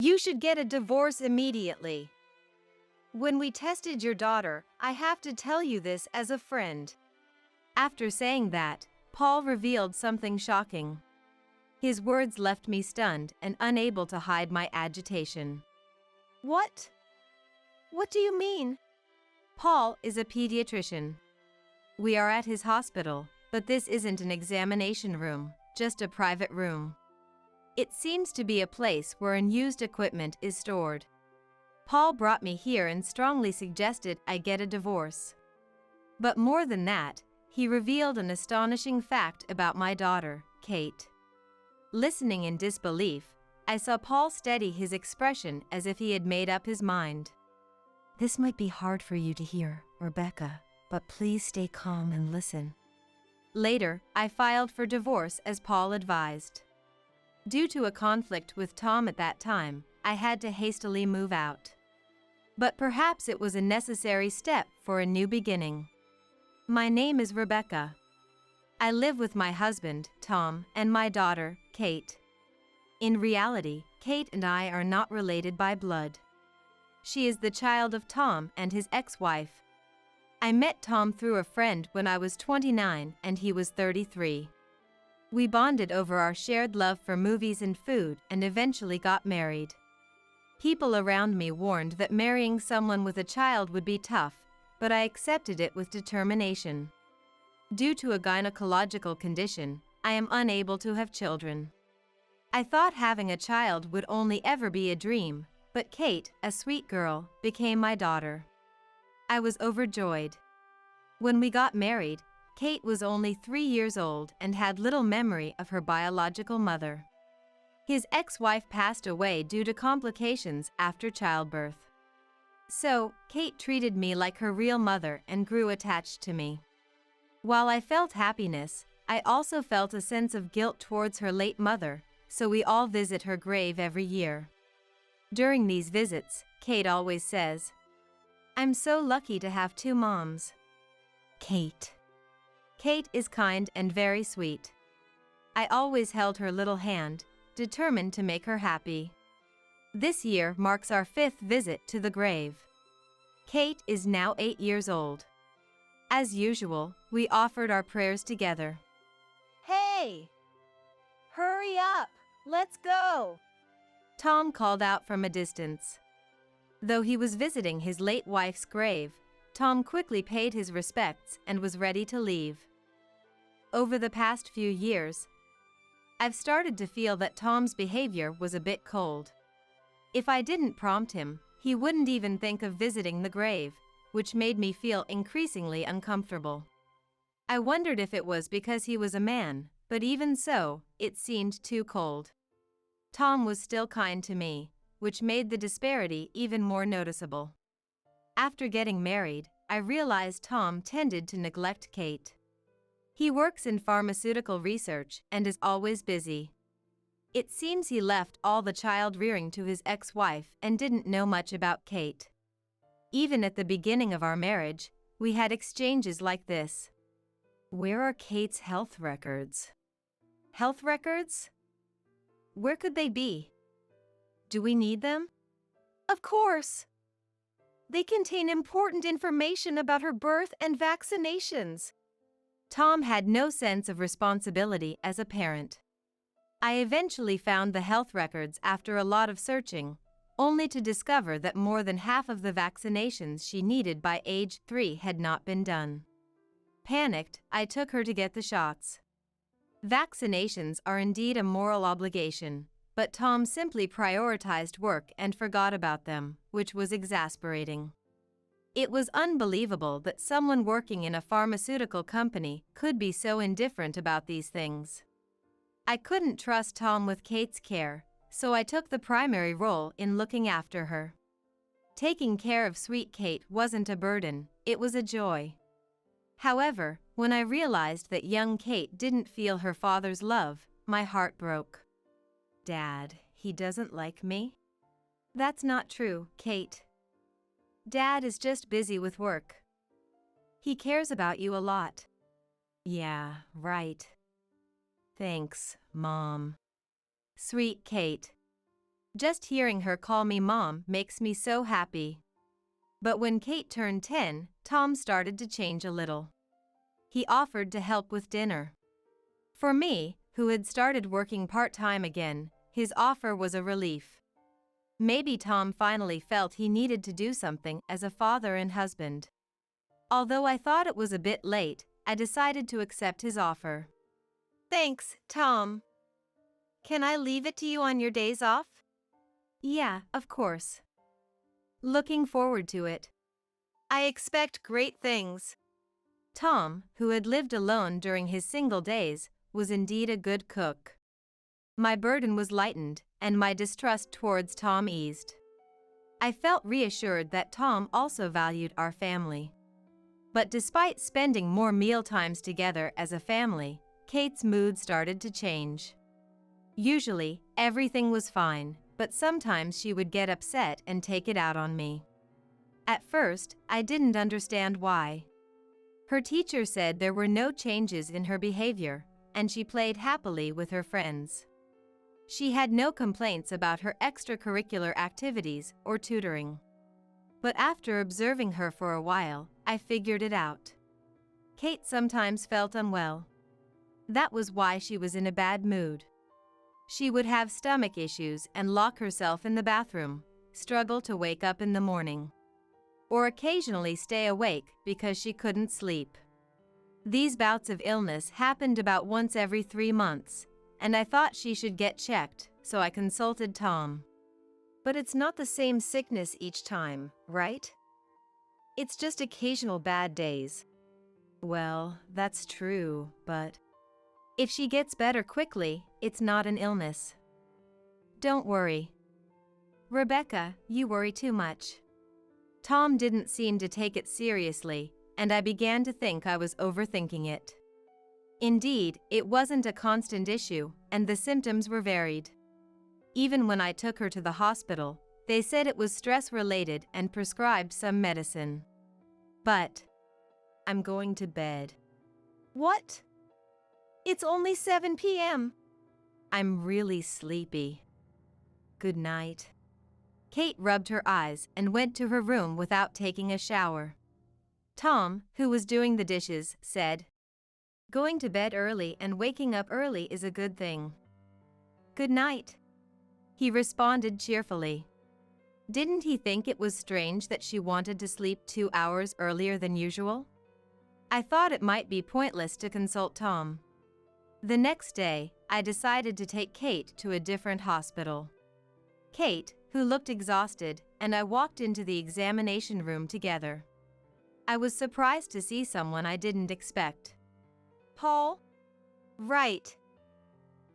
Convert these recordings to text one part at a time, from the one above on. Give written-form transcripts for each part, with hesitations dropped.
You should get a divorce immediately. When we tested your daughter, I have to tell you this as a friend. After saying that, Paul revealed something shocking. His words left me stunned and unable to hide my agitation. What? What do you mean? Paul is a pediatrician. We are at his hospital, but this isn't an examination room, just a private room. It seems to be a place where unused equipment is stored. Paul brought me here and strongly suggested I get a divorce. But more than that, he revealed an astonishing fact about my daughter, Kate. Listening in disbelief, I saw Paul steady his expression as if he had made up his mind. This might be hard for you to hear, Rebecca, but please stay calm and listen. Later, I filed for divorce as Paul advised. Due to a conflict with Tom at that time, I had to hastily move out. But perhaps it was a necessary step for a new beginning. My name is Rebecca. I live with my husband, Tom, and my daughter, Kate. In reality, Kate and I are not related by blood. She is the child of Tom and his ex-wife. I met Tom through a friend when I was 29 and he was 33. We bonded over our shared love for movies and food and eventually got married. People around me warned that marrying someone with a child would be tough, but I accepted it with determination. Due to a gynecological condition, I am unable to have children. I thought having a child would only ever be a dream, but Kate, a sweet girl, became my daughter. I was overjoyed. When we got married, Kate was only 3 years old and had little memory of her biological mother. His ex-wife passed away due to complications after childbirth. So, Kate treated me like her real mother and grew attached to me. While I felt happiness, I also felt a sense of guilt towards her late mother, so we all visit her grave every year. During these visits, Kate always says, "I'm so lucky to have 2 moms." Kate. Kate is kind and very sweet. I always held her little hand, determined to make her happy. This year marks our 5th visit to the grave. Kate is now 8 years old. As usual, we offered our prayers together. Hey! Hurry up! Let's go! Tom called out from a distance. Though he was visiting his late wife's grave, Tom quickly paid his respects and was ready to leave. Over the past few years, I've started to feel that Tom's behavior was a bit cold. If I didn't prompt him, he wouldn't even think of visiting the grave, which made me feel increasingly uncomfortable. I wondered if it was because he was a man, but even so, it seemed too cold. Tom was still kind to me, which made the disparity even more noticeable. After getting married, I realized Tom tended to neglect Kate. He works in pharmaceutical research and is always busy. It seems he left all the child rearing to his ex-wife and didn't know much about Kate. Even at the beginning of our marriage, we had exchanges like this. "Where are Kate's health records?" Health records? Where could they be? Do we need them? Of course! They contain important information about her birth and vaccinations. Tom had no sense of responsibility as a parent. I eventually found the health records after a lot of searching, only to discover that more than half of the vaccinations she needed by age 3 had not been done. Panicked, I took her to get the shots. Vaccinations are indeed a moral obligation, but Tom simply prioritized work and forgot about them, which was exasperating. It was unbelievable that someone working in a pharmaceutical company could be so indifferent about these things. I couldn't trust Tom with Kate's care, so I took the primary role in looking after her. Taking care of sweet Kate wasn't a burden, it was a joy. However, when I realized that young Kate didn't feel her father's love, my heart broke. "Dad, he doesn't like me?" "That's not true, Kate. Dad is just busy with work. He cares about you a lot." "Yeah, right. Thanks, Mom." Sweet Kate. Just hearing her call me mom makes me so happy. But when Kate turned 10, Tom started to change a little. He offered to help with dinner. For me, who had started working part-time again, his offer was a relief. Maybe Tom finally felt he needed to do something as a father and husband. Although I thought it was a bit late, I decided to accept his offer. Thanks, Tom. Can I leave it to you on your days off? Yeah, of course. Looking forward to it. I expect great things. Tom, who had lived alone during his single days, was indeed a good cook. My burden was lightened, and my distrust towards Tom eased. I felt reassured that Tom also valued our family. But despite spending more mealtimes together as a family, Kate's mood started to change. Usually, everything was fine, but sometimes she would get upset and take it out on me. At first, I didn't understand why. Her teacher said there were no changes in her behavior, and she played happily with her friends. She had no complaints about her extracurricular activities or tutoring. But after observing her for a while, I figured it out. Kate sometimes felt unwell. That was why she was in a bad mood. She would have stomach issues and lock herself in the bathroom, struggle to wake up in the morning, or occasionally stay awake because she couldn't sleep. These bouts of illness happened about once every 3 months, and I thought she should get checked, so I consulted Tom. But it's not the same sickness each time, right? It's just occasional bad days. Well, that's true, but if she gets better quickly, it's not an illness. Don't worry. Rebecca, you worry too much. Tom didn't seem to take it seriously, and I began to think I was overthinking it. Indeed, it wasn't a constant issue, and the symptoms were varied. Even when I took her to the hospital, they said it was stress-related and prescribed some medicine. But I'm going to bed. What? It's only 7 p.m. I'm really sleepy. Good night. Kate rubbed her eyes and went to her room without taking a shower. Tom, who was doing the dishes, said, "Going to bed early and waking up early is a good thing." "Good night," he responded cheerfully. Didn't he think it was strange that she wanted to sleep 2 hours earlier than usual? I thought it might be pointless to consult Tom. The next day, I decided to take Kate to a different hospital. Kate, who looked exhausted, and I walked into the examination room together. I was surprised to see someone I didn't expect. Paul? Right.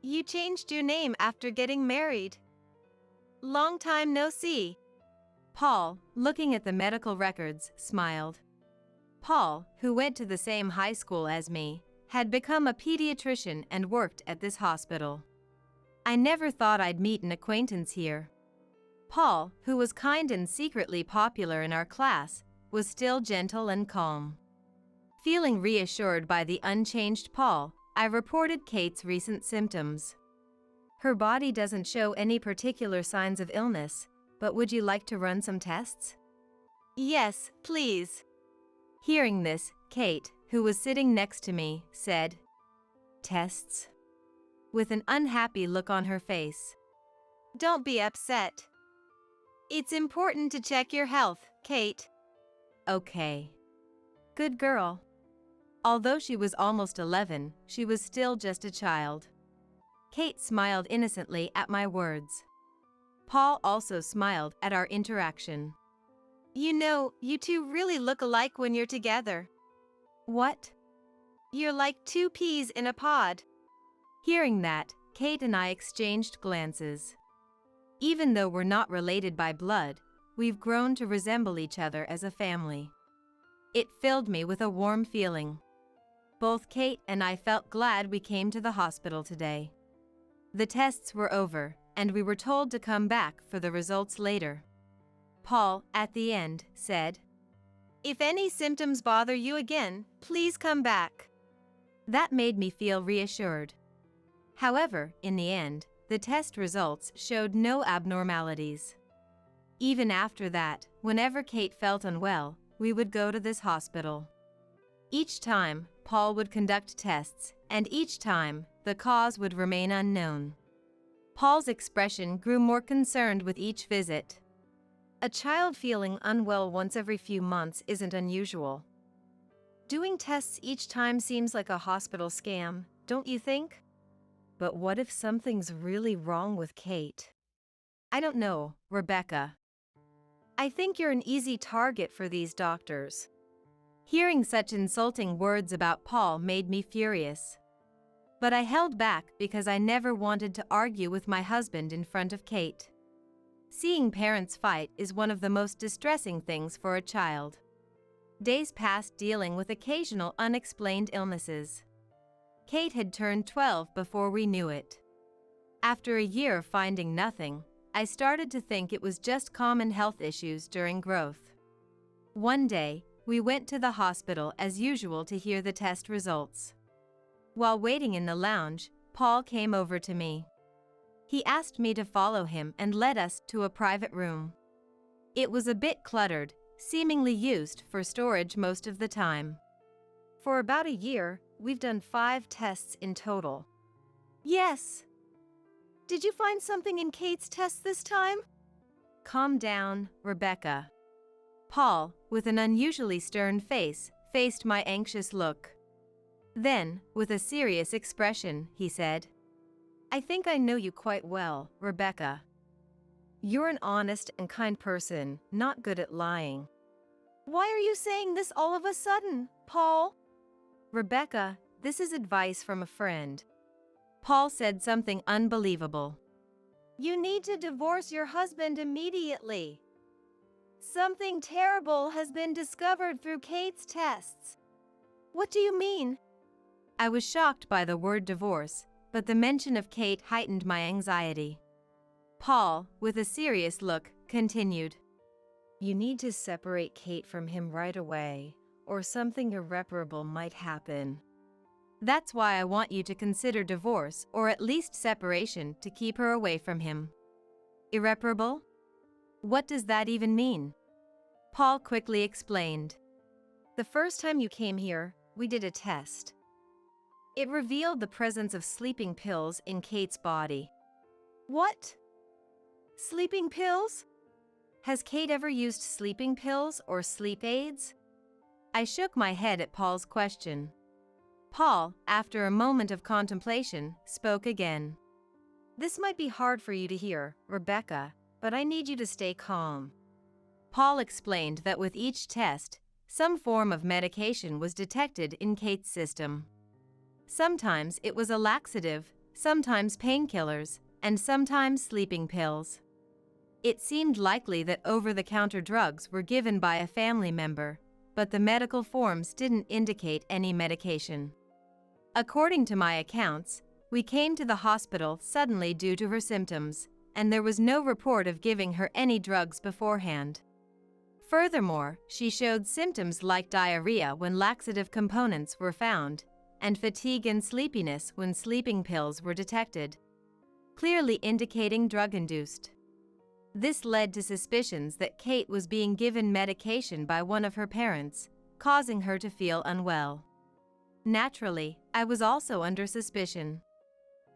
You changed your name after getting married. Long time no see. Paul, looking at the medical records, smiled. Paul, who went to the same high school as me, had become a pediatrician and worked at this hospital. I never thought I'd meet an acquaintance here. Paul, who was kind and secretly popular in our class, was still gentle and calm. Feeling reassured by the unchanged Paul, I reported Kate's recent symptoms. Her body doesn't show any particular signs of illness, but would you like to run some tests? Yes, please. Hearing this, Kate, who was sitting next to me, said, "Tests?" with an unhappy look on her face. Don't be upset. It's important to check your health, Kate. Okay. Good girl. Although she was almost 11, she was still just a child. Kate smiled innocently at my words. Paul also smiled at our interaction. You know, you two really look alike when you're together. What? You're like 2 peas in a pod. Hearing that, Kate and I exchanged glances. Even though we're not related by blood, we've grown to resemble each other as a family. It filled me with a warm feeling. Both Kate and I felt glad we came to the hospital today. The tests were over, and we were told to come back for the results later. Paul, at the end, said, If any symptoms bother you again, please come back. That made me feel reassured. However, in the end, the test results showed no abnormalities. Even after that, whenever Kate felt unwell, we would go to this hospital. Each time, Paul would conduct tests, and each time, the cause would remain unknown. Paul's expression grew more concerned with each visit. A child feeling unwell once every few months isn't unusual. Doing tests each time seems like a hospital scam, don't you think? But what if something's really wrong with Kate? I don't know, Rebecca. I think you're an easy target for these doctors. Hearing such insulting words about Paul made me furious. But I held back because I never wanted to argue with my husband in front of Kate. Seeing parents fight is one of the most distressing things for a child. Days passed dealing with occasional unexplained illnesses. Kate had turned 12 before we knew it. After a year of finding nothing, I started to think it was just common health issues during growth. One day, we went to the hospital as usual to hear the test results. While waiting in the lounge, Paul came over to me. He asked me to follow him and led us to a private room. It was a bit cluttered, seemingly used for storage most of the time. For about a year, we've done 5 tests in total. Yes. Did you find something in Kate's test this time? Calm down, Rebecca. Paul, with an unusually stern face, faced my anxious look. Then, with a serious expression, he said, I think I know you quite well, Rebecca. You're an honest and kind person, not good at lying. Why are you saying this all of a sudden, Paul? Rebecca, this is advice from a friend. Paul said something unbelievable. You need to divorce your husband immediately. Something terrible has been discovered through Kate's tests. What do you mean? I was shocked by the word divorce, but the mention of Kate heightened my anxiety. Paul, with a serious look, continued. You need to separate Kate from him right away, or something irreparable might happen. That's why I want you to consider divorce or at least separation to keep her away from him. Irreparable? What does that even mean? Paul quickly explained. The first time you came here, we did a test. It revealed the presence of sleeping pills in Kate's body. What? Sleeping pills? Has Kate ever used sleeping pills or sleep aids? I shook my head at Paul's question. Paul, after a moment of contemplation, spoke again. This might be hard for you to hear, Rebecca, but I need you to stay calm. Paul explained that with each test, some form of medication was detected in Kate's system. Sometimes it was a laxative, sometimes painkillers, and sometimes sleeping pills. It seemed likely that over-the-counter drugs were given by a family member, but the medical forms didn't indicate any medication. According to my accounts, we came to the hospital suddenly due to her symptoms, and there was no report of giving her any drugs beforehand. Furthermore, she showed symptoms like diarrhea when laxative components were found, and fatigue and sleepiness when sleeping pills were detected, clearly indicating drug-induced. This led to suspicions that Kate was being given medication by one of her parents, causing her to feel unwell. Naturally, I was also under suspicion.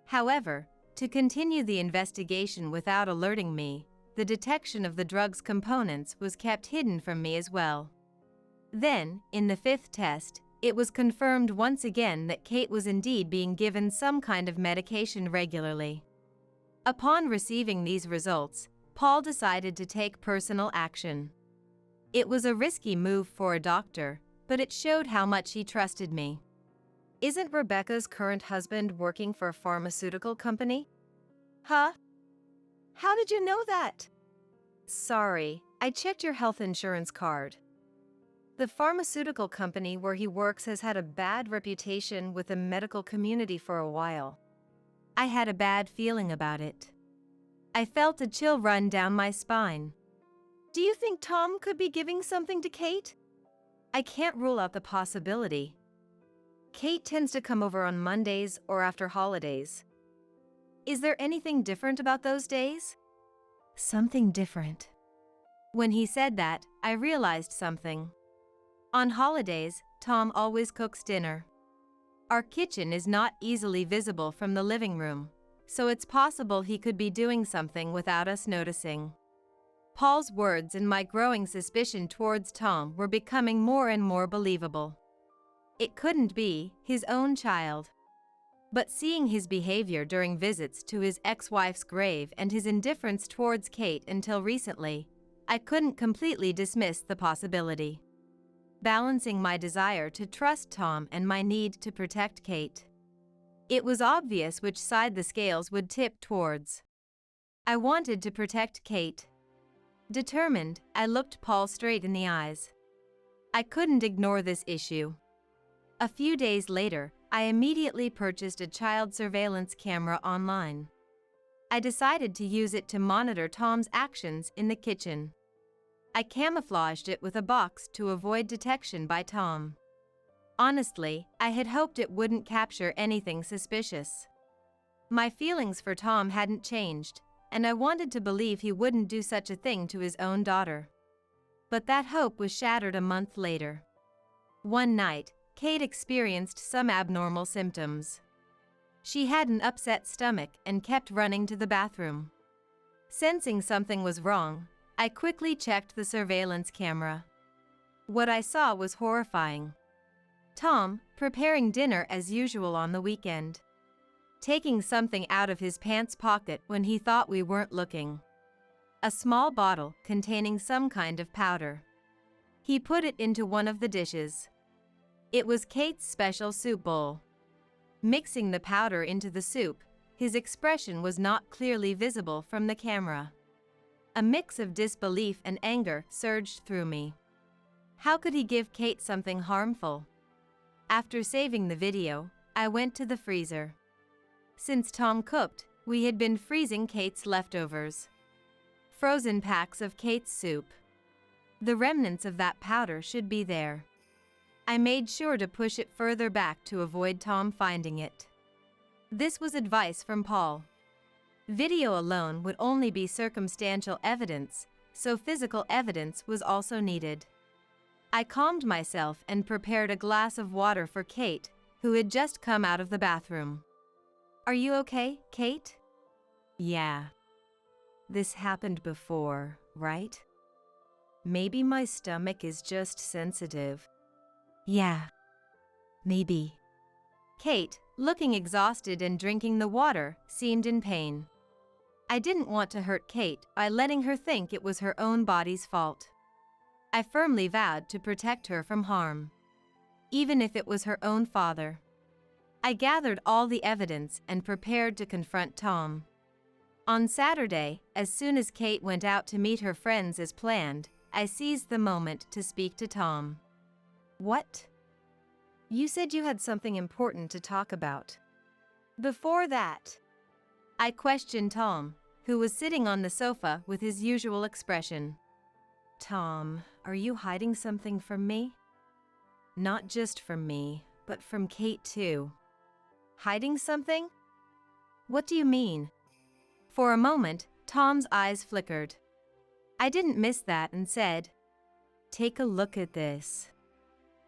However, to continue the investigation without alerting me, the detection of the drug's components was kept hidden from me as well. Then, in the 5th test, it was confirmed once again that Kate was indeed being given some kind of medication regularly. Upon receiving these results, Paul decided to take personal action. It was a risky move for a doctor, but it showed how much he trusted me. Isn't Rebecca's current husband working for a pharmaceutical company? Huh? How did you know that? Sorry, I checked your health insurance card. The pharmaceutical company where he works has had a bad reputation with the medical community for a while. I had a bad feeling about it. I felt a chill run down my spine. Do you think Tom could be giving something to Kate? I can't rule out the possibility. Kate tends to come over on Mondays or after holidays. Is there anything different about those days? Something different. When he said that, I realized something. On holidays, Tom always cooks dinner. Our kitchen is not easily visible from the living room, so it's possible he could be doing something without us noticing. Paul's words and my growing suspicion towards Tom were becoming more and more believable. It couldn't be his own child. But seeing his behavior during visits to his ex-wife's grave and his indifference towards Kate until recently, I couldn't completely dismiss the possibility. Balancing my desire to trust Tom and my need to protect Kate, it was obvious which side the scales would tip towards. I wanted to protect Kate. Determined, I looked Paul straight in the eyes. I couldn't ignore this issue. A few days later, I immediately purchased a child surveillance camera online. I decided to use it to monitor Tom's actions in the kitchen. I camouflaged it with a box to avoid detection by Tom. Honestly, I had hoped it wouldn't capture anything suspicious. My feelings for Tom hadn't changed, and I wanted to believe he wouldn't do such a thing to his own daughter. But that hope was shattered a month later. One night, Kate experienced some abnormal symptoms. She had an upset stomach and kept running to the bathroom. Sensing something was wrong, I quickly checked the surveillance camera. What I saw was horrifying. Tom, preparing dinner as usual on the weekend. Taking something out of his pants pocket when he thought we weren't looking. A small bottle containing some kind of powder. He put it into one of the dishes. It was Kate's special soup bowl. Mixing the powder into the soup, his expression was not clearly visible from the camera. A mix of disbelief and anger surged through me. How could he give Kate something harmful? After saving the video, I went to the freezer. Since Tom cooked, we had been freezing Kate's leftovers. Frozen packs of Kate's soup. The remnants of that powder should be there. I made sure to push it further back to avoid Tom finding it. This was advice from Paul. Video alone would only be circumstantial evidence, so physical evidence was also needed. I calmed myself and prepared a glass of water for Kate, who had just come out of the bathroom. "Are you okay, Kate?" "Yeah. This happened before, right? Maybe my stomach is just sensitive." "Yeah. Maybe." Kate, looking exhausted and drinking the water, seemed in pain. I didn't want to hurt Kate by letting her think it was her own body's fault. I firmly vowed to protect her from harm, even if it was her own father. I gathered all the evidence and prepared to confront Tom. On Saturday, as soon as Kate went out to meet her friends as planned, I seized the moment to speak to Tom. "What? You said you had something important to talk about." Before that, I questioned Tom, who was sitting on the sofa with his usual expression. "Tom, are you hiding something from me? Not just from me, but from Kate too." "Hiding something? What do you mean?" For a moment, Tom's eyes flickered. I didn't miss that and said, "Take a look at this."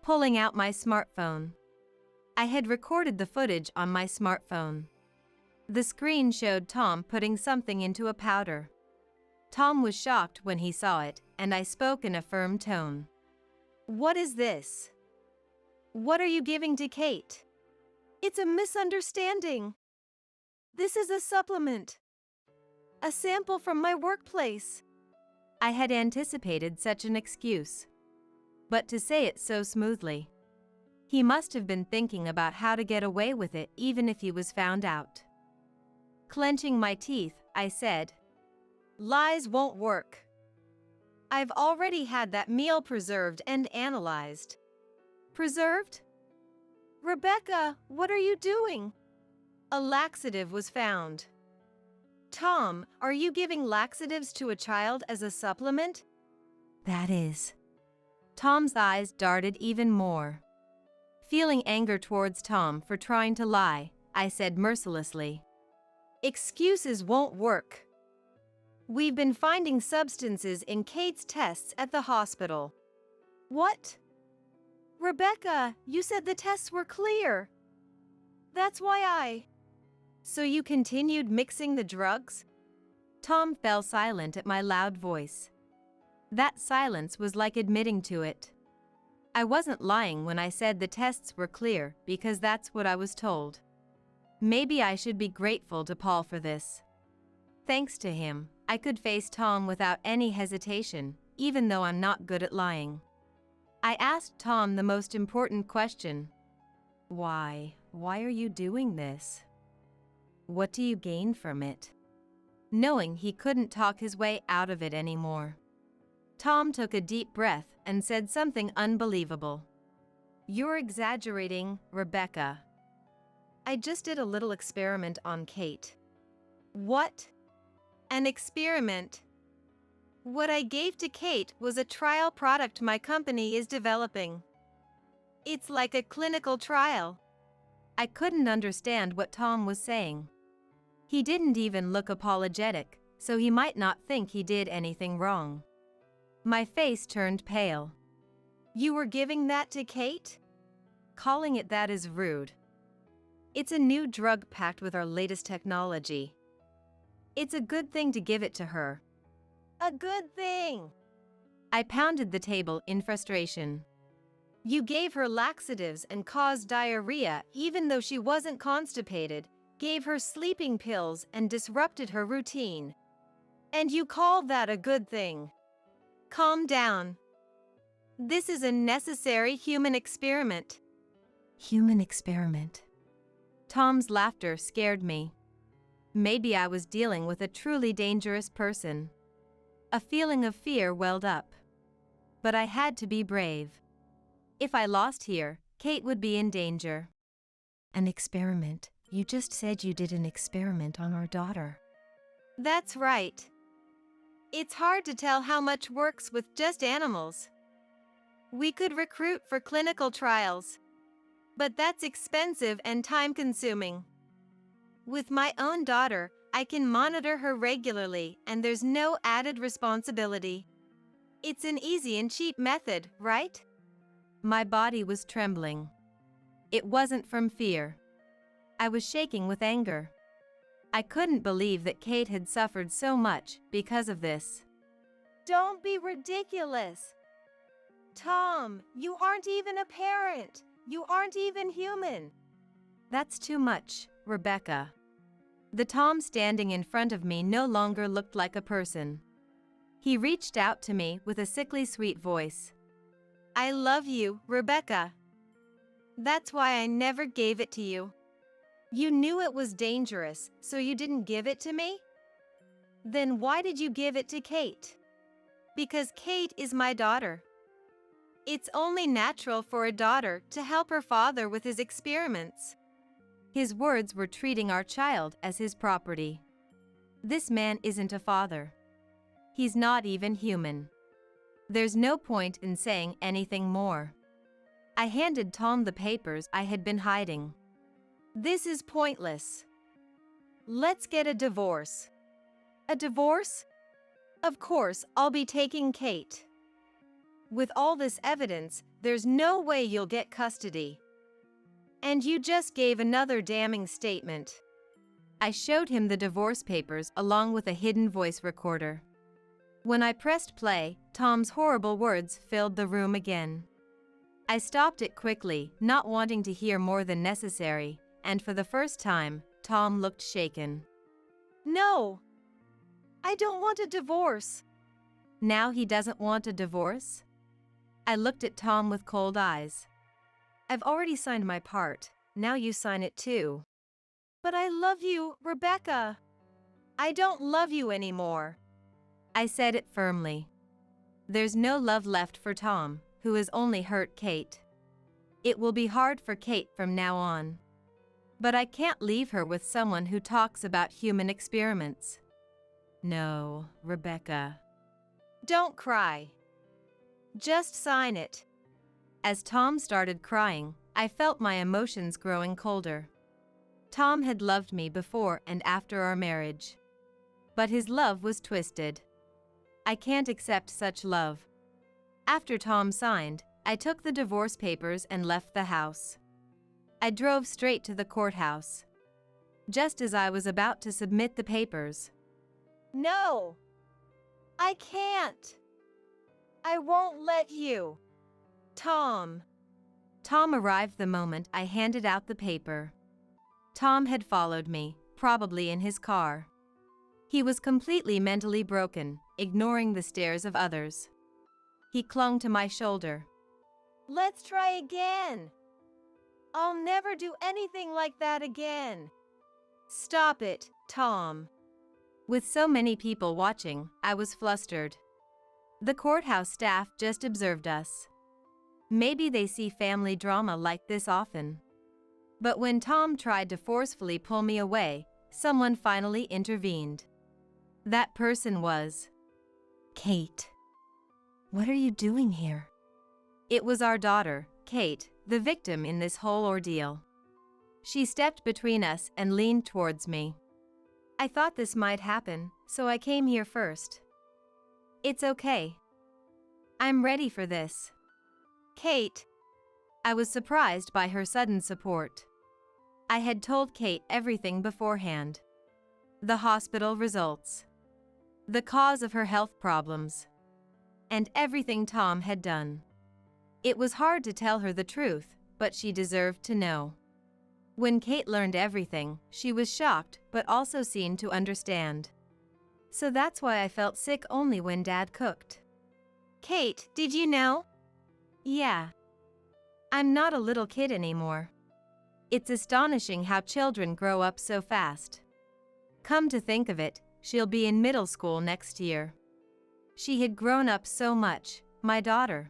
Pulling out my smartphone. I had recorded the footage on my smartphone. The screen showed Tom putting something into a powder. Tom was shocked when he saw it, and I spoke in a firm tone. "What is this? What are you giving to Kate?" "It's a misunderstanding. This is a supplement. A sample from my workplace." I had anticipated such an excuse. But to say it so smoothly. He must have been thinking about how to get away with it even if he was found out. Clenching my teeth, I said, "Lies won't work. I've already had that meal preserved and analyzed." "Preserved? Rebecca, what are you doing?" "A laxative was found." "Tom, are you giving laxatives to a child as a supplement?" "That is." Tom's eyes darted even more. Feeling anger towards Tom for trying to lie, I said mercilessly, Excuses won't work. We've been finding substances in Kate's tests at the hospital. What? Rebecca, you said the tests were clear. That's why. So you continued mixing the drugs? Tom fell silent at my loud voice. That silence was like admitting to it. I wasn't lying when I said the tests were clear because that's what I was told. Maybe I should be grateful to Paul for this. Thanks to him, I could face Tom without any hesitation, even though I'm not good at lying. I asked Tom the most important question. Why? Why are you doing this? What do you gain from it? Knowing he couldn't talk his way out of it anymore. Tom took a deep breath and said something unbelievable. You're exaggerating, Rebecca. I just did a little experiment on Kate. What? An experiment? What I gave to Kate was a trial product my company is developing. It's like a clinical trial. I couldn't understand what Tom was saying. He didn't even look apologetic, so he might not think he did anything wrong. My face turned pale. You were giving that to Kate? Calling it that is rude. It's a new drug packed with our latest technology. It's a good thing to give it to her. A good thing. I pounded the table in frustration. You gave her laxatives and caused diarrhea even though she wasn't constipated, gave her sleeping pills and disrupted her routine. And you call that a good thing? Calm down. This is a necessary human experiment. Human experiment. Tom's laughter scared me. Maybe I was dealing with a truly dangerous person. A feeling of fear welled up. But I had to be brave. If I lost here, Kate would be in danger. An experiment. You just said you did an experiment on our daughter. That's right. It's hard to tell how much works with just animals. We could recruit for clinical trials. But that's expensive and time-consuming. With my own daughter, I can monitor her regularly and there's no added responsibility. It's an easy and cheap method, right? My body was trembling. It wasn't from fear. I was shaking with anger. I couldn't believe that Kate had suffered so much because of this. Don't be ridiculous. Tom, you aren't even a parent. You aren't even human. That's too much, Rebecca. The Tom standing in front of me no longer looked like a person. He reached out to me with a sickly sweet voice. I love you, Rebecca. That's why I never gave it to you. You knew it was dangerous, so you didn't give it to me? Then why did you give it to Kate? Because Kate is my daughter. It's only natural for a daughter to help her father with his experiments. His words were treating our child as his property. This man isn't a father. He's not even human. There's no point in saying anything more. I handed Tom the papers I had been hiding. This is pointless. Let's get a divorce. A divorce? Of course, I'll be taking Kate. With all this evidence, there's no way you'll get custody. And you just gave another damning statement. I showed him the divorce papers along with a hidden voice recorder. When I pressed play, Tom's horrible words filled the room again. I stopped it quickly, not wanting to hear more than necessary, and for the first time, Tom looked shaken. No! I don't want a divorce. Now he doesn't want a divorce? I looked at Tom with cold eyes. I've already signed my part, now you sign it too. But I love you, Rebecca. I don't love you anymore. I said it firmly. There's no love left for Tom, who has only hurt Kate. It will be hard for Kate from now on. But I can't leave her with someone who talks about human experiments. No, Rebecca. Don't cry. Just sign it. As Tom started crying, I felt my emotions growing colder. Tom had loved me before and after our marriage. But his love was twisted. I can't accept such love. After Tom signed, I took the divorce papers and left the house. I drove straight to the courthouse. Just as I was about to submit the papers. No! I can't! I won't let you! Tom! Tom arrived the moment I handed out the paper. Tom had followed me, probably in his car. He was completely mentally broken, ignoring the stares of others. He clung to my shoulder. Let's try again! I'll never do anything like that again! Stop it, Tom! With so many people watching, I was flustered. The courthouse staff just observed us. Maybe they see family drama like this often. But when Tom tried to forcefully pull me away, someone finally intervened. That person was Kate. What are you doing here? It was our daughter, Kate, the victim in this whole ordeal. She stepped between us and leaned towards me. I thought this might happen, so I came here first. It's okay. I'm ready for this. Kate. I was surprised by her sudden support. I had told Kate everything beforehand. The hospital results. The cause of her health problems. And everything Tom had done. It was hard to tell her the truth, but she deserved to know. When Kate learned everything, she was shocked but also seemed to understand. So that's why I felt sick only when Dad cooked. Kate, did you know? Yeah. I'm not a little kid anymore. It's astonishing how children grow up so fast. Come to think of it, she'll be in middle school next year. She had grown up so much, my daughter.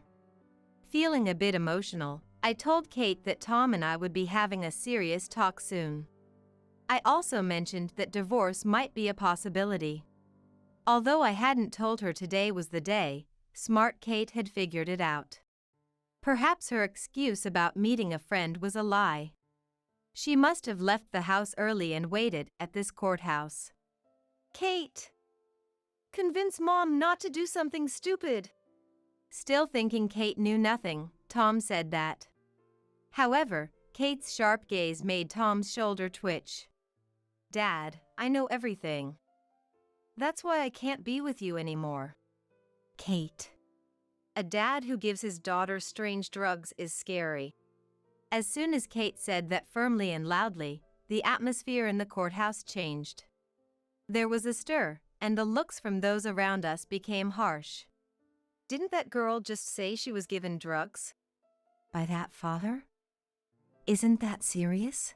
Feeling a bit emotional, I told Kate that Tom and I would be having a serious talk soon. I also mentioned that divorce might be a possibility. Although I hadn't told her today was the day, smart Kate had figured it out. Perhaps her excuse about meeting a friend was a lie. She must have left the house early and waited at this courthouse. Kate! Convince Mom not to do something stupid. Still thinking Kate knew nothing, Tom said that. However, Kate's sharp gaze made Tom's shoulder twitch. Dad, I know everything. That's why I can't be with you anymore. Kate. A dad who gives his daughter strange drugs is scary. As soon as Kate said that firmly and loudly, the atmosphere in the courthouse changed. There was a stir, and the looks from those around us became harsh. Didn't that girl just say she was given drugs? By that father? Isn't that serious?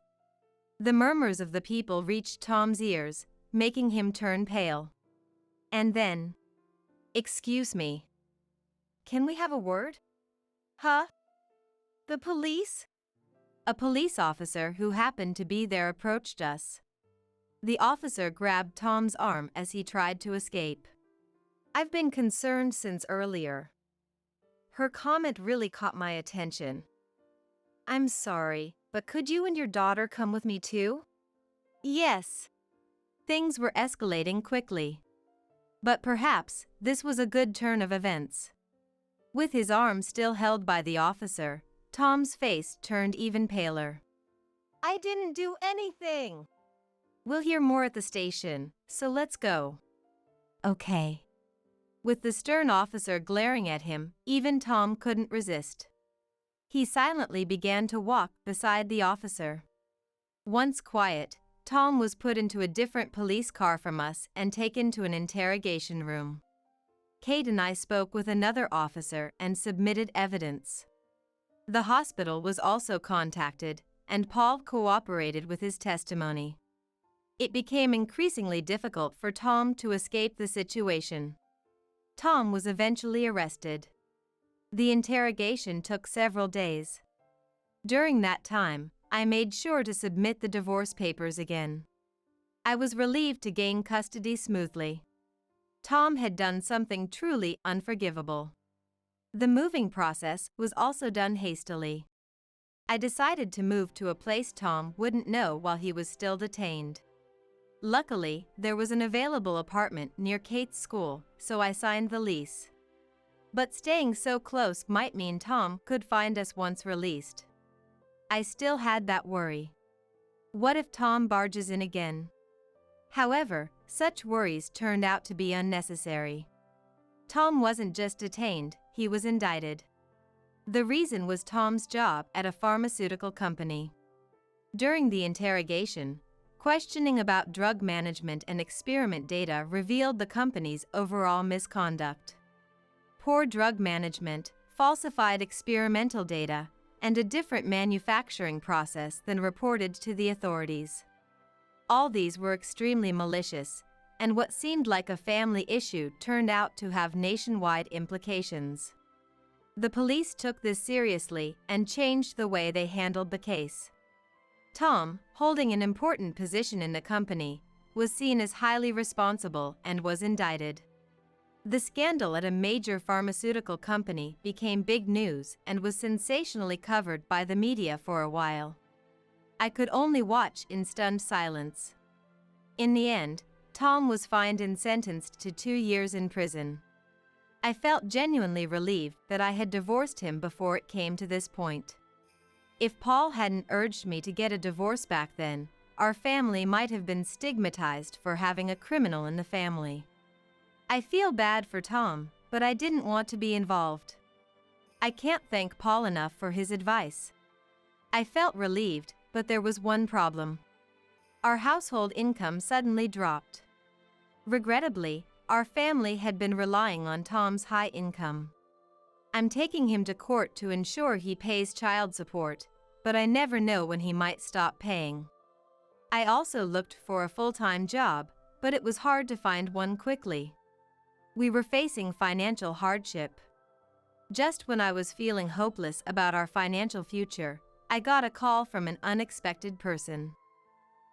The murmurs of the people reached Tom's ears, making him turn pale. And then, "Excuse me. Can we have a word?" Huh? The police? A police officer who happened to be there approached us. The officer grabbed Tom's arm as he tried to escape. I've been concerned since earlier. Her comment really caught my attention. I'm sorry, but could you and your daughter come with me too? Yes. Things were escalating quickly. But perhaps this was a good turn of events. With his arm still held by the officer, Tom's face turned even paler. I didn't do anything. We'll hear more at the station, so let's go. Okay. With the stern officer glaring at him, even Tom couldn't resist. He silently began to walk beside the officer. Once quiet, Tom was put into a different police car from us and taken to an interrogation room. Kate and I spoke with another officer and submitted evidence. The hospital was also contacted, and Paul cooperated with his testimony. It became increasingly difficult for Tom to escape the situation. Tom was eventually arrested. The interrogation took several days. During that time, I made sure to submit the divorce papers again. I was relieved to gain custody smoothly. Tom had done something truly unforgivable. The moving process was also done hastily. I decided to move to a place Tom wouldn't know while he was still detained. Luckily, there was an available apartment near Kate's school, so I signed the lease. But staying so close might mean Tom could find us once released. I still had that worry. What if Tom barges in again? However, such worries turned out to be unnecessary. Tom wasn't just detained, he was indicted. The reason was Tom's job at a pharmaceutical company. During the interrogation, questioning about drug management and experiment data revealed the company's overall misconduct. Poor drug management, falsified experimental data, and a different manufacturing process than reported to the authorities. All these were extremely malicious, and what seemed like a family issue turned out to have nationwide implications. The police took this seriously and changed the way they handled the case. Tom, holding an important position in the company, was seen as highly responsible and was indicted. The scandal at a major pharmaceutical company became big news and was sensationally covered by the media for a while. I could only watch in stunned silence. In the end, Tom was fined and sentenced to 2 years in prison. I felt genuinely relieved that I had divorced him before it came to this point. If Paul hadn't urged me to get a divorce back then, our family might have been stigmatized for having a criminal in the family. I feel bad for Tom, but I didn't want to be involved. I can't thank Paul enough for his advice. I felt relieved, but there was one problem. Our household income suddenly dropped. Regrettably, our family had been relying on Tom's high income. I'm taking him to court to ensure he pays child support, but I never know when he might stop paying. I also looked for a full-time job, but it was hard to find one quickly. We were facing financial hardship. Just when I was feeling hopeless about our financial future, I got a call from an unexpected person.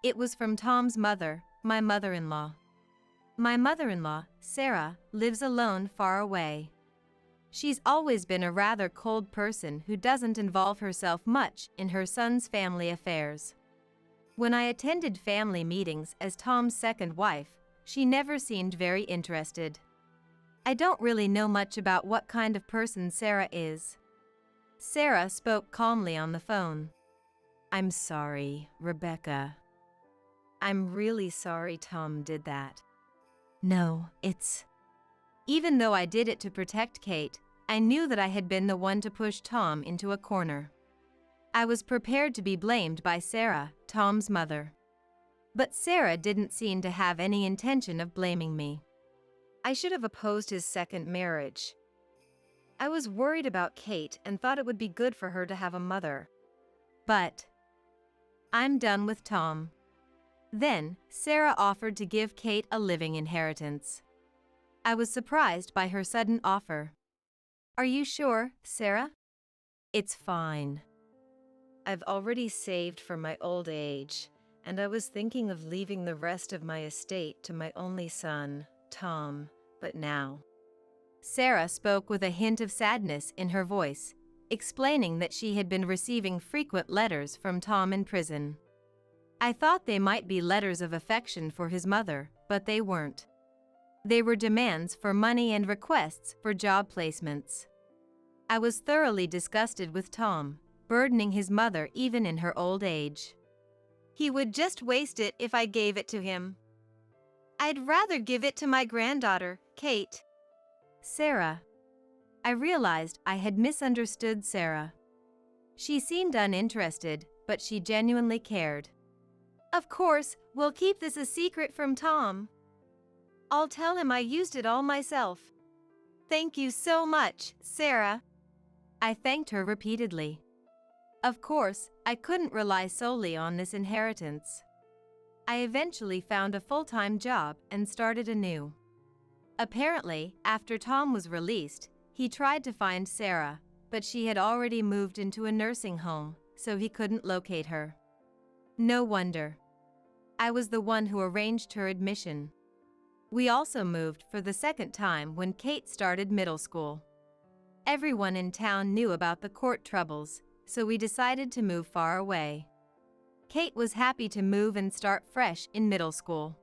It was from Tom's mother, my mother-in-law. My mother-in-law, Sarah, lives alone far away. She's always been a rather cold person who doesn't involve herself much in her son's family affairs. When I attended family meetings as Tom's second wife, she never seemed very interested. I don't really know much about what kind of person Sarah is. Sarah spoke calmly on the phone. "I'm sorry, Rebecca. I'm really sorry Tom did that. No, it's..." Even though I did it to protect Kate, I knew that I had been the one to push Tom into a corner. I was prepared to be blamed by Sarah, Tom's mother. But Sarah didn't seem to have any intention of blaming me. I should have opposed his second marriage. I was worried about Kate and thought it would be good for her to have a mother. But I'm done with Tom. Then, Sarah offered to give Kate a living inheritance. I was surprised by her sudden offer. "Are you sure, Sarah?" "It's fine. I've already saved for my old age, and I was thinking of leaving the rest of my estate to my only son, Tom, but now..." Sarah spoke with a hint of sadness in her voice, explaining that she had been receiving frequent letters from Tom in prison. I thought they might be letters of affection for his mother, but they weren't. They were demands for money and requests for job placements. I was thoroughly disgusted with Tom, burdening his mother even in her old age. "He would just waste it if I gave it to him. I'd rather give it to my granddaughter, Kate." Sarah. I realized I had misunderstood Sarah. She seemed uninterested, but she genuinely cared. "Of course, we'll keep this a secret from Tom. I'll tell him I used it all myself. Thank you so much, Sarah." I thanked her repeatedly. Of course, I couldn't rely solely on this inheritance. I eventually found a full-time job and started anew. Apparently, after Tom was released, he tried to find Sarah, but she had already moved into a nursing home, so he couldn't locate her. No wonder. I was the one who arranged her admission. We also moved for the second time when Kate started middle school. Everyone in town knew about the court troubles, so we decided to move far away. Kate was happy to move and start fresh in middle school.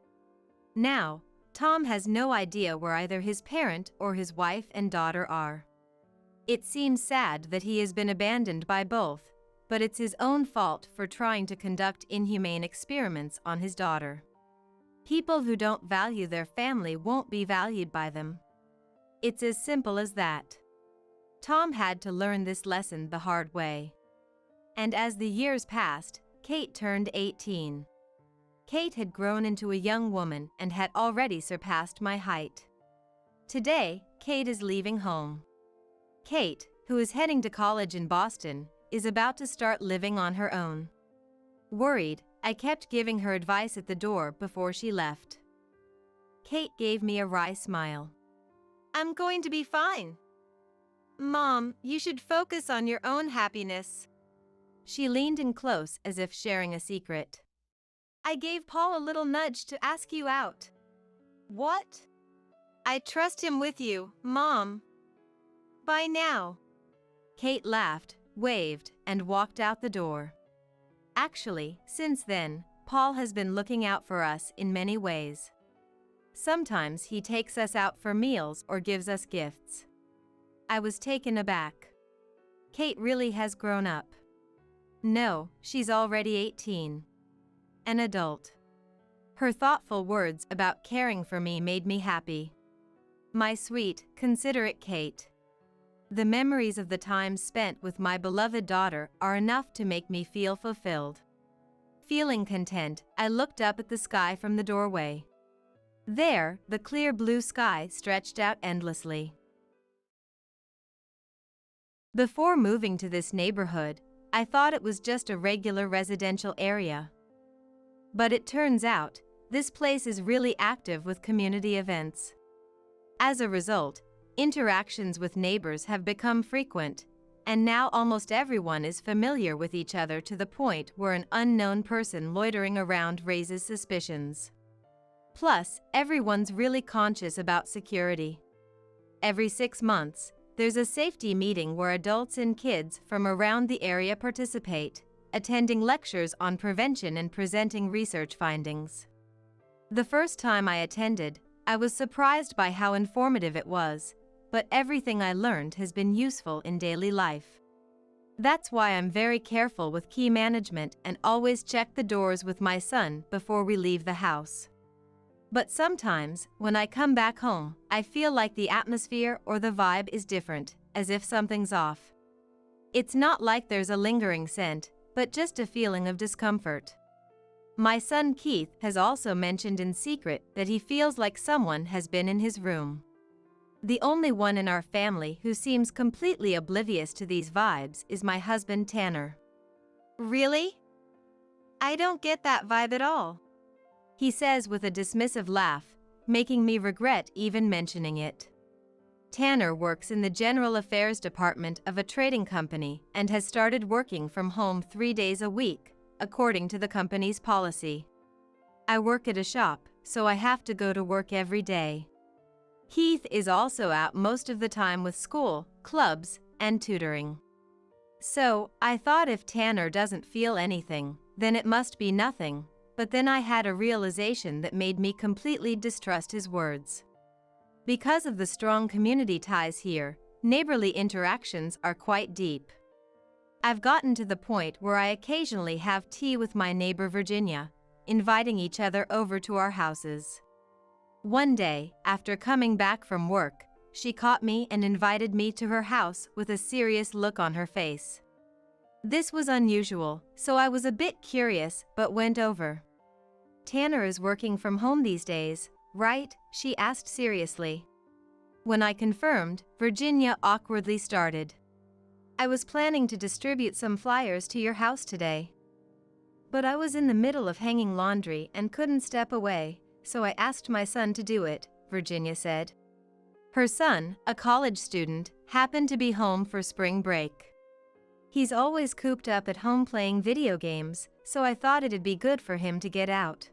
Now, Tom has no idea where either his parent or his wife and daughter are. It seems sad that he has been abandoned by both, but it's his own fault for trying to conduct inhumane experiments on his daughter. People who don't value their family won't be valued by them. It's as simple as that. Tom had to learn this lesson the hard way. And as the years passed, Kate turned 18. Kate had grown into a young woman and had already surpassed my height. Today, Kate is leaving home. Kate, who is heading to college in Boston, is about to start living on her own. Worried, I kept giving her advice at the door before she left. Kate gave me a wry smile. I'm going to be fine. Mom, you should focus on your own happiness. She leaned in close as if sharing a secret. I gave Paul a little nudge to ask you out. What? I trust him with you, Mom. Bye now. Kate laughed, waved, and walked out the door. Actually, since then, Paul has been looking out for us in many ways. Sometimes he takes us out for meals or gives us gifts. I was taken aback. Kate really has grown up. No, she's already 18. An adult. Her thoughtful words about caring for me made me happy. My sweet, considerate Kate. The memories of the time spent with my beloved daughter are enough to make me feel fulfilled. Feeling content, I looked up at the sky from the doorway. There, the clear blue sky stretched out endlessly. Before moving to this neighborhood, I thought it was just a regular residential area. But it turns out, this place is really active with community events. As a result, interactions with neighbors have become frequent, and now almost everyone is familiar with each other to the point where an unknown person loitering around raises suspicions. Plus, everyone's really conscious about security. Every 6 months, there's a safety meeting where adults and kids from around the area participate, attending lectures on prevention and presenting research findings. The first time I attended, I was surprised by how informative it was, but everything I learned has been useful in daily life. That's why I'm very careful with key management and always check the doors with my son before we leave the house. But sometimes, when I come back home, I feel like the atmosphere or the vibe is different, as if something's off. It's not like there's a lingering scent, but just a feeling of discomfort. My son Keith has also mentioned in secret that he feels like someone has been in his room. The only one in our family who seems completely oblivious to these vibes is my husband Tanner. Really? I don't get that vibe at all. He says with a dismissive laugh, making me regret even mentioning it. Tanner works in the General Affairs Department of a trading company and has started working from home 3 days a week, according to the company's policy. I work at a shop, so I have to go to work every day. Keith is also out most of the time with school, clubs, and tutoring. So, I thought if Tanner doesn't feel anything, then it must be nothing, but then I had a realization that made me completely distrust his words. Because of the strong community ties here, neighborly interactions are quite deep. I've gotten to the point where I occasionally have tea with my neighbor Virginia, inviting each other over to our houses. One day, after coming back from work, she caught me and invited me to her house with a serious look on her face. This was unusual, so I was a bit curious but went over. Tanner is working from home these days, right? She asked seriously. When I confirmed, Virginia awkwardly started. I was planning to distribute some flyers to your house today. But I was in the middle of hanging laundry and couldn't step away, so I asked my son to do it, Virginia said. Her son, a college student, happened to be home for spring break. He's always cooped up at home playing video games, so I thought it'd be good for him to get out.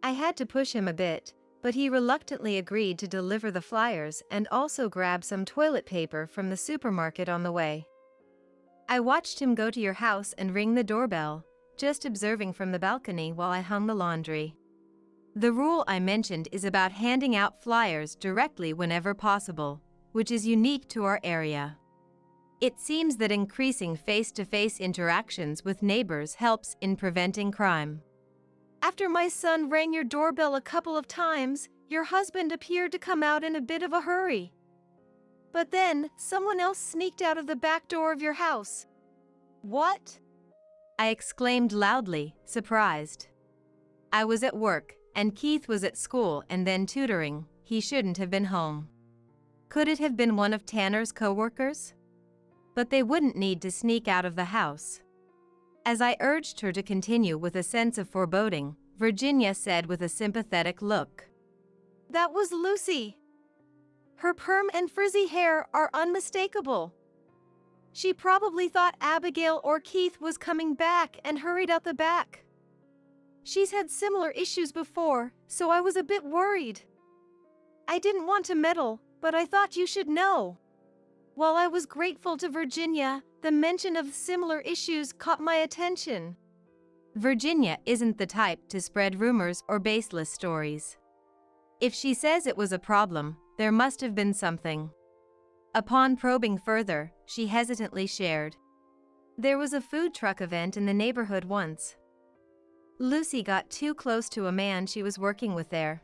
I had to push him a bit, but he reluctantly agreed to deliver the flyers and also grab some toilet paper from the supermarket on the way. I watched him go to your house and ring the doorbell, just observing from the balcony while I hung the laundry. The rule I mentioned is about handing out flyers directly whenever possible, which is unique to our area. It seems that increasing face-to-face interactions with neighbors helps in preventing crime. After my son rang your doorbell a couple of times, your husband appeared to come out in a bit of a hurry. But then, someone else sneaked out of the back door of your house. What? I exclaimed loudly, surprised. I was at work, and Keith was at school and then tutoring. He shouldn't have been home. Could it have been one of Tanner's co-workers? But they wouldn't need to sneak out of the house. As I urged her to continue with a sense of foreboding, Virginia said with a sympathetic look, "That was Lucy. Her perm and frizzy hair are unmistakable. She probably thought Abigail or Keith was coming back and hurried out the back. She's had similar issues before, so I was a bit worried. I didn't want to meddle, but I thought you should know." While I was grateful to Virginia, the mention of similar issues caught my attention. Virginia isn't the type to spread rumors or baseless stories. If she says it was a problem, there must have been something. Upon probing further, she hesitantly shared, "There was a food truck event in the neighborhood once. Lucy got too close to a man she was working with there.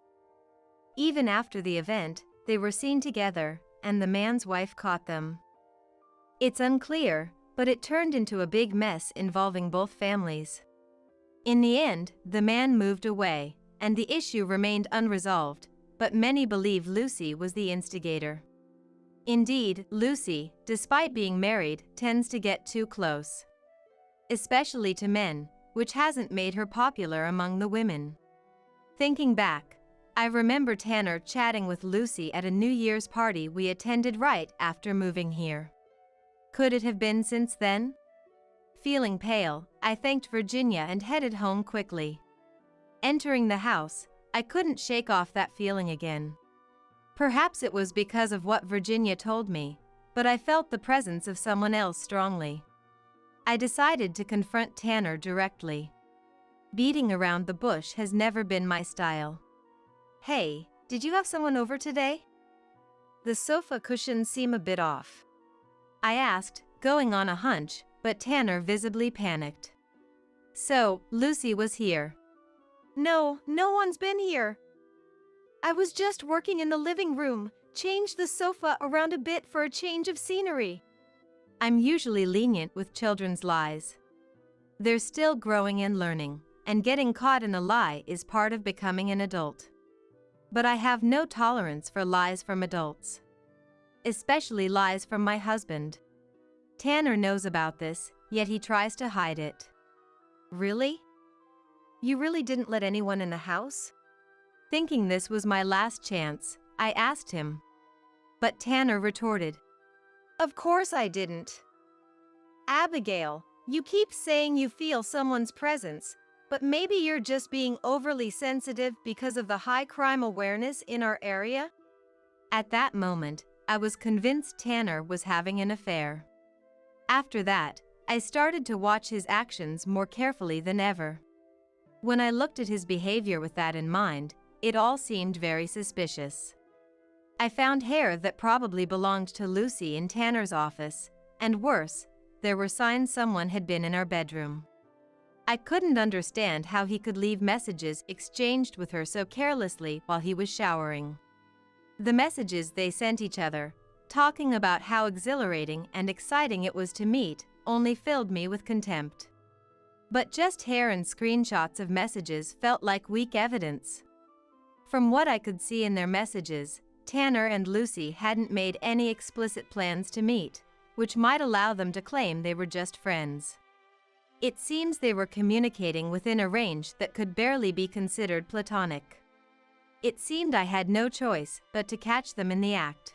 Even after the event, they were seen together, and the man's wife caught them. It's unclear, but it turned into a big mess involving both families. In the end, the man moved away, and the issue remained unresolved, but many believe Lucy was the instigator. Indeed, Lucy, despite being married, tends to get too close. Especially to men, which hasn't made her popular among the women. Thinking back, I remember Tanner chatting with Lucy at a New Year's party we attended right after moving here. Could it have been since then? Feeling pale, I thanked Virginia and headed home quickly. Entering the house, I couldn't shake off that feeling again. Perhaps it was because of what Virginia told me, but I felt the presence of someone else strongly. I decided to confront Tanner directly. Beating around the bush has never been my style. "Hey, did you have someone over today? The sofa cushions seem a bit off," I asked, going on a hunch, but Tanner visibly panicked. "So, Lucy was here?" No one's been here. I was just working in the living room, changed the sofa around a bit for a change of scenery." I'm usually lenient with children's lies. They're still growing and learning, and getting caught in a lie is part of becoming an adult. But I have no tolerance for lies from adults. Especially lies from my husband. Tanner knows about this, yet he tries to hide it. "Really? You really didn't let anyone in the house?" Thinking this was my last chance, I asked him. But Tanner retorted, "Of course I didn't. Abigail, you keep saying you feel someone's presence, but maybe you're just being overly sensitive because of the high crime awareness in our area?" At that moment, I was convinced Tanner was having an affair. After that, I started to watch his actions more carefully than ever. When I looked at his behavior with that in mind, it all seemed very suspicious. I found hair that probably belonged to Lucy in Tanner's office, and worse, there were signs someone had been in our bedroom. I couldn't understand how he could leave messages exchanged with her so carelessly while he was showering. The messages they sent each other, talking about how exhilarating and exciting it was to meet, only filled me with contempt. But just hair and screenshots of messages felt like weak evidence. From what I could see in their messages, Tanner and Lucy hadn't made any explicit plans to meet, which might allow them to claim they were just friends. It seems they were communicating within a range that could barely be considered platonic. It seemed I had no choice but to catch them in the act.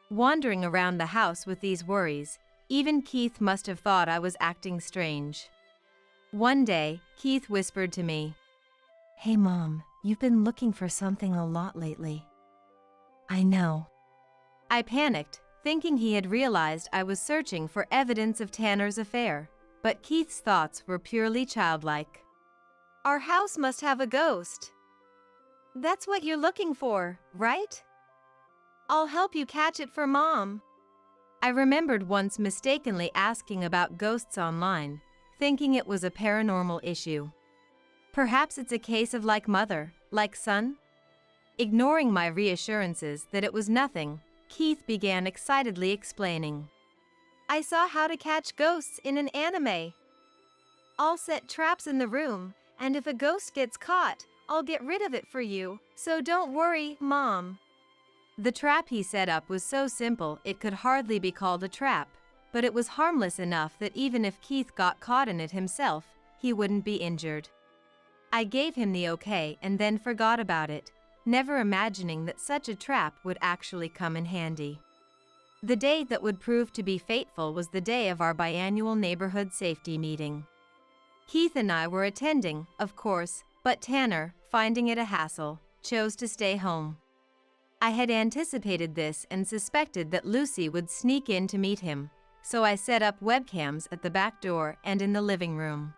Wandering around the house with these worries, even Keith must have thought I was acting strange. One day, Keith whispered to me, "Hey Mom, you've been looking for something a lot lately." "I know." I panicked, thinking he had realized I was searching for evidence of Tanner's affair, but Keith's thoughts were purely childlike. Our house must have a ghost. That's what you're looking for, right? I'll help you catch it for Mom. I remembered once mistakenly asking about ghosts online, thinking it was a paranormal issue. Perhaps it's a case of like mother, like son? Ignoring my reassurances that it was nothing, Keith began excitedly explaining. I saw how to catch ghosts in an anime. I'll set traps in the room, and if a ghost gets caught, I'll get rid of it for you, so don't worry, Mom. The trap he set up was so simple it could hardly be called a trap, but it was harmless enough that even if Keith got caught in it himself, he wouldn't be injured. I gave him the okay and then forgot about it, never imagining that such a trap would actually come in handy. The day that would prove to be fateful was the day of our biannual neighborhood safety meeting. Keith and I were attending, of course, but Tanner, finding it a hassle, chose to stay home. I had anticipated this and suspected that Lucy would sneak in to meet him, so I set up webcams at the back door and in the living room.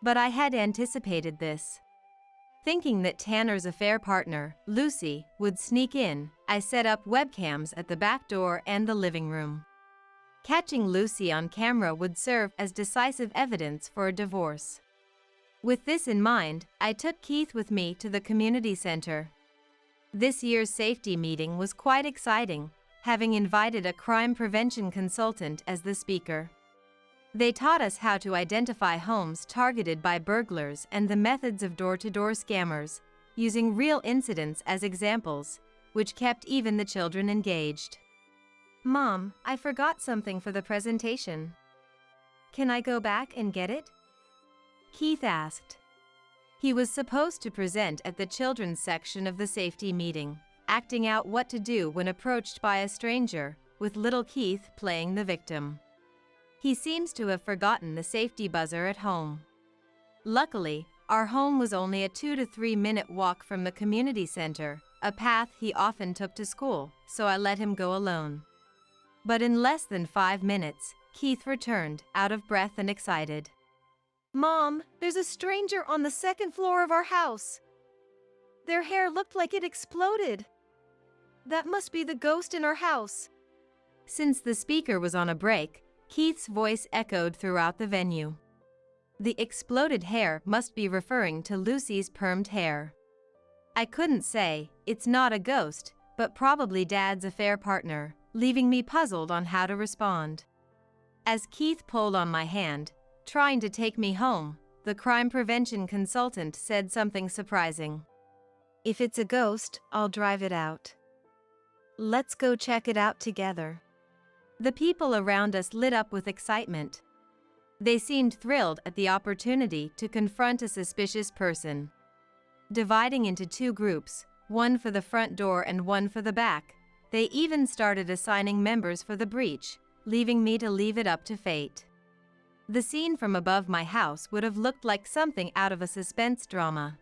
But I had anticipated this. Thinking that Tanner's affair partner, Lucy, would sneak in, I set up webcams at the back door and the living room. Catching Lucy on camera would serve as decisive evidence for a divorce. With this in mind, I took Keith with me to the community center. This year's safety meeting was quite exciting, having invited a crime prevention consultant as the speaker. They taught us how to identify homes targeted by burglars and the methods of door-to-door scammers, using real incidents as examples, which kept even the children engaged. Mom, I forgot something for the presentation. Can I go back and get it? Keith asked. He was supposed to present at the children's section of the safety meeting, acting out what to do when approached by a stranger, with little Keith playing the victim. He seems to have forgotten the safety buzzer at home. Luckily, our home was only a 2 to 3 minute walk from the community center, a path he often took to school, so I let him go alone. But in less than 5 minutes, Keith returned, out of breath and excited. Mom, there's a stranger on the second floor of our house. Their hair looked like it exploded. That must be the ghost in our house. Since the speaker was on a break, Keith's voice echoed throughout the venue. The exploded hair must be referring to Lucy's permed hair. I couldn't say, it's not a ghost, but probably Dad's affair partner, leaving me puzzled on how to respond. As Keith pulled on my hand, trying to take me home, the crime prevention consultant said something surprising. If it's a ghost, I'll drive it out. Let's go check it out together. The people around us lit up with excitement. They seemed thrilled at the opportunity to confront a suspicious person. Dividing into 2 groups, one for the front door and one for the back, they even started assigning members for the breach, leaving me to leave it up to fate. The scene from above my house would have looked like something out of a suspense drama.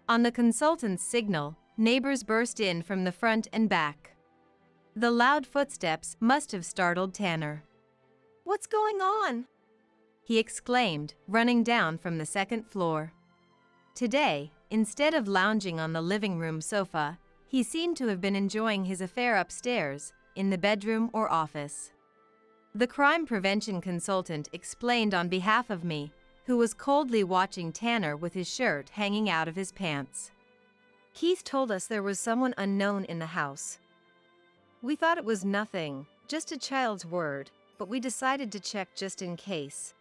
On the consultant's signal, neighbors burst in from the front and back. The loud footsteps must have startled Tanner. What's going on? He exclaimed, running down from the second floor. Today, instead of lounging on the living room sofa, he seemed to have been enjoying his affair upstairs, in the bedroom or office. The crime prevention consultant explained on behalf of me, who was coldly watching Tanner with his shirt hanging out of his pants. Keith told us there was someone unknown in the house. We thought it was nothing, just a child's word, but we decided to check just in case.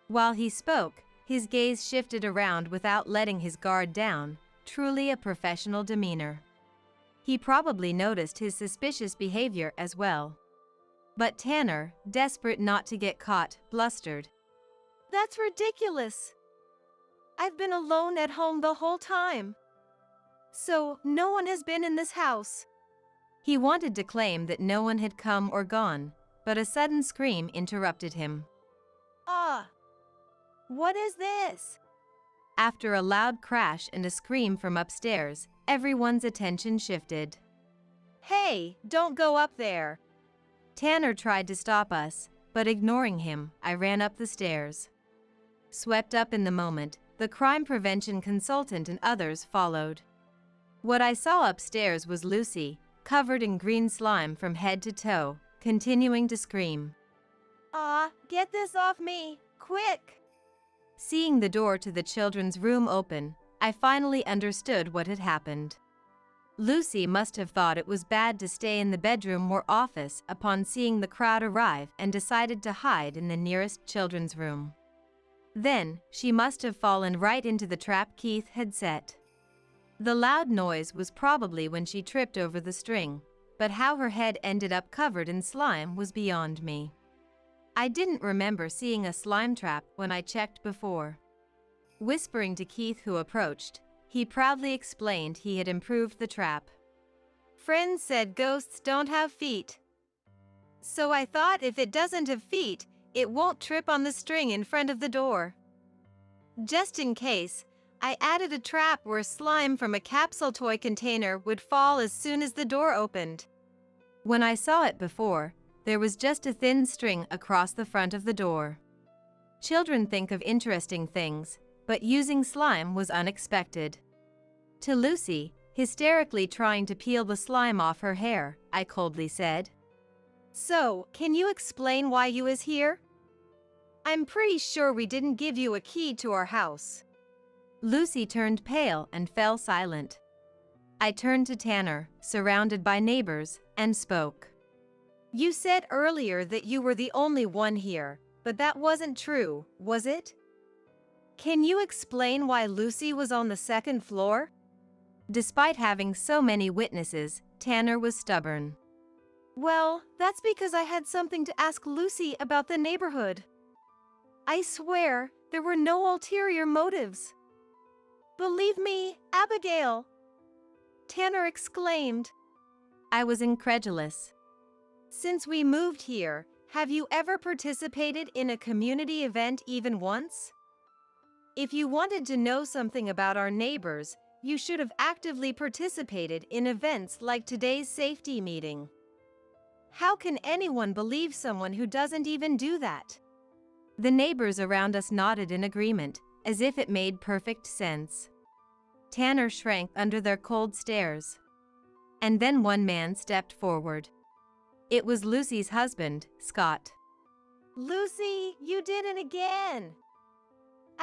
While he spoke, his gaze shifted around without letting his guard down, truly a professional demeanor. He probably noticed his suspicious behavior as well. But Tanner, desperate not to get caught, blustered. That's ridiculous. I've been alone at home the whole time. So, no one has been in this house. He wanted to claim that no one had come or gone, but a sudden scream interrupted him. Ah! What is this? After a loud crash and a scream from upstairs, everyone's attention shifted. Hey, don't go up there. Tanner tried to stop us, but ignoring him, I ran up the stairs. Swept up in the moment, the crime prevention consultant and others followed. What I saw upstairs was Lucy, covered in green slime from head to toe, continuing to scream. Get this off me, quick! Seeing the door to the children's room open, I finally understood what had happened. Lucy must have thought it was bad to stay in the bedroom or office upon seeing the crowd arrive and decided to hide in the nearest children's room. Then, she must have fallen right into the trap Keith had set. The loud noise was probably when she tripped over the string, but how her head ended up covered in slime was beyond me. I didn't remember seeing a slime trap when I checked before. Whispering to Keith, who approached, he proudly explained he had improved the trap. Friends said ghosts don't have feet. So I thought if it doesn't have feet, it won't trip on the string in front of the door. Just in case, I added a trap where slime from a capsule toy container would fall as soon as the door opened. When I saw it before, there was just a thin string across the front of the door. Children think of interesting things, but using slime was unexpected. To Lucy, hysterically trying to peel the slime off her hair, I coldly said, So, can you explain why you is here? I'm pretty sure we didn't give you a key to our house. Lucy turned pale and fell silent. I turned to Tanner, surrounded by neighbors, and spoke. You said earlier that you were the only one here, but that wasn't true, was it? Can you explain why Lucy was on the second floor? Despite having so many witnesses, Tanner was stubborn. Well, that's because I had something to ask Lucy about the neighborhood. I swear, there were no ulterior motives. Believe me, Abigail! Tanner exclaimed. I was incredulous. Since we moved here, have you ever participated in a community event even once? If you wanted to know something about our neighbors, you should have actively participated in events like today's safety meeting. How can anyone believe someone who doesn't even do that? The neighbors around us nodded in agreement, as if it made perfect sense. Tanner shrank under their cold stares. And then one man stepped forward. It was Lucy's husband, Scott. Lucy, you did it again!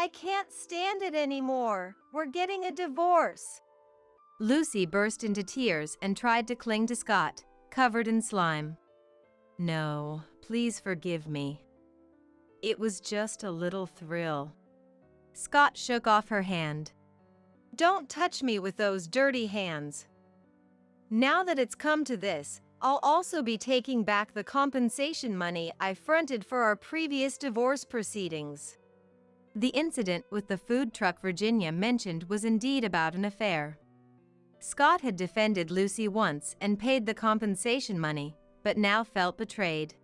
I can't stand it anymore. We're getting a divorce. Lucy burst into tears and tried to cling to Scott, covered in slime. No, please forgive me. It was just a little thrill. Scott shook off her hand. Don't touch me with those dirty hands. Now that it's come to this, I'll also be taking back the compensation money I fronted for our previous divorce proceedings. The incident with the food truck Virginia mentioned was indeed about an affair. Scott had defended Lucy once and paid the compensation money, but now felt betrayed.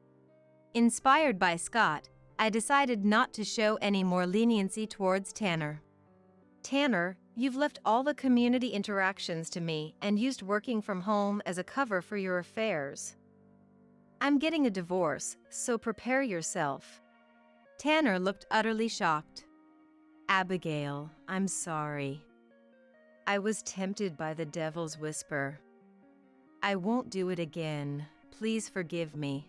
Inspired by Scott, I decided not to show any more leniency towards Tanner. Tanner, you've left all the community interactions to me and used working from home as a cover for your affairs. I'm getting a divorce, so prepare yourself. Tanner looked utterly shocked. Abigail, I'm sorry. I was tempted by the devil's whisper. I won't do it again. Please forgive me.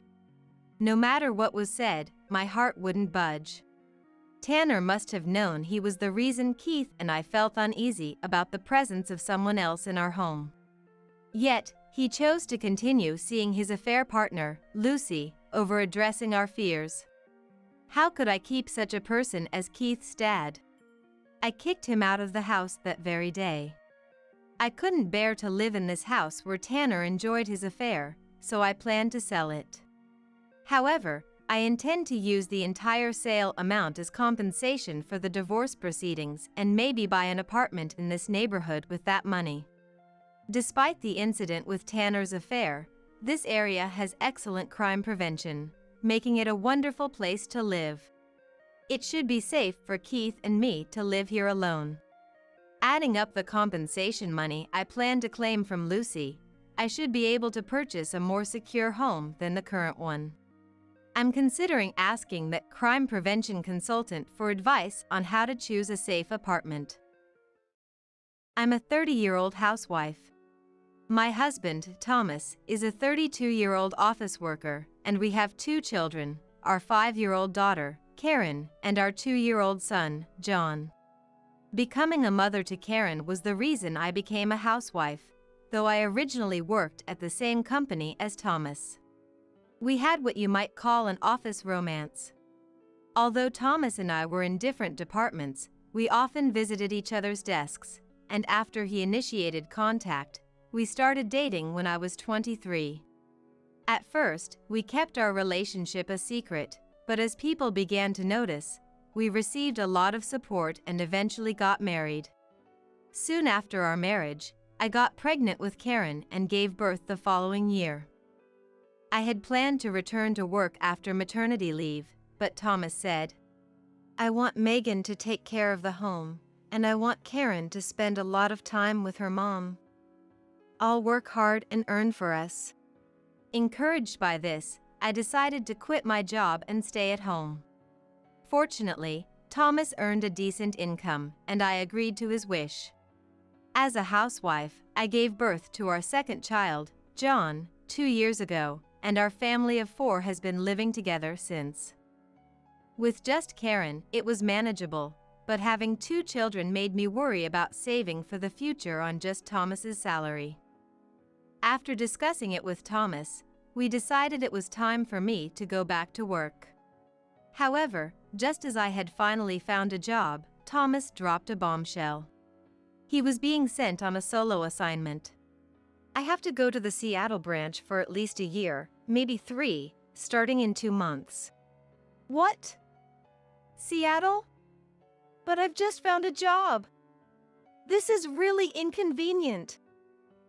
No matter what was said, my heart wouldn't budge. Tanner must have known he was the reason Keith and I felt uneasy about the presence of someone else in our home. Yet, he chose to continue seeing his affair partner, Lucy, over addressing our fears. How could I keep such a person as Keith's dad? I kicked him out of the house that very day. I couldn't bear to live in this house where Tanner enjoyed his affair, so I planned to sell it. However, I intend to use the entire sale amount as compensation for the divorce proceedings and maybe buy an apartment in this neighborhood with that money. Despite the incident with Tanner's affair, this area has excellent crime prevention, making it a wonderful place to live. It should be safe for Keith and me to live here alone. Adding up the compensation money I plan to claim from Lucy, I should be able to purchase a more secure home than the current one. I'm considering asking that crime prevention consultant for advice on how to choose a safe apartment. I'm a 30-year-old housewife. My husband, Thomas, is a 32-year-old office worker, and we have 2 children, our 5-year-old daughter, Karen, and our 2-year-old son, John. Becoming a mother to Karen was the reason I became a housewife, though I originally worked at the same company as Thomas. We had what you might call an office romance. Although Thomas and I were in different departments, we often visited each other's desks, and after he initiated contact, we started dating when I was 23. At first, we kept our relationship a secret, but as people began to notice, we received a lot of support and eventually got married. Soon after our marriage, I got pregnant with Karen and gave birth the following year. I had planned to return to work after maternity leave, but Thomas said, "I want Megan to take care of the home, and I want Karen to spend a lot of time with her mom. I'll work hard and earn for us." Encouraged by this, I decided to quit my job and stay at home. Fortunately, Thomas earned a decent income, and I agreed to his wish. As a housewife, I gave birth to our second child, John, 2 years ago, and our family of 4 has been living together since. With just Karen, it was manageable, but having 2 children made me worry about saving for the future on just Thomas's salary. After discussing it with Thomas, we decided it was time for me to go back to work. However, just as I had finally found a job, Thomas dropped a bombshell. He was being sent on a solo assignment. "I have to go to the Seattle branch for at least a year, maybe 3, starting in 2 months. "What? Seattle? But I've just found a job. This is really inconvenient."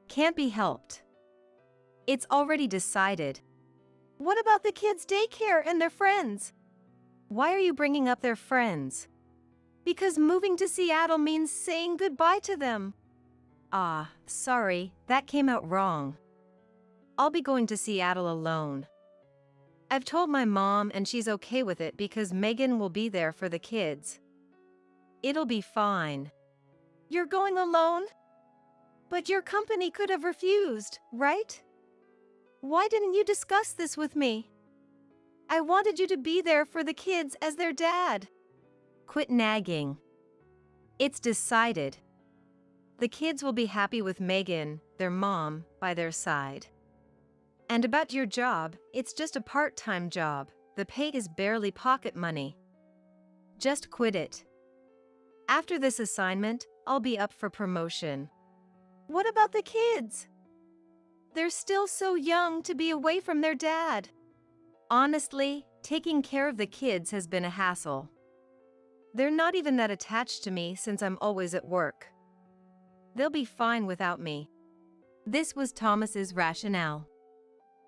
"Can't be helped. It's already decided." "What about the kids' daycare and their friends?" "Why are you bringing up their friends?" "Because moving to Seattle means saying goodbye to them." "Ah, sorry, that came out wrong. I'll be going to Seattle alone. I've told my mom and she's okay with it because Megan will be there for the kids. It'll be fine." "You're going alone? But your company could have refused, right? Why didn't you discuss this with me? I wanted you to be there for the kids as their dad." "Quit nagging. It's decided. The kids will be happy with Megan, their mom, by their side. And about your job, it's just a part-time job. The pay is barely pocket money. Just quit it. After this assignment, I'll be up for promotion." "What about the kids? They're still so young to be away from their dad." "Honestly, taking care of the kids has been a hassle. They're not even that attached to me since I'm always at work. They'll be fine without me." This was Thomas's rationale.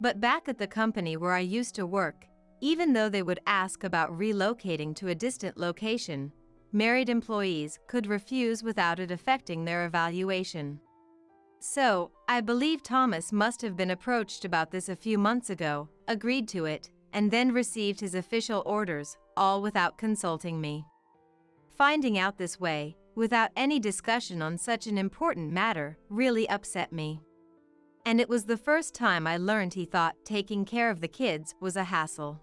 But back at the company where I used to work, even though they would ask about relocating to a distant location, married employees could refuse without it affecting their evaluation. So, I believe Thomas must have been approached about this a few months ago, agreed to it, and then received his official orders, all without consulting me. Finding out this way, without any discussion on such an important matter, really upset me. And it was the first time I learned he thought taking care of the kids was a hassle.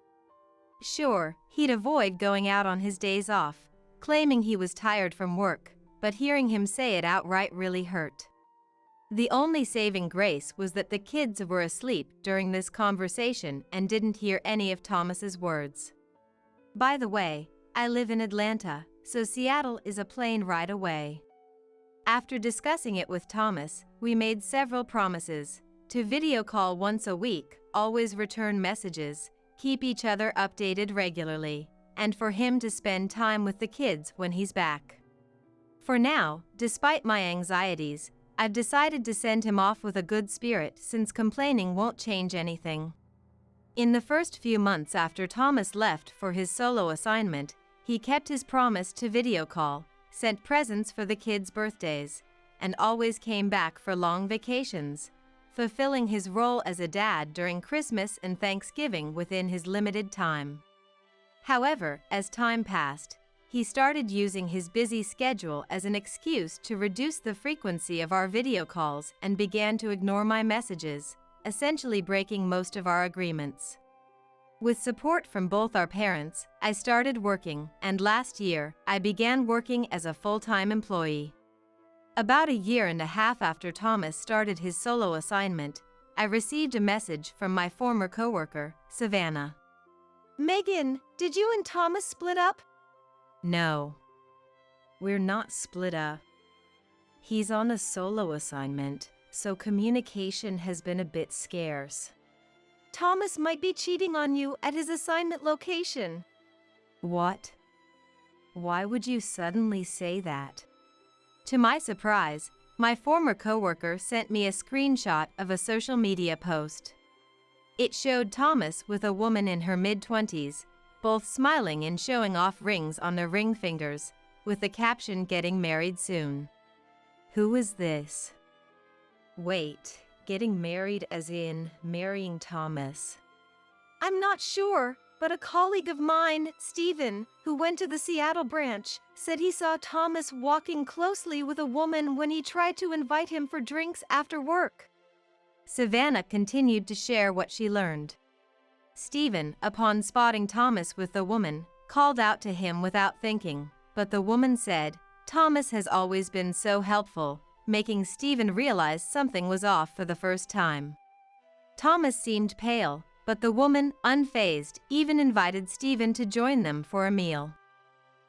Sure, he'd avoid going out on his days off, claiming he was tired from work, but hearing him say it outright really hurt. The only saving grace was that the kids were asleep during this conversation and didn't hear any of Thomas's words. By the way, I live in Atlanta, so Seattle is a plane ride away. After discussing it with Thomas, we made several promises: to video call once a week, always return messages, keep each other updated regularly, and for him to spend time with the kids when he's back. For now, despite my anxieties, I've decided to send him off with a good spirit since complaining won't change anything. In the first few months after Thomas left for his solo assignment, he kept his promise to video call, sent presents for the kids' birthdays, and always came back for long vacations. fulfilling his role as a dad during Christmas and Thanksgiving within his limited time. However, as time passed, he started using his busy schedule as an excuse to reduce the frequency of our video calls and began to ignore my messages, essentially breaking most of our agreements. With support from both our parents, I started working, and last year, I began working as a full-time employee. About a year and a half after Thomas started his solo assignment, I received a message from my former coworker, Savannah. Megan, did you and Thomas split up? No. We're not split up. He's on a solo assignment, so communication has been a bit scarce. Thomas might be cheating on you at his assignment location. What? Why would you suddenly say that? To my surprise, my former coworker sent me a screenshot of a social media post. It showed Thomas with a woman in her mid-20s, both smiling and showing off rings on their ring fingers, with the caption "Getting married soon." Who is this? Wait, getting married as in marrying Thomas? I'm not sure, but a colleague of mine, Steven, who went to the Seattle branch, said he saw Thomas walking closely with a woman when he tried to invite him for drinks after work. Savannah continued to share what she learned. Steven, upon spotting Thomas with the woman, called out to him without thinking, but the woman said, "Thomas has always been so helpful," making Steven realize something was off for the first time. Thomas seemed pale, but the woman, unfazed, even invited Steven to join them for a meal.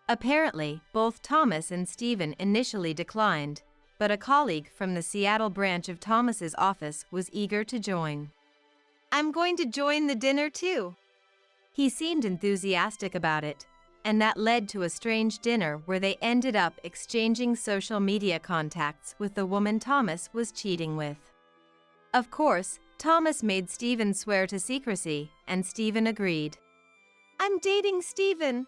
Apparently, both Thomas and Steven initially declined, but a colleague from the Seattle branch of Thomas's office was eager to join. I'm going to join the dinner too. He seemed enthusiastic about it, and that led to a strange dinner where they ended up exchanging social media contacts with the woman Thomas was cheating with. Of course, Thomas made Steven swear to secrecy, and Steven agreed. I'm dating Steven.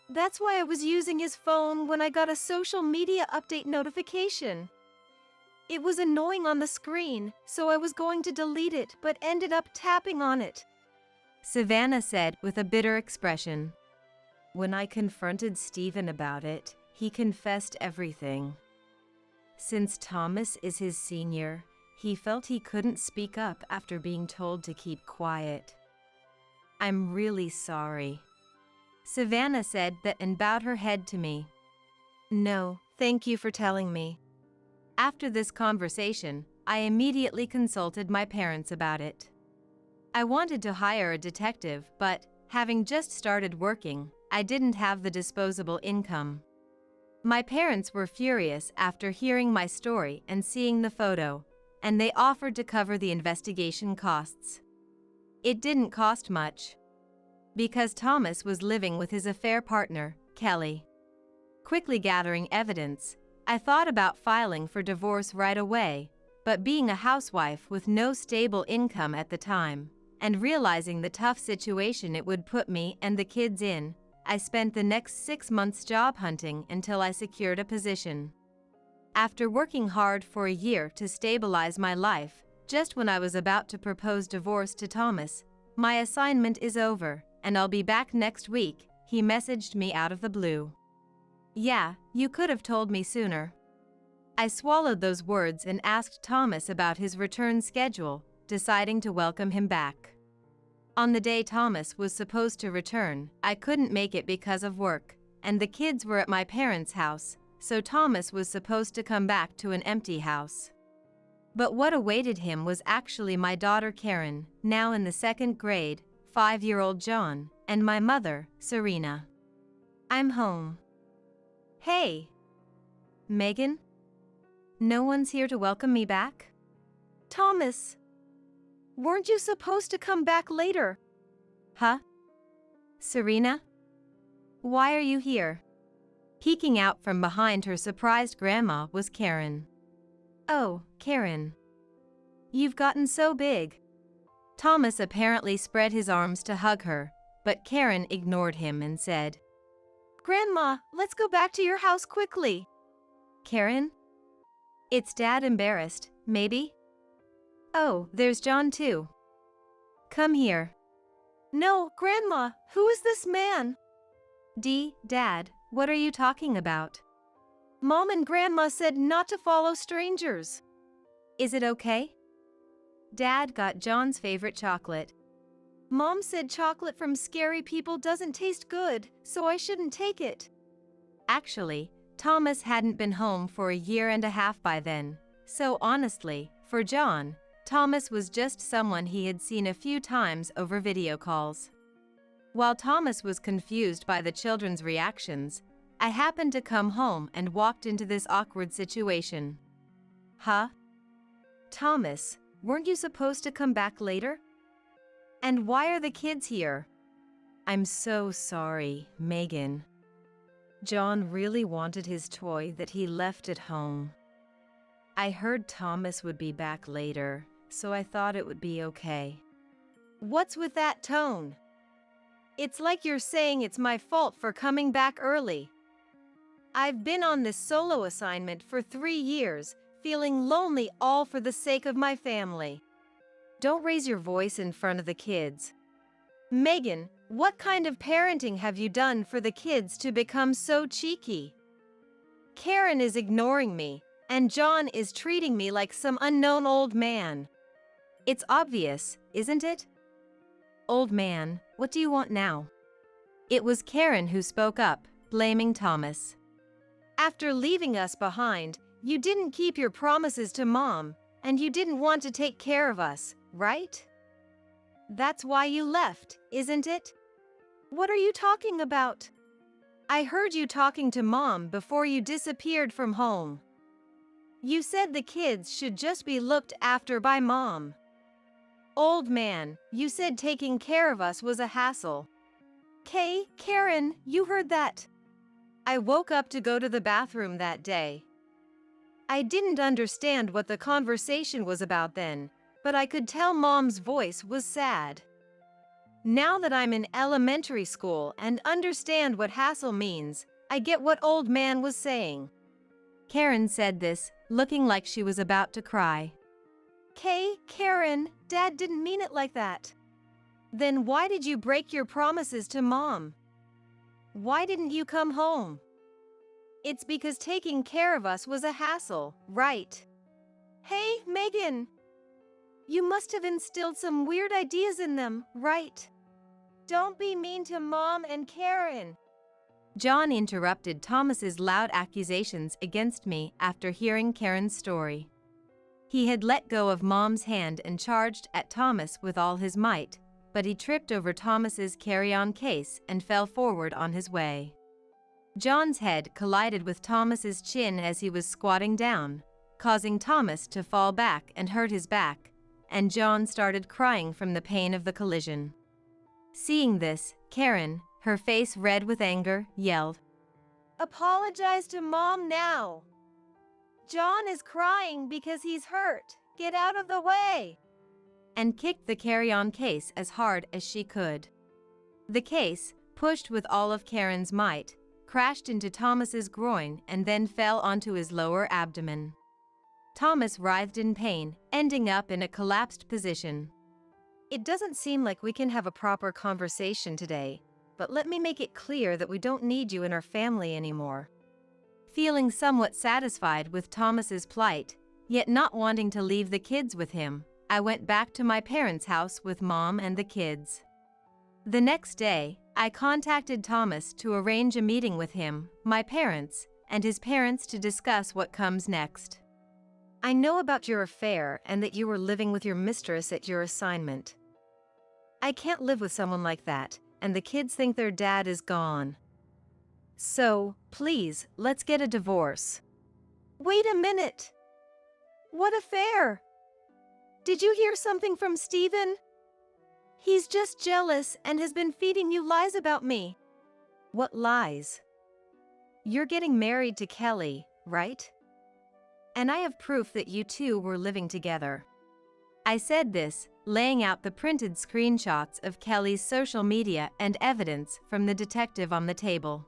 That's why I was using his phone when I got a social media update notification. It was annoying on the screen, so I was going to delete it but ended up tapping on it. Savannah said with a bitter expression. When I confronted Steven about it, he confessed everything. Since Thomas is his senior, he felt he couldn't speak up after being told to keep quiet. I'm really sorry. Savannah said that and bowed her head to me. No, thank you for telling me. After this conversation, I immediately consulted my parents about it. I wanted to hire a detective, but, having just started working, I didn't have the disposable income. My parents were furious after hearing my story and seeing the photo, and they offered to cover the investigation costs. It didn't cost much, because Thomas was living with his affair partner, Kelly. Quickly gathering evidence, I thought about filing for divorce right away, but being a housewife with no stable income at the time, and realizing the tough situation it would put me and the kids in, I spent the next 6 months job hunting until I secured a position. After working hard for a year to stabilize my life, just when I was about to propose divorce to Thomas, my assignment is over, and I'll be back next week, he messaged me out of the blue. Yeah, you could have told me sooner. I swallowed those words and asked Thomas about his return schedule, deciding to welcome him back. On the day Thomas was supposed to return, I couldn't make it because of work, and the kids were at my parents' house, so Thomas was supposed to come back to an empty house. But what awaited him was actually my daughter Karen, now in the 2nd grade, 5-year-old John, and my mother, Serena. I'm home. Hey. Megan? No one's here to welcome me back? Thomas, weren't you supposed to come back later? Huh? Serena? Why are you here? Peeking out from behind her surprised grandma was Karen. Oh, Karen. You've gotten so big. Thomas apparently spread his arms to hug her, but Karen ignored him and said, Grandma, let's go back to your house quickly. Karen? It's Dad embarrassed, maybe? Oh, there's John too. Come here. No, Grandma, who is this man? Dad, what are you talking about? Mom and Grandma said not to follow strangers. Is it okay? Dad got John's favorite chocolate. Mom said chocolate from scary people doesn't taste good, so I shouldn't take it. Actually, Thomas hadn't been home for a year and a half by then, so honestly, for John, Thomas was just someone he had seen a few times over video calls. While Thomas was confused by the children's reactions, I happened to come home and walked into this awkward situation. Huh? Thomas, weren't you supposed to come back later? And why are the kids here? I'm so sorry, Megan. John really wanted his toy that he left at home. I heard Thomas would be back later, so I thought it would be okay. What's with that tone? It's like you're saying it's my fault for coming back early. I've been on this solo assignment for 3 years, feeling lonely all for the sake of my family. Don't raise your voice in front of the kids. Megan, what kind of parenting have you done for the kids to become so cheeky? Karen is ignoring me, and John is treating me like some unknown old man. It's obvious, isn't it? Old man, what do you want now? It was Karen who spoke up, blaming Thomas. After leaving us behind, you didn't keep your promises to Mom, and you didn't want to take care of us, right? That's why you left, isn't it? What are you talking about? I heard you talking to Mom before you disappeared from home. You said the kids should just be looked after by Mom. Old man, you said taking care of us was a hassle. Karen, you heard that. I woke up to go to the bathroom that day. I didn't understand what the conversation was about then, but I could tell Mom's voice was sad. Now that I'm in elementary school and understand what hassle means, I get what old man was saying. Karen said this, looking like she was about to cry. Karen, Dad didn't mean it like that. Then why did you break your promises to Mom? Why didn't you come home? It's because taking care of us was a hassle, right? Hey, Megan! You must have instilled some weird ideas in them, right? Don't be mean to Mom and Karen. John interrupted Thomas's loud accusations against me after hearing Karen's story. He had let go of Mom's hand and charged at Thomas with all his might, but he tripped over Thomas's carry-on case and fell forward on his way. John's head collided with Thomas's chin as he was squatting down, causing Thomas to fall back and hurt his back, and John started crying from the pain of the collision. Seeing this, Karen, her face red with anger, yelled, "Apologize to Mom now! John is crying because he's hurt. Get out of the way!" and kicked the carry-on case as hard as she could. The case, pushed with all of Karen's might, crashed into Thomas's groin and then fell onto his lower abdomen. Thomas writhed in pain, ending up in a collapsed position. It doesn't seem like we can have a proper conversation today, but let me make it clear that we don't need you in our family anymore. Feeling somewhat satisfied with Thomas's plight, yet not wanting to leave the kids with him, I went back to my parents' house with Mom and the kids. The next day, I contacted Thomas to arrange a meeting with him, my parents, and his parents to discuss what comes next. I know about your affair and that you were living with your mistress at your assignment. I can't live with someone like that, and the kids think their dad is gone. So, please, let's get a divorce. Wait a minute! What affair? Did you hear something from Steven? He's just jealous and has been feeding you lies about me. What lies? You're getting married to Kelly, right? And I have proof that you two were living together. I said this, laying out the printed screenshots of Kelly's social media and evidence from the detective on the table.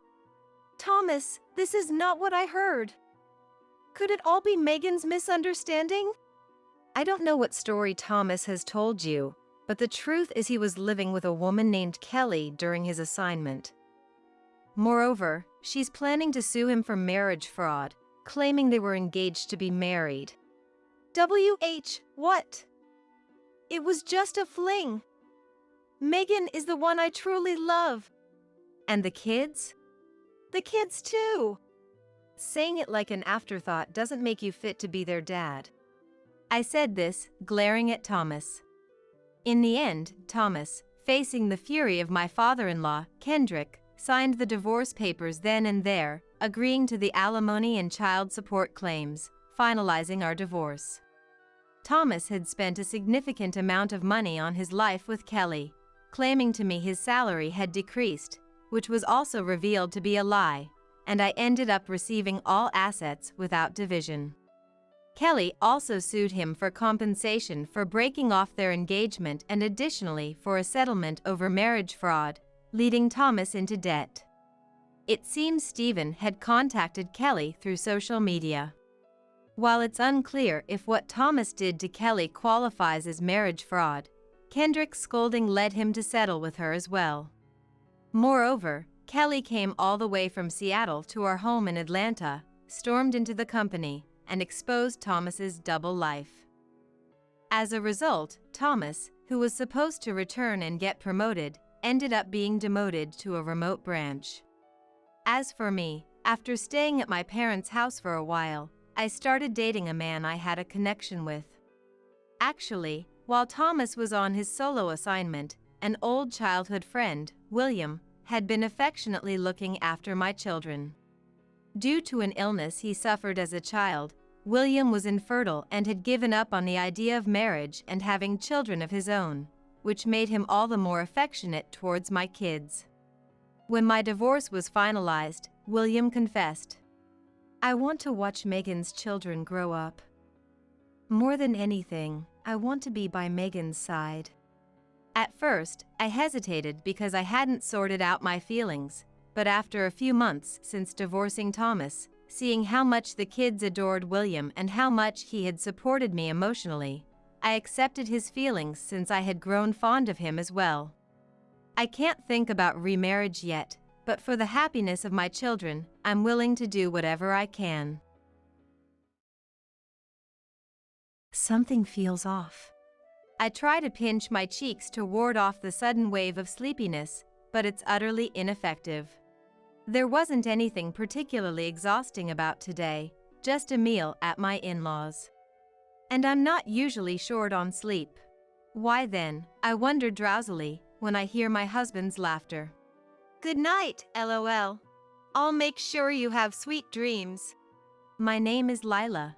Thomas, this is not what I heard. Could it all be Megan's misunderstanding? I don't know what story Thomas has told you, but the truth is he was living with a woman named Kelly during his assignment. Moreover, she's planning to sue him for marriage fraud, claiming they were engaged to be married. What? It was just a fling. Megan is the one I truly love. And the kids? The kids too. Saying it like an afterthought doesn't make you fit to be their dad. I said this, glaring at Thomas. In the end, Thomas, facing the fury of my father-in-law, Kendrick, signed the divorce papers then and there, agreeing to the alimony and child support claims, finalizing our divorce. Thomas had spent a significant amount of money on his life with Kelly, claiming to me his salary had decreased, which was also revealed to be a lie, and I ended up receiving all assets without division. Kelly also sued him for compensation for breaking off their engagement and additionally for a settlement over marriage fraud, leading Thomas into debt. It seems Stephen had contacted Kelly through social media. While it's unclear if what Thomas did to Kelly qualifies as marriage fraud, Kendrick's scolding led him to settle with her as well. Moreover, Kelly came all the way from Seattle to our home in Atlanta, stormed into the company, and exposed Thomas's double life. As a result, Thomas, who was supposed to return and get promoted, ended up being demoted to a remote branch. As for me, after staying at my parents' house for a while, I started dating a man I had a connection with. Actually, while Thomas was on his solo assignment, an old childhood friend, William, had been affectionately looking after my children. Due to an illness he suffered as a child, William was infertile and had given up on the idea of marriage and having children of his own, which made him all the more affectionate towards my kids. When my divorce was finalized, William confessed, "I want to watch Megan's children grow up. More than anything, I want to be by Megan's side." At first, I hesitated because I hadn't sorted out my feelings, but after a few months since divorcing Thomas, seeing how much the kids adored William and how much he had supported me emotionally, I accepted his feelings since I had grown fond of him as well. I can't think about remarriage yet, but for the happiness of my children, I'm willing to do whatever I can. Something feels off. I try to pinch my cheeks to ward off the sudden wave of sleepiness, but it's utterly ineffective. There wasn't anything particularly exhausting about today, just a meal at my in-laws. And I'm not usually short on sleep. Why then, I wonder drowsily, when I hear my husband's laughter. Good night, LOL. I'll make sure you have sweet dreams. My name is Lila.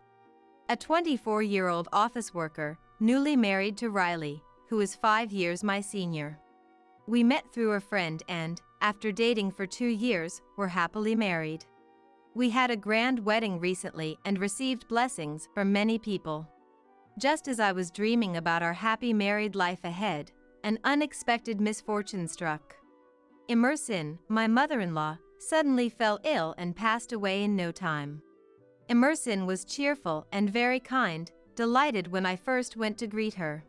A 24-year-old office worker, newly married to Riley, who is 5 years my senior. We met through a friend and, after dating for 2 years, were happily married. We had a grand wedding recently and received blessings from many people. Just as I was dreaming about our happy married life ahead, an unexpected misfortune struck. Emerson, my mother-in-law, suddenly fell ill and passed away in no time. Emerson was cheerful and very kind, delighted when I first went to greet her.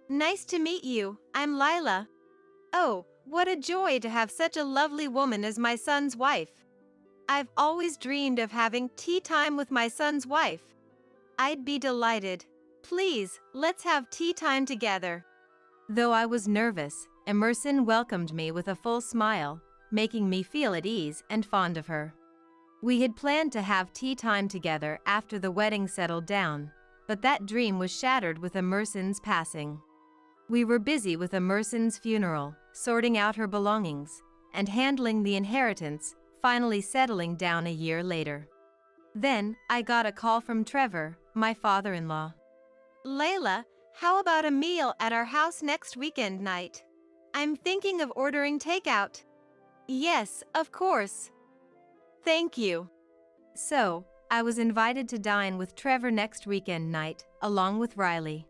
Nice to meet you, I'm Lila. Oh, what a joy to have such a lovely woman as my son's wife. I've always dreamed of having tea time with my son's wife. I'd be delighted. Please, let's have tea time together. Though I was nervous, Emerson welcomed me with a full smile, making me feel at ease and fond of her. We had planned to have tea time together after the wedding settled down, but that dream was shattered with Emerson's passing. We were busy with Emerson's funeral, sorting out her belongings, and handling the inheritance, finally settling down a year later. Then, I got a call from Trevor, my father-in-law. Layla, how about a meal at our house next weekend night? I'm thinking of ordering takeout. Yes, of course. Thank you. So, I was invited to dine with Trevor next weekend night, along with Riley.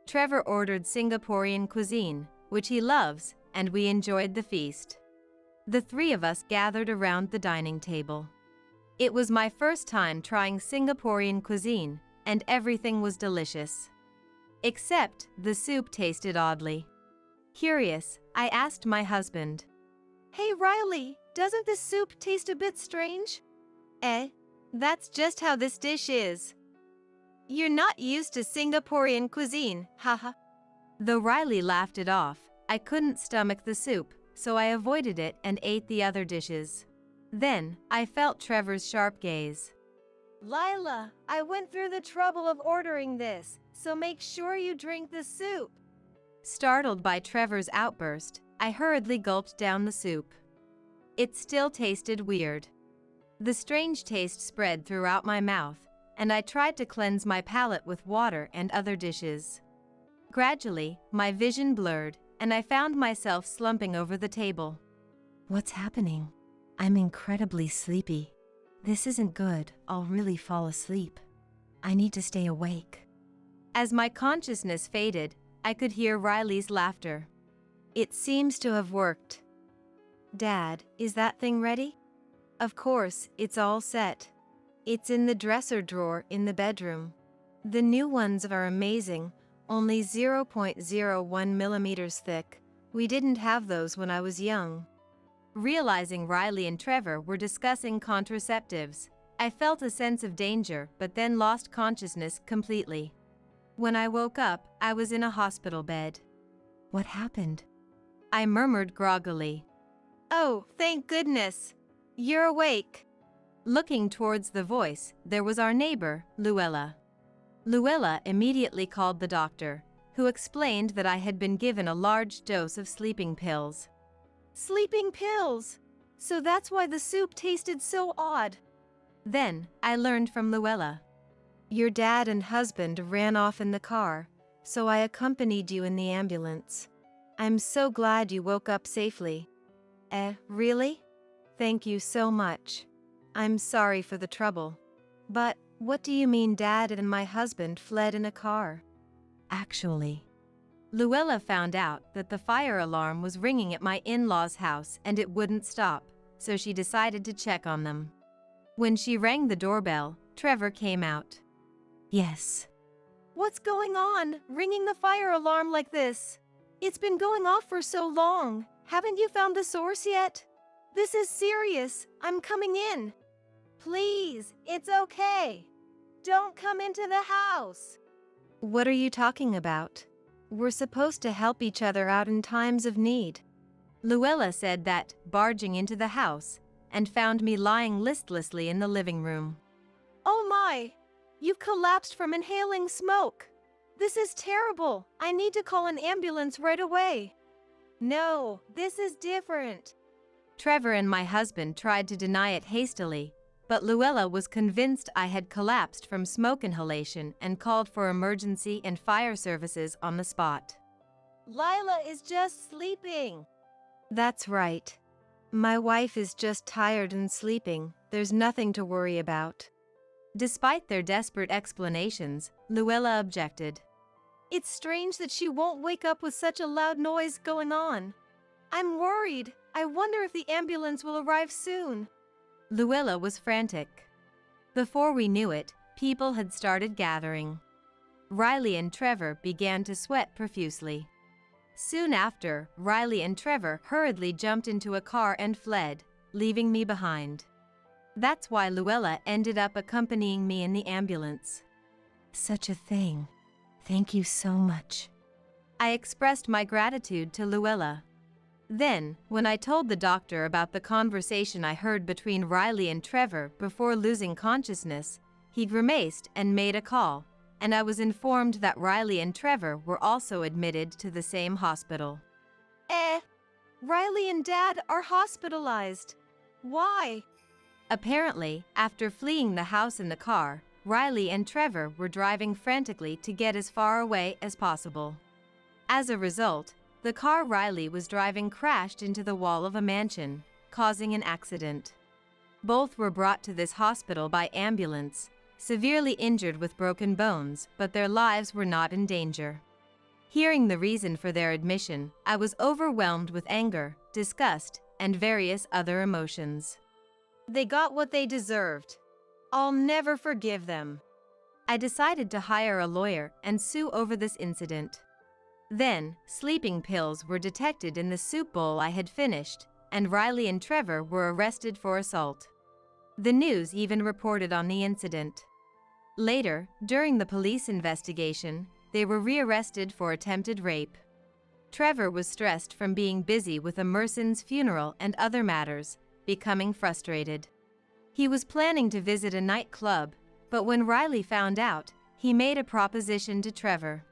Trevor ordered Singaporean cuisine, which he loves, and we enjoyed the feast. The three of us gathered around the dining table. It was my first time trying Singaporean cuisine, and everything was delicious. Except the soup tasted oddly. Curious, I asked my husband. Hey Riley, doesn't this soup taste a bit strange? That's just how this dish is. You're not used to Singaporean cuisine, haha. Though Riley laughed it off, I couldn't stomach the soup, so I avoided it and ate the other dishes. Then, I felt Trevor's sharp gaze. Lila, I went through the trouble of ordering this, so make sure you drink the soup. Startled by Trevor's outburst, I hurriedly gulped down the soup. It still tasted weird. The strange taste spread throughout my mouth, and I tried to cleanse my palate with water and other dishes. Gradually, my vision blurred, and I found myself slumping over the table. What's happening? I'm incredibly sleepy. This isn't good. I'll really fall asleep. I need to stay awake. As my consciousness faded, I could hear Riley's laughter. It seems to have worked. Dad, is that thing ready? Of course, it's all set. It's in the dresser drawer in the bedroom. The new ones are amazing, only 0.01 millimeters thick. We didn't have those when I was young. Realizing Riley and Trevor were discussing contraceptives, I felt a sense of danger but then lost consciousness completely. When I woke up, I was in a hospital bed. What happened? I murmured groggily. Oh, thank goodness. You're awake. Looking towards the voice, there was our neighbor, Luella. Luella immediately called the doctor, who explained that I had been given a large dose of sleeping pills. Sleeping pills! So that's why the soup tasted so odd. Then, I learned from Luella. Your dad and husband ran off in the car, so I accompanied you in the ambulance. I'm so glad you woke up safely. Really? Thank you so much. I'm sorry for the trouble. But what do you mean Dad and my husband fled in a car? Actually, Luella found out that the fire alarm was ringing at my in-laws' house and it wouldn't stop, so she decided to check on them. When she rang the doorbell, Trevor came out. Yes. What's going on, ringing the fire alarm like this? It's been going off for so long. Haven't you found the source yet? This is serious. I'm coming in. Please, it's okay. Don't come into the house. What are you talking about? We're supposed to help each other out in times of need. Luella said that, barging into the house, and found me lying listlessly in the living room. Oh my! You've collapsed from inhaling smoke. This is terrible. I need to call an ambulance right away. No, this is different. Trevor and my husband tried to deny it hastily, but Luella was convinced I had collapsed from smoke inhalation and called for emergency and fire services on the spot. Lila is just sleeping. That's right. My wife is just tired and sleeping. There's nothing to worry about. Despite their desperate explanations, Luella objected. It's strange that she won't wake up with such a loud noise going on. I'm worried. I wonder if the ambulance will arrive soon. Luella was frantic. Before we knew it, people had started gathering. Riley and Trevor began to sweat profusely. Soon after, Riley and Trevor hurriedly jumped into a car and fled, leaving me behind. That's why Luella ended up accompanying me in the ambulance. Such a thing. Thank you so much. I expressed my gratitude to Luella. Then, when I told the doctor about the conversation I heard between Riley and Trevor before losing consciousness, he grimaced and made a call, and I was informed that Riley and Trevor were also admitted to the same hospital. Riley and Dad are hospitalized. Why? Apparently, after fleeing the house in the car, Riley and Trevor were driving frantically to get as far away as possible. As a result, the car Riley was driving crashed into the wall of a mansion, causing an accident. Both were brought to this hospital by ambulance, severely injured with broken bones, but their lives were not in danger. Hearing the reason for their admission, I was overwhelmed with anger, disgust, and various other emotions. They got what they deserved. I'll never forgive them. I decided to hire a lawyer and sue over this incident. Then, sleeping pills were detected in the soup bowl I had finished, and Riley and Trevor were arrested for assault. The news even reported on the incident. Later, during the police investigation, they were rearrested for attempted rape. Trevor was stressed from being busy with Emerson's funeral and other matters, becoming frustrated. He was planning to visit a nightclub, but when Riley found out, he made a proposition to Trevor.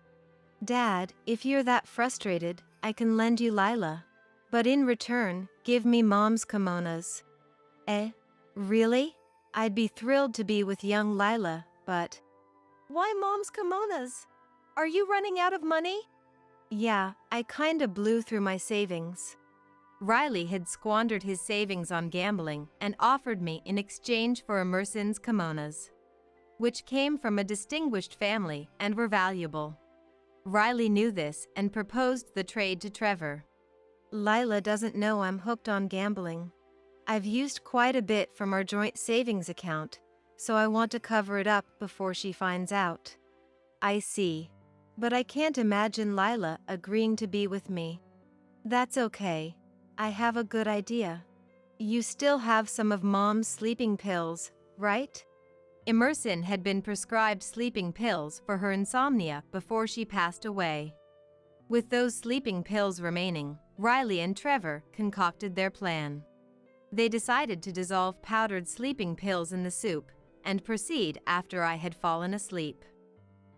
Dad, if you're that frustrated, I can lend you Lila. But in return, give me Mom's kimonos. Eh? Really? I'd be thrilled to be with young Lila, but... Why Mom's kimonos? Are you running out of money? Yeah, I kinda blew through my savings. Riley had squandered his savings on gambling and offered me in exchange for Emerson's kimonos, which came from a distinguished family and were valuable. Riley knew this and proposed the trade to Trevor. Lila doesn't know I'm hooked on gambling. I've used quite a bit from our joint savings account, so I want to cover it up before she finds out. I see. But I can't imagine Lila agreeing to be with me. That's okay. I have a good idea. You still have some of Mom's sleeping pills, right? Emerson had been prescribed sleeping pills for her insomnia before she passed away. With those sleeping pills remaining, Riley and Trevor concocted their plan. They decided to dissolve powdered sleeping pills in the soup and proceed after I had fallen asleep.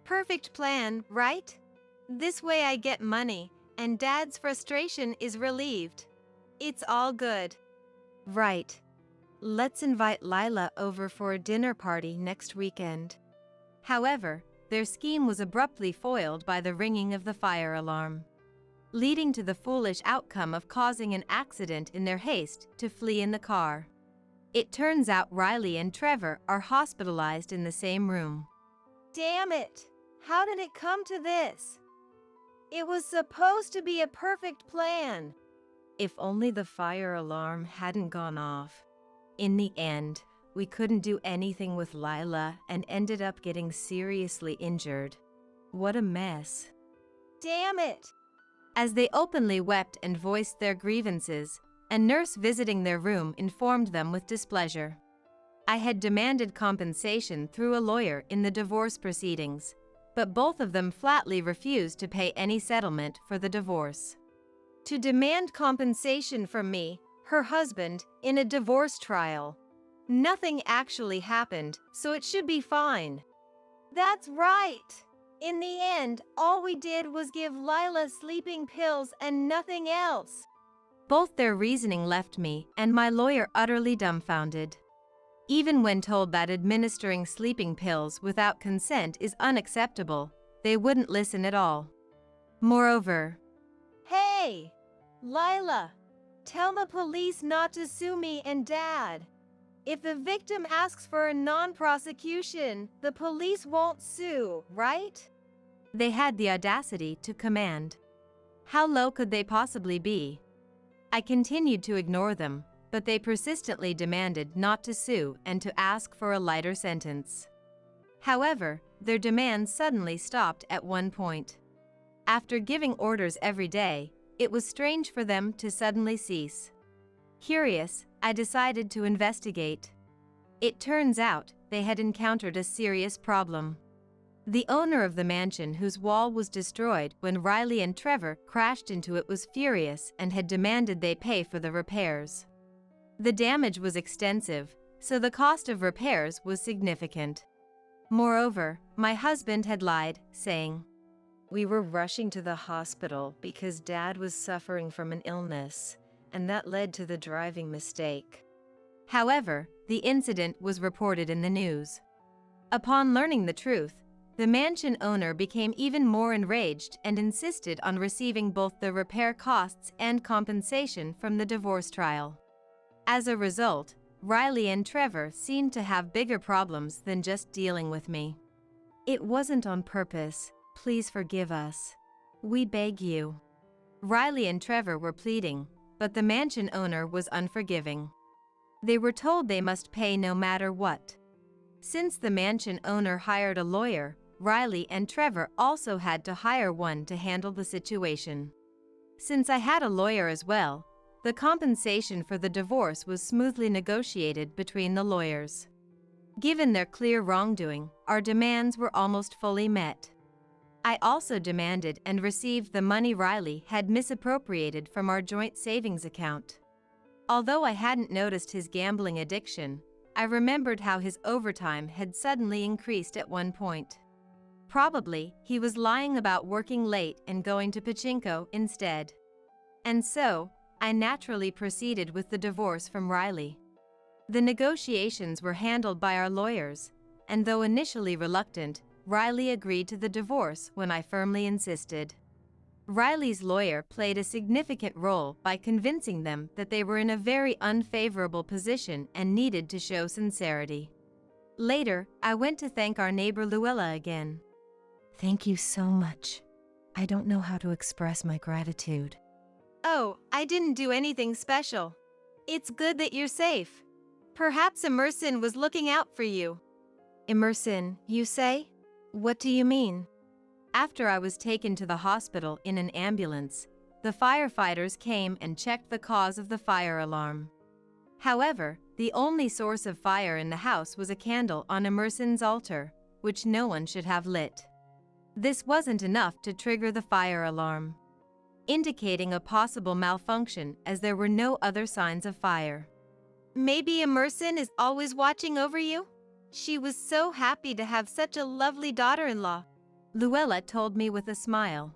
Perfect plan, right? This way I get money, and Dad's frustration is relieved. It's all good. Right. Let's invite Lila over for a dinner party next weekend. However, their scheme was abruptly foiled by the ringing of the fire alarm, leading to the foolish outcome of causing an accident in their haste to flee in the car. It turns out Riley and Trevor are hospitalized in the same room. Damn it! How did it come to this? It was supposed to be a perfect plan. If only the fire alarm hadn't gone off. In the end, we couldn't do anything with Lila and ended up getting seriously injured. What a mess. Damn it! As they openly wept and voiced their grievances, a nurse visiting their room informed them with displeasure. I had demanded compensation through a lawyer in the divorce proceedings, but both of them flatly refused to pay any settlement for the divorce. To demand compensation from me, her husband, in a divorce trial. Nothing actually happened, so it should be fine. That's right! In the end, all we did was give Lila sleeping pills and nothing else. Both their reasoning left me and my lawyer utterly dumbfounded. Even when told that administering sleeping pills without consent is unacceptable, they wouldn't listen at all. Moreover, Hey! Lila! Tell the police not to sue me and Dad. If the victim asks for a non-prosecution, the police won't sue, right? They had the audacity to command. How low could they possibly be? I continued to ignore them, but they persistently demanded not to sue and to ask for a lighter sentence. However, their demands suddenly stopped at one point. After giving orders every day, it was strange for them to suddenly cease. Curious, I decided to investigate. It turns out they had encountered a serious problem. The owner of the mansion whose wall was destroyed when Riley and Trevor crashed into it was furious and had demanded they pay for the repairs. The damage was extensive, so the cost of repairs was significant. Moreover, my husband had lied, saying, "We were rushing to the hospital because Dad was suffering from an illness, and that led to the driving mistake." However, the incident was reported in the news. Upon learning the truth, the mansion owner became even more enraged and insisted on receiving both the repair costs and compensation from the divorce trial. As a result, Riley and Trevor seemed to have bigger problems than just dealing with me. "It wasn't on purpose. Please forgive us. We beg you." Riley and Trevor were pleading, but the mansion owner was unforgiving. They were told they must pay no matter what. Since the mansion owner hired a lawyer, Riley and Trevor also had to hire one to handle the situation. Since I had a lawyer as well, the compensation for the divorce was smoothly negotiated between the lawyers. Given their clear wrongdoing, our demands were almost fully met. I also demanded and received the money Riley had misappropriated from our joint savings account. Although I hadn't noticed his gambling addiction, I remembered how his overtime had suddenly increased at one point. Probably, he was lying about working late and going to pachinko instead. And so, I naturally proceeded with the divorce from Riley. The negotiations were handled by our lawyers, and though initially reluctant, Riley agreed to the divorce when I firmly insisted. Riley's lawyer played a significant role by convincing them that they were in a very unfavorable position and needed to show sincerity. Later, I went to thank our neighbor Luella again. Thank you so much. I don't know how to express my gratitude. Oh, I didn't do anything special. It's good that you're safe. Perhaps Emerson was looking out for you. Emerson, you say? What do you mean? After I was taken to the hospital in an ambulance, the firefighters came and checked the cause of the fire alarm. However, the only source of fire in the house was a candle on Emerson's altar, which no one should have lit. This wasn't enough to trigger the fire alarm, indicating a possible malfunction as there were no other signs of fire. Maybe Emerson is always watching over you? She was so happy to have such a lovely daughter-in-law, Luella told me with a smile.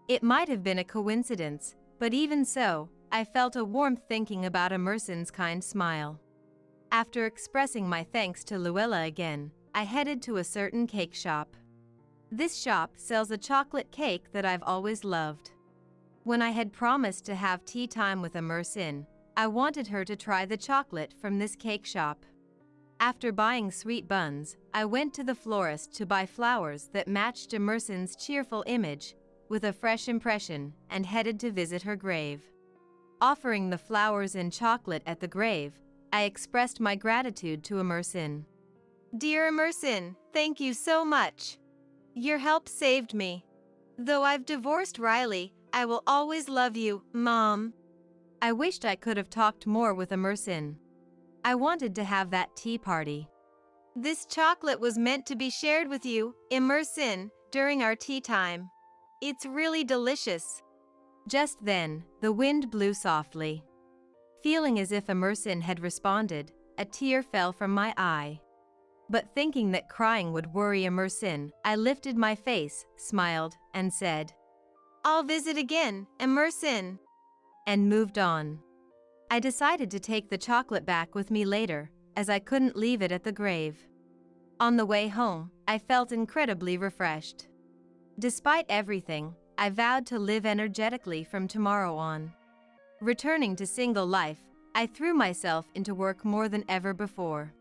It might have been a coincidence, but even so, I felt a warmth thinking about Emerson's kind smile. After expressing my thanks to Luella again, I headed to a certain cake shop. This shop sells a chocolate cake that I've always loved. When I had promised to have tea time with Emerson, I wanted her to try the chocolate from this cake shop. After buying sweet buns, I went to the florist to buy flowers that matched Emerson's cheerful image, with a fresh impression, and headed to visit her grave. Offering the flowers and chocolate at the grave, I expressed my gratitude to Emerson. Dear Emerson, thank you so much. Your help saved me. Though I've divorced Riley, I will always love you, Mom. I wished I could have talked more with Emerson. I wanted to have that tea party. This chocolate was meant to be shared with you, Emerson, during our tea time. It's really delicious. Just then, the wind blew softly. Feeling as if Emerson had responded, a tear fell from my eye. But thinking that crying would worry Emerson, I lifted my face, smiled, and said, I'll visit again, Emerson, and moved on. I decided to take the chocolate back with me later, as I couldn't leave it at the grave. On the way home, I felt incredibly refreshed. Despite everything, I vowed to live energetically from tomorrow on. Returning to single life, I threw myself into work more than ever before.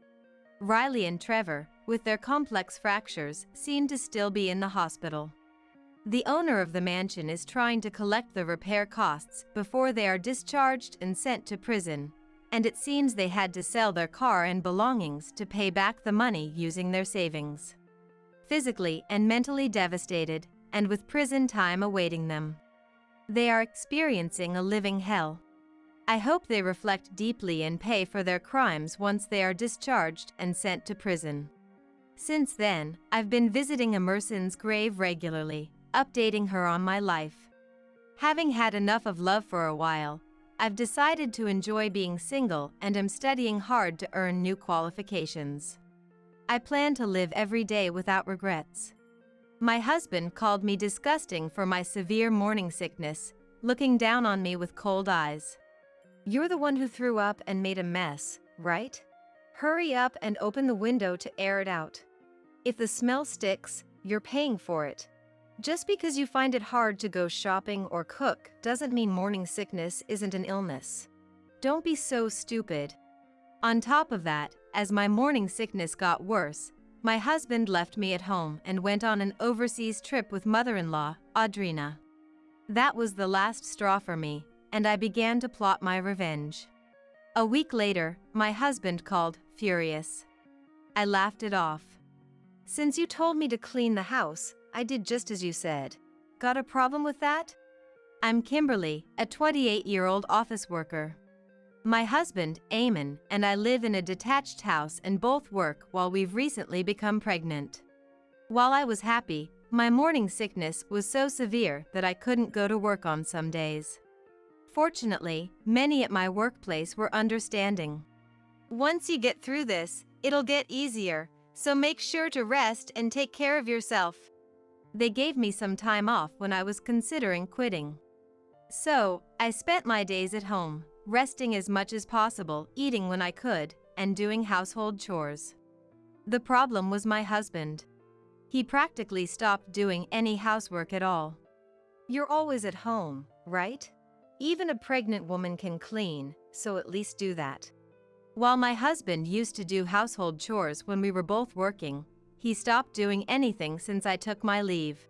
Riley and Trevor, with their complex fractures, seemed to still be in the hospital. The owner of the mansion is trying to collect the repair costs before they are discharged and sent to prison, and it seems they had to sell their car and belongings to pay back the money using their savings. Physically and mentally devastated, and with prison time awaiting them. They are experiencing a living hell. I hope they reflect deeply and pay for their crimes once they are discharged and sent to prison. Since then, I've been visiting Emerson's grave regularly, updating her on my life. Having had enough of love for a while, I've decided to enjoy being single and am studying hard to earn new qualifications. I plan to live every day without regrets. My husband called me disgusting for my severe morning sickness, looking down on me with cold eyes. You're the one who threw up and made a mess, right? Hurry up and open the window to air it out. If the smell sticks, you're paying for it. Just because you find it hard to go shopping or cook doesn't mean morning sickness isn't an illness. Don't be so stupid. On top of that, as my morning sickness got worse, my husband left me at home and went on an overseas trip with mother-in-law, Audrina. That was the last straw for me, and I began to plot my revenge. A week later, my husband called, furious. I laughed it off. Since you told me to clean the house, I did just as you said. Got a problem with that? I'm Kimberly, a 28-year-old office worker. My husband, Eamon, and I live in a detached house and both work while we've recently become pregnant. While I was happy, my morning sickness was so severe that I couldn't go to work on some days. Fortunately, many at my workplace were understanding. Once you get through this, it'll get easier, so make sure to rest and take care of yourself. They gave me some time off when I was considering quitting. So, I spent my days at home, resting as much as possible, eating when I could, and doing household chores. The problem was my husband. He practically stopped doing any housework at all. You're always at home, right? Even a pregnant woman can clean, so at least do that. While my husband used to do household chores when we were both working, he stopped doing anything since I took my leave.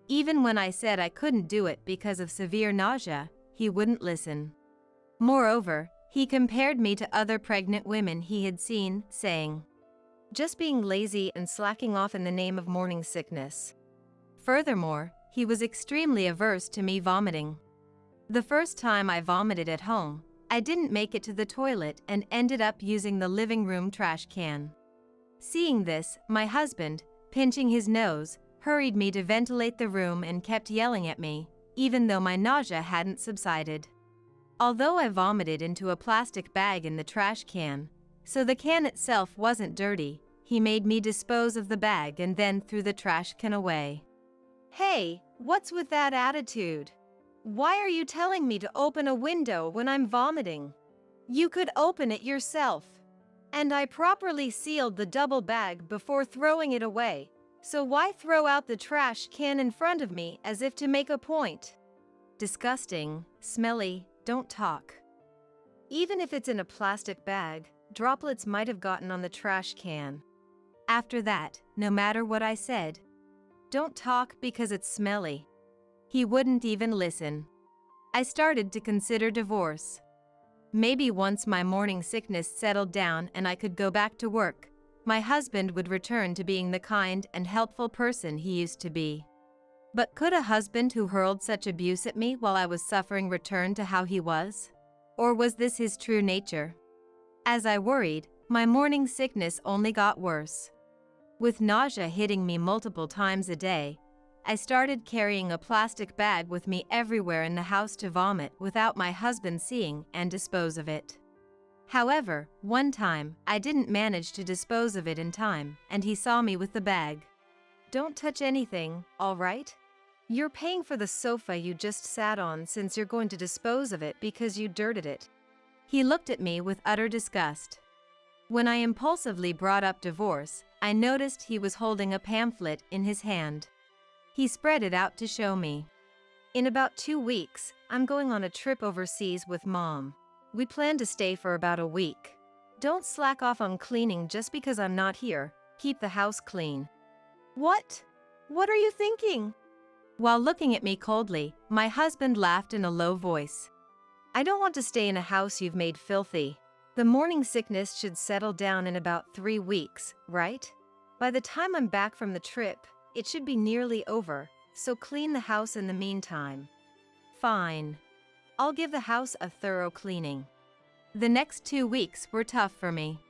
Even when I said I couldn't do it because of severe nausea, he wouldn't listen. Moreover, he compared me to other pregnant women he had seen, saying, "Just being lazy and slacking off in the name of morning sickness." Furthermore, he was extremely averse to me vomiting. The first time I vomited at home, I didn't make it to the toilet and ended up using the living room trash can. Seeing this, my husband, pinching his nose, hurried me to ventilate the room and kept yelling at me, even though my nausea hadn't subsided. Although I vomited into a plastic bag in the trash can, so the can itself wasn't dirty, he made me dispose of the bag and then threw the trash can away. Hey, what's with that attitude? Why are you telling me to open a window when I'm vomiting? You could open it yourself. And I properly sealed the double bag before throwing it away, so why throw out the trash can in front of me as if to make a point? Disgusting, smelly, don't talk. Even if it's in a plastic bag, droplets might have gotten on the trash can. After that, no matter what I said, don't talk because it's smelly, he wouldn't even listen. I started to consider divorce. Maybe once my morning sickness settled down and I could go back to work, my husband would return to being the kind and helpful person he used to be. But could a husband who hurled such abuse at me while I was suffering return to how he was? Or was this his true nature? As I worried, my morning sickness only got worse. With nausea hitting me multiple times a day, I started carrying a plastic bag with me everywhere in the house to vomit without my husband seeing and dispose of it. However, one time, I didn't manage to dispose of it in time, and he saw me with the bag. Don't touch anything, all right? You're paying for the sofa you just sat on since you're going to dispose of it because you dirted it. He looked at me with utter disgust. When I impulsively brought up divorce, I noticed he was holding a pamphlet in his hand. He spread it out to show me. In about 2 weeks, I'm going on a trip overseas with Mom. We plan to stay for about a week. Don't slack off on cleaning just because I'm not here. Keep the house clean. What? What are you thinking? While looking at me coldly, my husband laughed in a low voice. I don't want to stay in a house you've made filthy. The morning sickness should settle down in about 3 weeks, right? By the time I'm back from the trip, it should be nearly over, so clean the house in the meantime. Fine. I'll give the house a thorough cleaning. The next 2 weeks were tough for me.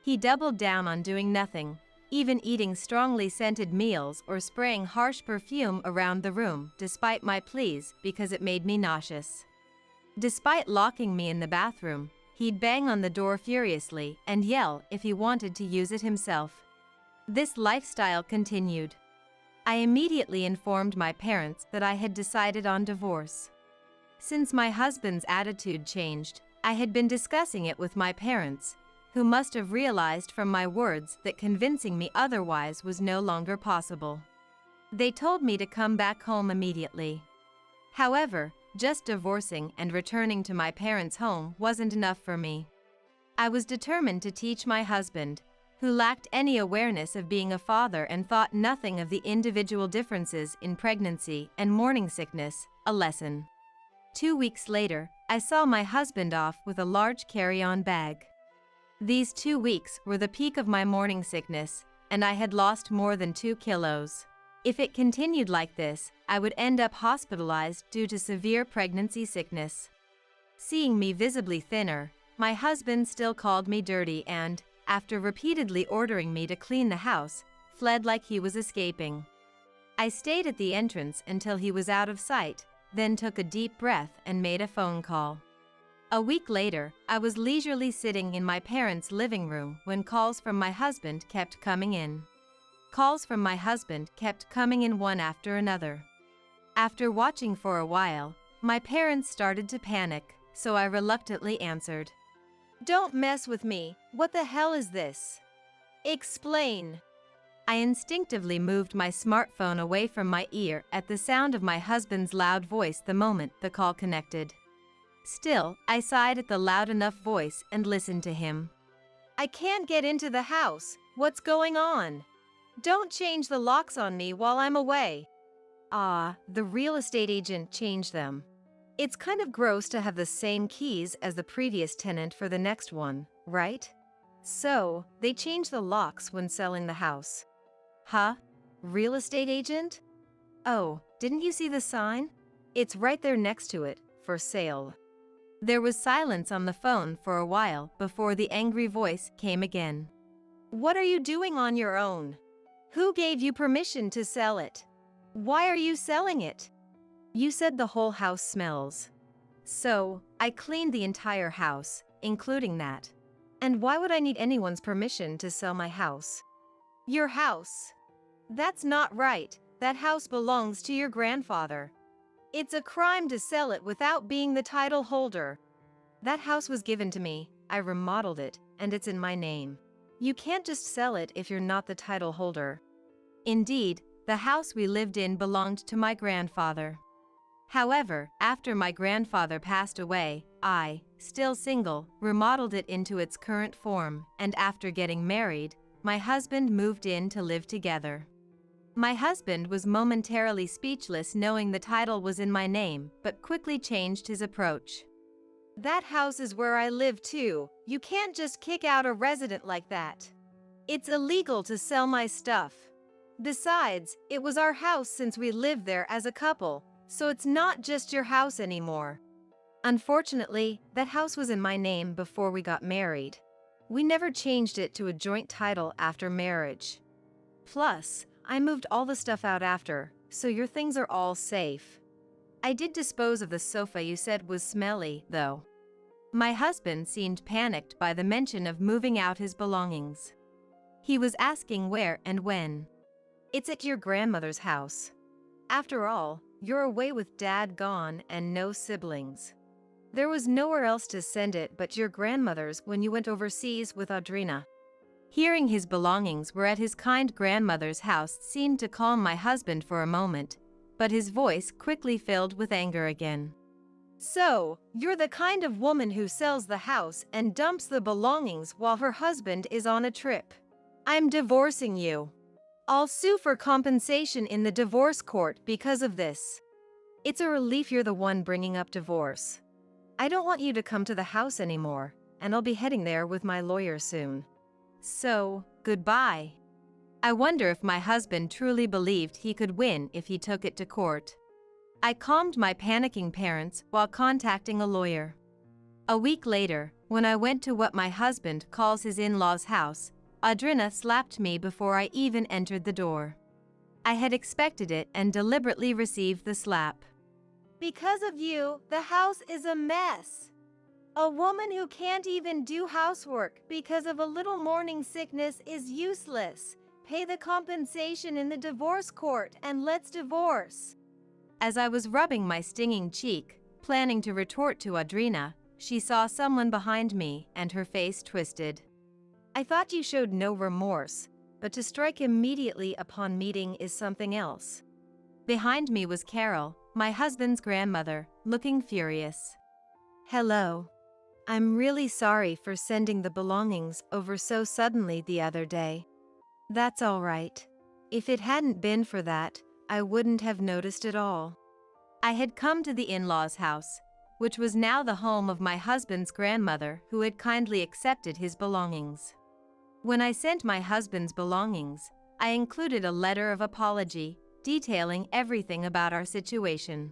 He doubled down on doing nothing, even eating strongly scented meals or spraying harsh perfume around the room despite my pleas because it made me nauseous. Despite locking me in the bathroom, he'd bang on the door furiously and yell if he wanted to use it himself. This lifestyle continued. I immediately informed my parents that I had decided on divorce. Since my husband's attitude changed, I had been discussing it with my parents, who must have realized from my words that convincing me otherwise was no longer possible. They told me to come back home immediately. However, just divorcing and returning to my parents' home wasn't enough for me. I was determined to teach my husband, who lacked any awareness of being a father and thought nothing of the individual differences in pregnancy and morning sickness, a lesson. 2 weeks later, I saw my husband off with a large carry-on bag. These 2 weeks were the peak of my morning sickness, and I had lost more than 2 kilos. If it continued like this, I would end up hospitalized due to severe pregnancy sickness. Seeing me visibly thinner, my husband still called me dirty and, after repeatedly ordering me to clean the house, fled like he was escaping. I stayed at the entrance until he was out of sight, then took a deep breath and made a phone call. A week later, I was leisurely sitting in my parents' living room when calls from my husband kept coming in. Calls from my husband kept coming in one after another. After watching for a while, my parents started to panic, so I reluctantly answered. Don't mess with me. What the hell is this? Explain. I instinctively moved my smartphone away from my ear at the sound of my husband's loud voice the moment the call connected. Still, I sighed at the loud enough voice and listened to him. I can't get into the house. What's going on? Don't change the locks on me while I'm away. Ah, the real estate agent changed them. It's kind of gross to have the same keys as the previous tenant for the next one, right? So, they changed the locks when selling the house. Huh? Real estate agent? Oh, didn't you see the sign? It's right there next to it, for sale. There was silence on the phone for a while before the angry voice came again. What are you doing on your own? Who gave you permission to sell it? Why are you selling it? You said the whole house smells. So, I cleaned the entire house, including that. And why would I need anyone's permission to sell my house? Your house. That's not right. That house belongs to your grandfather. It's a crime to sell it without being the title holder. That house was given to me, I remodeled it, and it's in my name. You can't just sell it if you're not the title holder. Indeed, the house we lived in belonged to my grandfather. However, after my grandfather passed away, I, still single, remodeled it into its current form, and after getting married, my husband moved in to live together. My husband was momentarily speechless knowing the title was in my name, but quickly changed his approach. That house is where I live too. You can't just kick out a resident like that. It's illegal to sell my stuff. Besides, it was our house since we lived there as a couple, so it's not just your house anymore. Unfortunately, that house was in my name before we got married. We never changed it to a joint title after marriage. Plus, I moved all the stuff out after, so your things are all safe. I did dispose of the sofa you said was smelly, though. My husband seemed panicked by the mention of moving out his belongings. He was asking where and when. It's at your grandmother's house. After all, you're away with Dad gone and no siblings. There was nowhere else to send it but your grandmother's when you went overseas with Audrina. Hearing his belongings were at his kind grandmother's house seemed to calm my husband for a moment, but his voice quickly filled with anger again. So, you're the kind of woman who sells the house and dumps the belongings while her husband is on a trip. I'm divorcing you. I'll sue for compensation in the divorce court because of this. It's a relief you're the one bringing up divorce. I don't want you to come to the house anymore, and I'll be heading there with my lawyer soon. So, goodbye. I wonder if my husband truly believed he could win if he took it to court. I calmed my panicking parents while contacting a lawyer. A week later, when I went to what my husband calls his in-laws' house, Audrina slapped me before I even entered the door. I had expected it and deliberately received the slap. Because of you, the house is a mess. A woman who can't even do housework because of a little morning sickness is useless. Pay the compensation in the divorce court and let's divorce. As I was rubbing my stinging cheek, planning to retort to Audrina, she saw someone behind me and her face twisted. I thought you showed no remorse, but to strike immediately upon meeting is something else. Behind me was Carol, my husband's grandmother, looking furious. Hello. I'm really sorry for sending the belongings over so suddenly the other day. That's all right. If it hadn't been for that, I wouldn't have noticed at all. I had come to the in-laws' house, which was now the home of my husband's grandmother, who had kindly accepted his belongings. When I sent my husband's belongings, I included a letter of apology, detailing everything about our situation.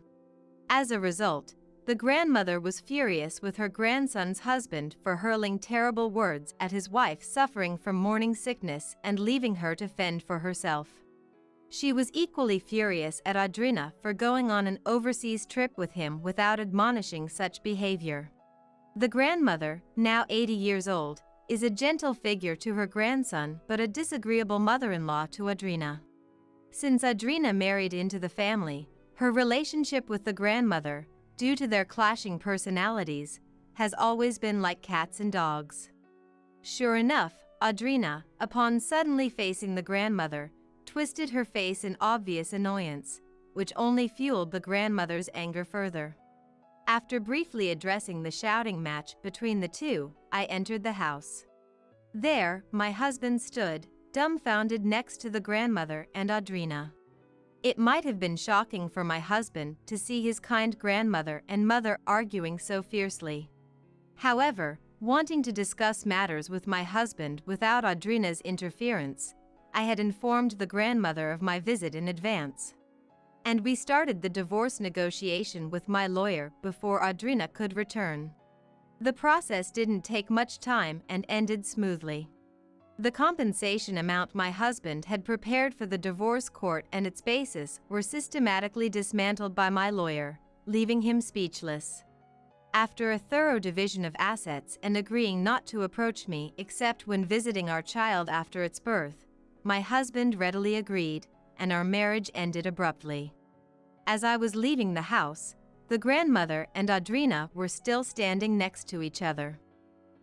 As a result, the grandmother was furious with her grandson's husband for hurling terrible words at his wife suffering from morning sickness and leaving her to fend for herself. She was equally furious at Audrina for going on an overseas trip with him without admonishing such behavior. The grandmother, now 80 years old, is a gentle figure to her grandson but a disagreeable mother-in-law to Audrina. Since Audrina married into the family, her relationship with the grandmother, due to their clashing personalities, has always been like cats and dogs. Sure enough, Audrina, upon suddenly facing the grandmother, twisted her face in obvious annoyance, which only fueled the grandmother's anger further. After briefly addressing the shouting match between the two, I entered the house. There, my husband stood, dumbfounded next to the grandmother and Audrina. It might have been shocking for my husband to see his kind grandmother and mother arguing so fiercely. However, wanting to discuss matters with my husband without Audrina's interference, I had informed the grandmother of my visit in advance. And we started the divorce negotiation with my lawyer before Audrina could return. The process didn't take much time and ended smoothly. The compensation amount my husband had prepared for the divorce court and its basis were systematically dismantled by my lawyer, leaving him speechless. After a thorough division of assets and agreeing not to approach me except when visiting our child after its birth, my husband readily agreed, and our marriage ended abruptly. As I was leaving the house, the grandmother and Audrina were still standing next to each other.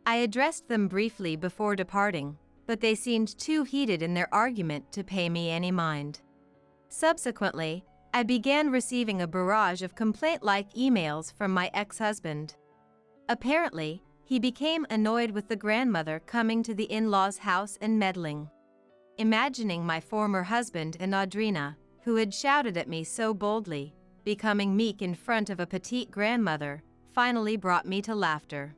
I addressed them briefly before departing, but they seemed too heated in their argument to pay me any mind. Subsequently, I began receiving a barrage of complaint-like emails from my ex-husband. Apparently, he became annoyed with the grandmother coming to the in-laws' house and meddling. Imagining my former husband and Audrina, who had shouted at me so boldly, becoming meek in front of a petite grandmother, finally brought me to laughter.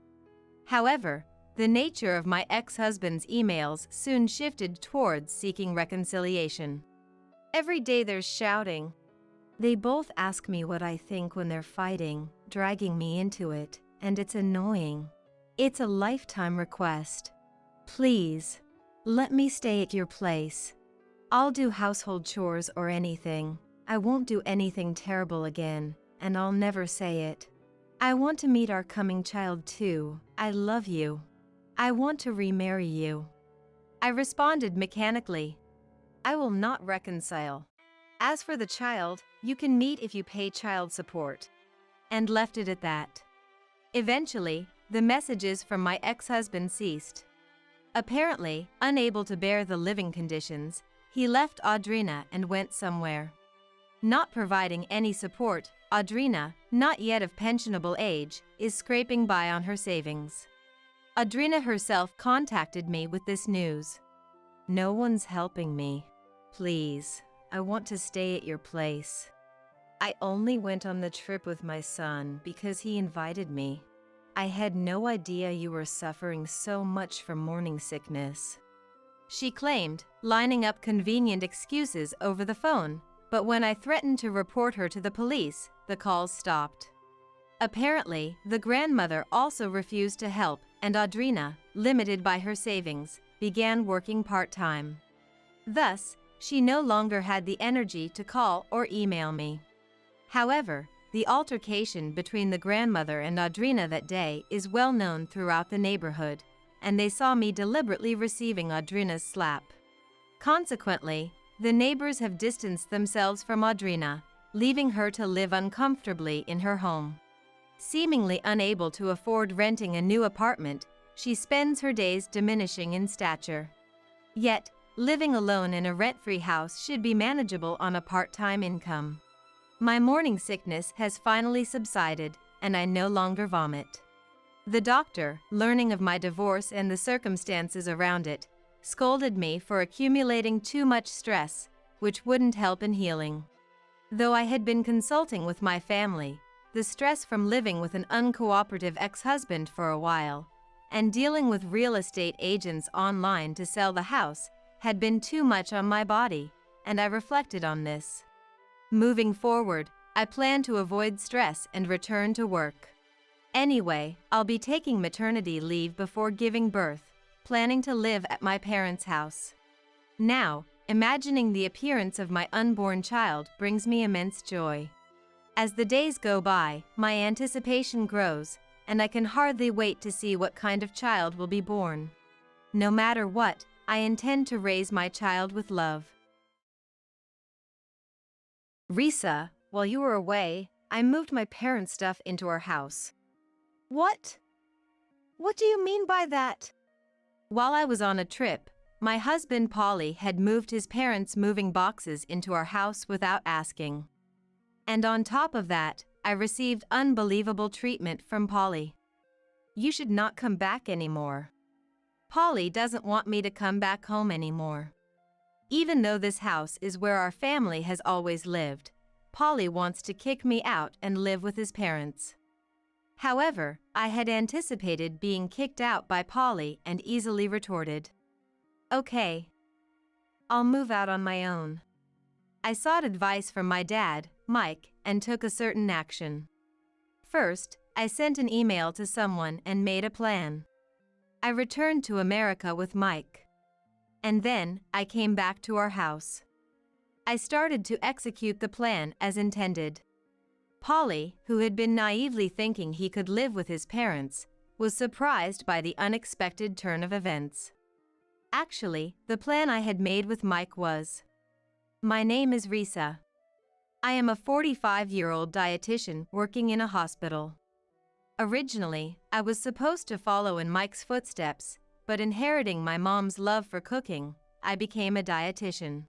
However, the nature of my ex-husband's emails soon shifted towards seeking reconciliation. Every day there's shouting. They both ask me what I think when they're fighting, dragging me into it, and it's annoying. It's a lifetime request. Please, let me stay at your place. I'll do household chores or anything. I won't do anything terrible again, and I'll never say it. I want to meet our coming child too. I love you. I want to remarry you. I responded mechanically. I will not reconcile. As for the child, you can meet if you pay child support. And left it at that. Eventually, the messages from my ex-husband ceased. Apparently, unable to bear the living conditions, he left Audrina and went somewhere. Not providing any support, Audrina, not yet of pensionable age, is scraping by on her savings. Audrina herself contacted me with this news. No one's helping me. Please, I want to stay at your place. I only went on the trip with my son because he invited me. I had no idea you were suffering so much from morning sickness. She claimed, lining up convenient excuses over the phone, but when I threatened to report her to the police, the calls stopped. Apparently, the grandmother also refused to help, and Audrina, limited by her savings, began working part-time. Thus, she no longer had the energy to call or email me. However, the altercation between the grandmother and Audrina that day is well known throughout the neighborhood, and they saw me deliberately receiving Audrina's slap. Consequently, the neighbors have distanced themselves from Audrina, leaving her to live uncomfortably in her home. Seemingly unable to afford renting a new apartment, she spends her days diminishing in stature. Yet, living alone in a rent-free house should be manageable on a part-time income. My morning sickness has finally subsided, and I no longer vomit. The doctor, learning of my divorce and the circumstances around it, scolded me for accumulating too much stress, which wouldn't help in healing. Though I had been consulting with my family, the stress from living with an uncooperative ex-husband for a while, and dealing with real estate agents online to sell the house had been too much on my body, and I reflected on this. Moving forward, I plan to avoid stress and return to work. Anyway, I'll be taking maternity leave before giving birth, planning to live at my parents' house. Now, imagining the appearance of my unborn child brings me immense joy. As the days go by, my anticipation grows, and I can hardly wait to see what kind of child will be born. No matter what, I intend to raise my child with love. Risa, while you were away, I moved my parents' stuff into our house. What? What do you mean by that? While I was on a trip, my husband Polly had moved his parents' moving boxes into our house without asking. And on top of that, I received unbelievable treatment from Polly. You should not come back anymore. Polly doesn't want me to come back home anymore. Even though this house is where our family has always lived, Polly wants to kick me out and live with his parents. However, I had anticipated being kicked out by Polly and easily retorted, "Okay, I'll move out on my own." I sought advice from my dad, Mike, and took a certain action. First, I sent an email to someone and made a plan. I returned to America with Mike. And then, I came back to our house. I started to execute the plan as intended. Polly, who had been naively thinking he could live with his parents, was surprised by the unexpected turn of events. Actually, the plan I had made with Mike was: my name is Risa. I am a 45-year-old dietitian working in a hospital. Originally, I was supposed to follow in Mike's footsteps, but inheriting my mom's love for cooking, I became a dietitian.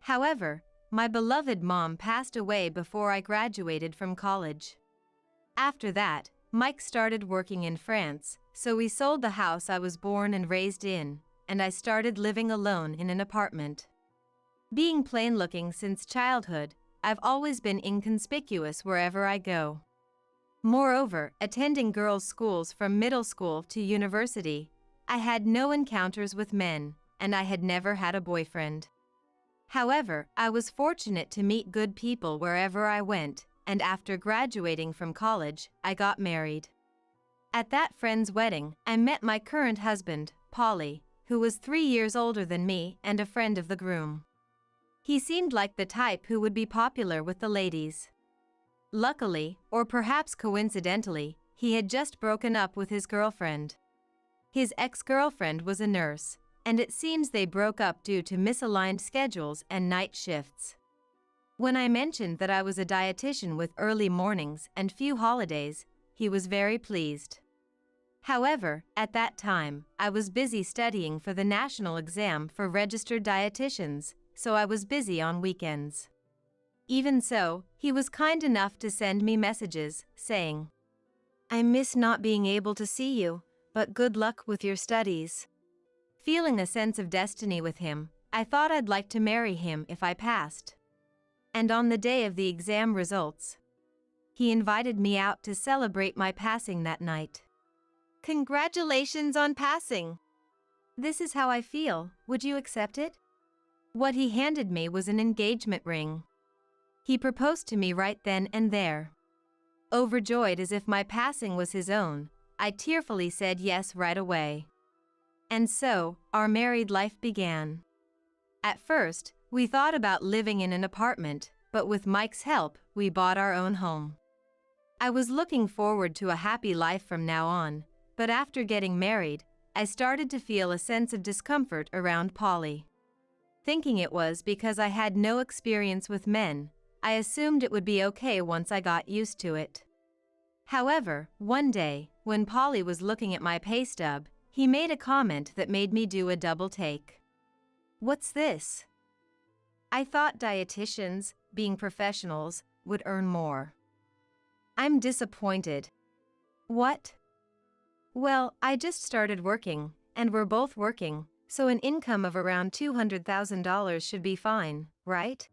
However, my beloved mom passed away before I graduated from college. After that, Mike started working in France, so we sold the house I was born and raised in, and I started living alone in an apartment. Being plain-looking since childhood, I've always been inconspicuous wherever I go. Moreover, attending girls' schools from middle school to university, I had no encounters with men, and I had never had a boyfriend. However, I was fortunate to meet good people wherever I went, and after graduating from college, I got married. At that friend's wedding, I met my current husband, Polly, who was 3 years older than me and a friend of the groom. He seemed like the type who would be popular with the ladies. Luckily, or perhaps coincidentally, he had just broken up with his girlfriend. His ex-girlfriend was a nurse, and it seems they broke up due to misaligned schedules and night shifts. When I mentioned that I was a dietitian with early mornings and few holidays, he was very pleased. However, at that time, I was busy studying for the national exam for registered dietitians, so I was busy on weekends. Even so, he was kind enough to send me messages, saying, "I miss not being able to see you, but good luck with your studies." Feeling a sense of destiny with him, I thought I'd like to marry him if I passed. And on the day of the exam results, he invited me out to celebrate my passing that night. "Congratulations on passing! This is how I feel, would you accept it?" What he handed me was an engagement ring. He proposed to me right then and there. Overjoyed as if my passing was his own, I tearfully said yes right away. And so, our married life began. At first, we thought about living in an apartment, but with Mike's help, we bought our own home. I was looking forward to a happy life from now on, but after getting married, I started to feel a sense of discomfort around Polly. Thinking it was because I had no experience with men, I assumed it would be okay once I got used to it. However, one day, when Polly was looking at my pay stub, he made a comment that made me do a double take. "What's this?" I thought dietitians, being professionals, would earn more. I'm disappointed. What? Well, I just started working, and we're both working, so an income of around $200,000 should be fine, right?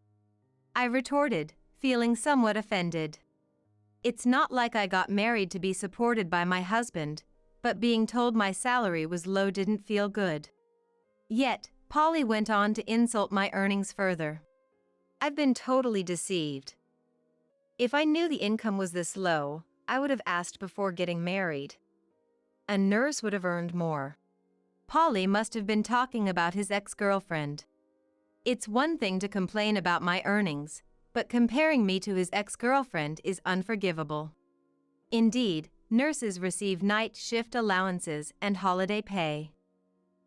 I retorted, feeling somewhat offended. It's not like I got married to be supported by my husband, but being told my salary was low didn't feel good. Yet, Polly went on to insult my earnings further. I've been totally deceived. If I knew the income was this low, I would have asked before getting married. A nurse would have earned more. Polly must have been talking about his ex-girlfriend. It's one thing to complain about my earnings, but comparing me to his ex-girlfriend is unforgivable. Indeed, nurses receive night shift allowances and holiday pay.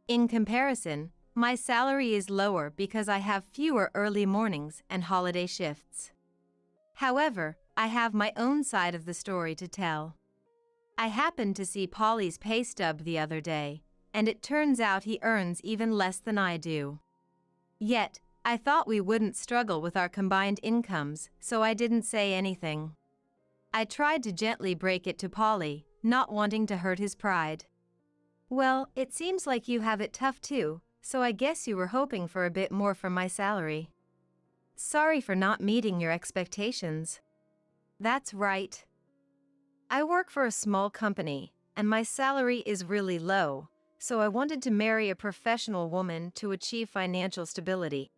In comparison, my salary is lower because I have fewer early mornings and holiday shifts. However, I have my own side of the story to tell. I happened to see Polly's pay stub the other day, and it turns out he earns even less than I do. Yet, I thought we wouldn't struggle with our combined incomes, so I didn't say anything. I tried to gently break it to Polly, not wanting to hurt his pride. Well, it seems like you have it tough too, so I guess you were hoping for a bit more from my salary. Sorry for not meeting your expectations. That's right. I work for a small company, and my salary is really low, so I wanted to marry a professional woman to achieve financial stability.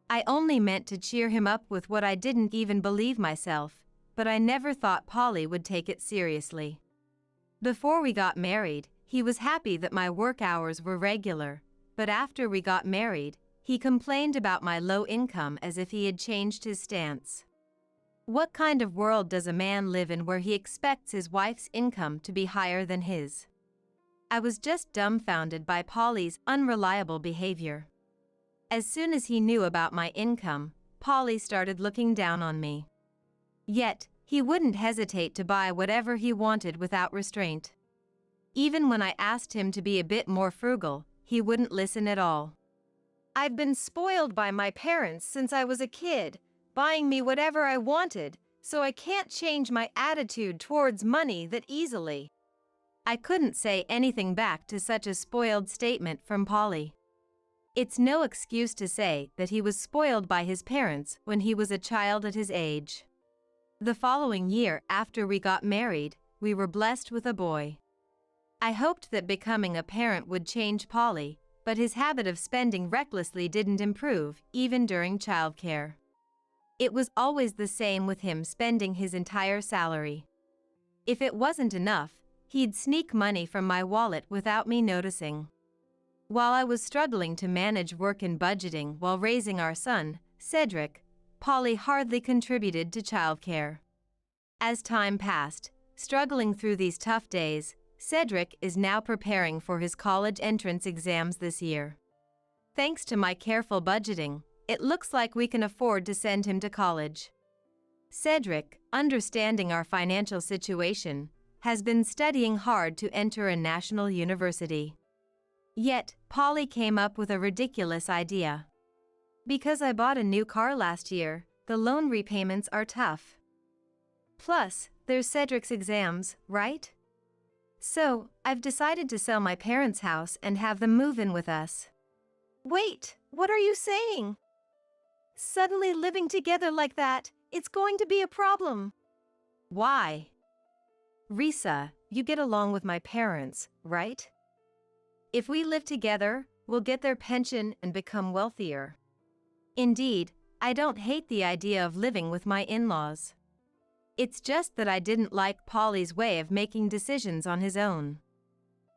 I only meant to cheer him up with what I didn't even believe myself, but I never thought Polly would take it seriously. Before we got married, he was happy that my work hours were regular, but after we got married, he complained about my low income as if he had changed his stance. What kind of world does a man live in where he expects his wife's income to be higher than his? I was just dumbfounded by Polly's unreliable behavior. As soon as he knew about my income, Polly started looking down on me. Yet, he wouldn't hesitate to buy whatever he wanted without restraint. Even when I asked him to be a bit more frugal, he wouldn't listen at all. I've been spoiled by my parents since I was a kid, buying me whatever I wanted, so I can't change my attitude towards money that easily. I couldn't say anything back to such a spoiled statement from Polly. It's no excuse to say that he was spoiled by his parents when he was a child at his age. The following year after we got married, we were blessed with a boy. I hoped that becoming a parent would change Polly, but his habit of spending recklessly didn't improve, even during childcare. It was always the same with him spending his entire salary. If it wasn't enough, he'd sneak money from my wallet without me noticing. While I was struggling to manage work and budgeting while raising our son, Cedric, Polly hardly contributed to childcare. As time passed, struggling through these tough days, Cedric is now preparing for his college entrance exams this year. Thanks to my careful budgeting, it looks like we can afford to send him to college. Cedric, understanding our financial situation, has been studying hard to enter a national university. Yet, Polly came up with a ridiculous idea. Because I bought a new car last year, the loan repayments are tough. Plus, there's Cedric's exams, right? So, I've decided to sell my parents' house and have them move in with us. Wait, what are you saying? Suddenly living together like that, it's going to be a problem. Why? Risa, you get along with my parents, right? If we live together, we'll get their pension and become wealthier. Indeed, I don't hate the idea of living with my in-laws. It's just that I didn't like Polly's way of making decisions on his own.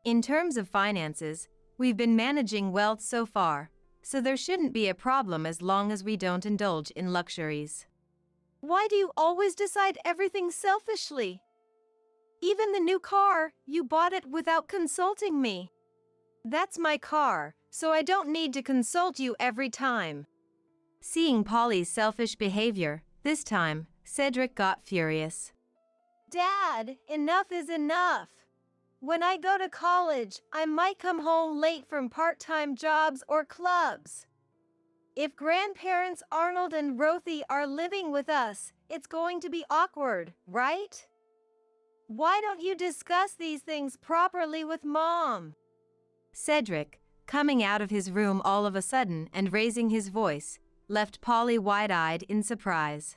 In terms of finances, we've been managing wealth so far, so there shouldn't be a problem as long as we don't indulge in luxuries. Why do you always decide everything selfishly? Even the new car, you bought it without consulting me. That's my car, so I don't need to consult you every time. Seeing Polly's selfish behavior, this time, Cedric got furious. Dad, enough is enough. When I go to college, I might come home late from part-time jobs or clubs. If grandparents Arnold and Rothy are living with us, it's going to be awkward, right? Why don't you discuss these things properly with Mom? Cedric, coming out of his room all of a sudden and raising his voice, left Polly wide-eyed in surprise.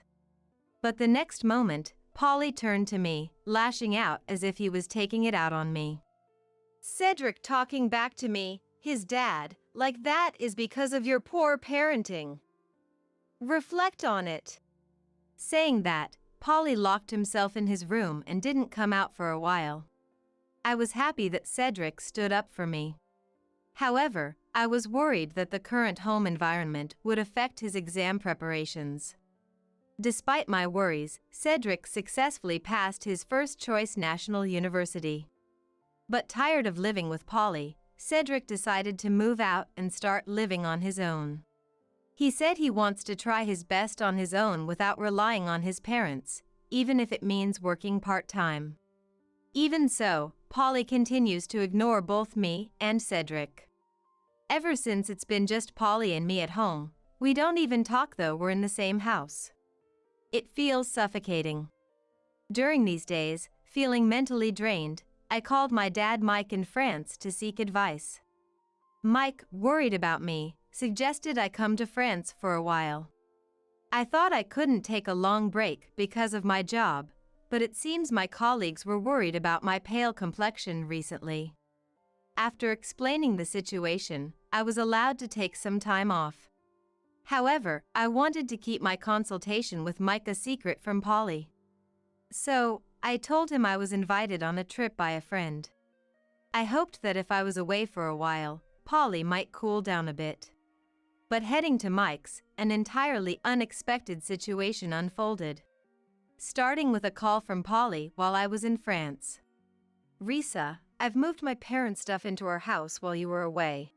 But the next moment, Polly turned to me, lashing out as if he was taking it out on me. Cedric talking back to me, his dad, like that is because of your poor parenting. Reflect on it. Saying that, Polly locked himself in his room and didn't come out for a while. I was happy that Cedric stood up for me. However, I was worried that the current home environment would affect his exam preparations. Despite my worries, Cedric successfully passed his first-choice national university. But tired of living with Polly, Cedric decided to move out and start living on his own. He said he wants to try his best on his own without relying on his parents, even if it means working part-time. Even so, Polly continues to ignore both me and Cedric. Ever since it's been just Polly and me at home, we don't even talk though we're in the same house. It feels suffocating. During these days, feeling mentally drained, I called my dad Mike in France to seek advice. Mike, worried about me, suggested I come to France for a while. I thought I couldn't take a long break because of my job, but it seems my colleagues were worried about my pale complexion recently. After explaining the situation, I was allowed to take some time off. However, I wanted to keep my consultation with Mike a secret from Polly. So, I told him I was invited on a trip by a friend. I hoped that if I was away for a while, Polly might cool down a bit. But heading to Mike's, an entirely unexpected situation unfolded. Starting with a call from Polly while I was in France. Risa, I've moved my parents' stuff into our house while you were away.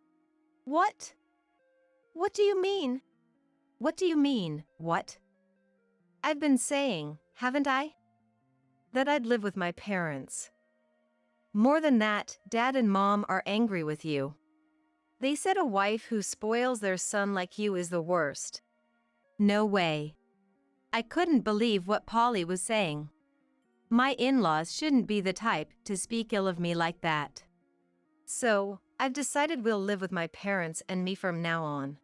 What? What do you mean? What do you mean, what? I've been saying, haven't I? That I'd live with my parents. More than that, Dad and Mom are angry with you. They said a wife who spoils their son like you is the worst. No way. I couldn't believe what Polly was saying. My in-laws shouldn't be the type to speak ill of me like that. So, I've decided we'll live with my parents and me from now on.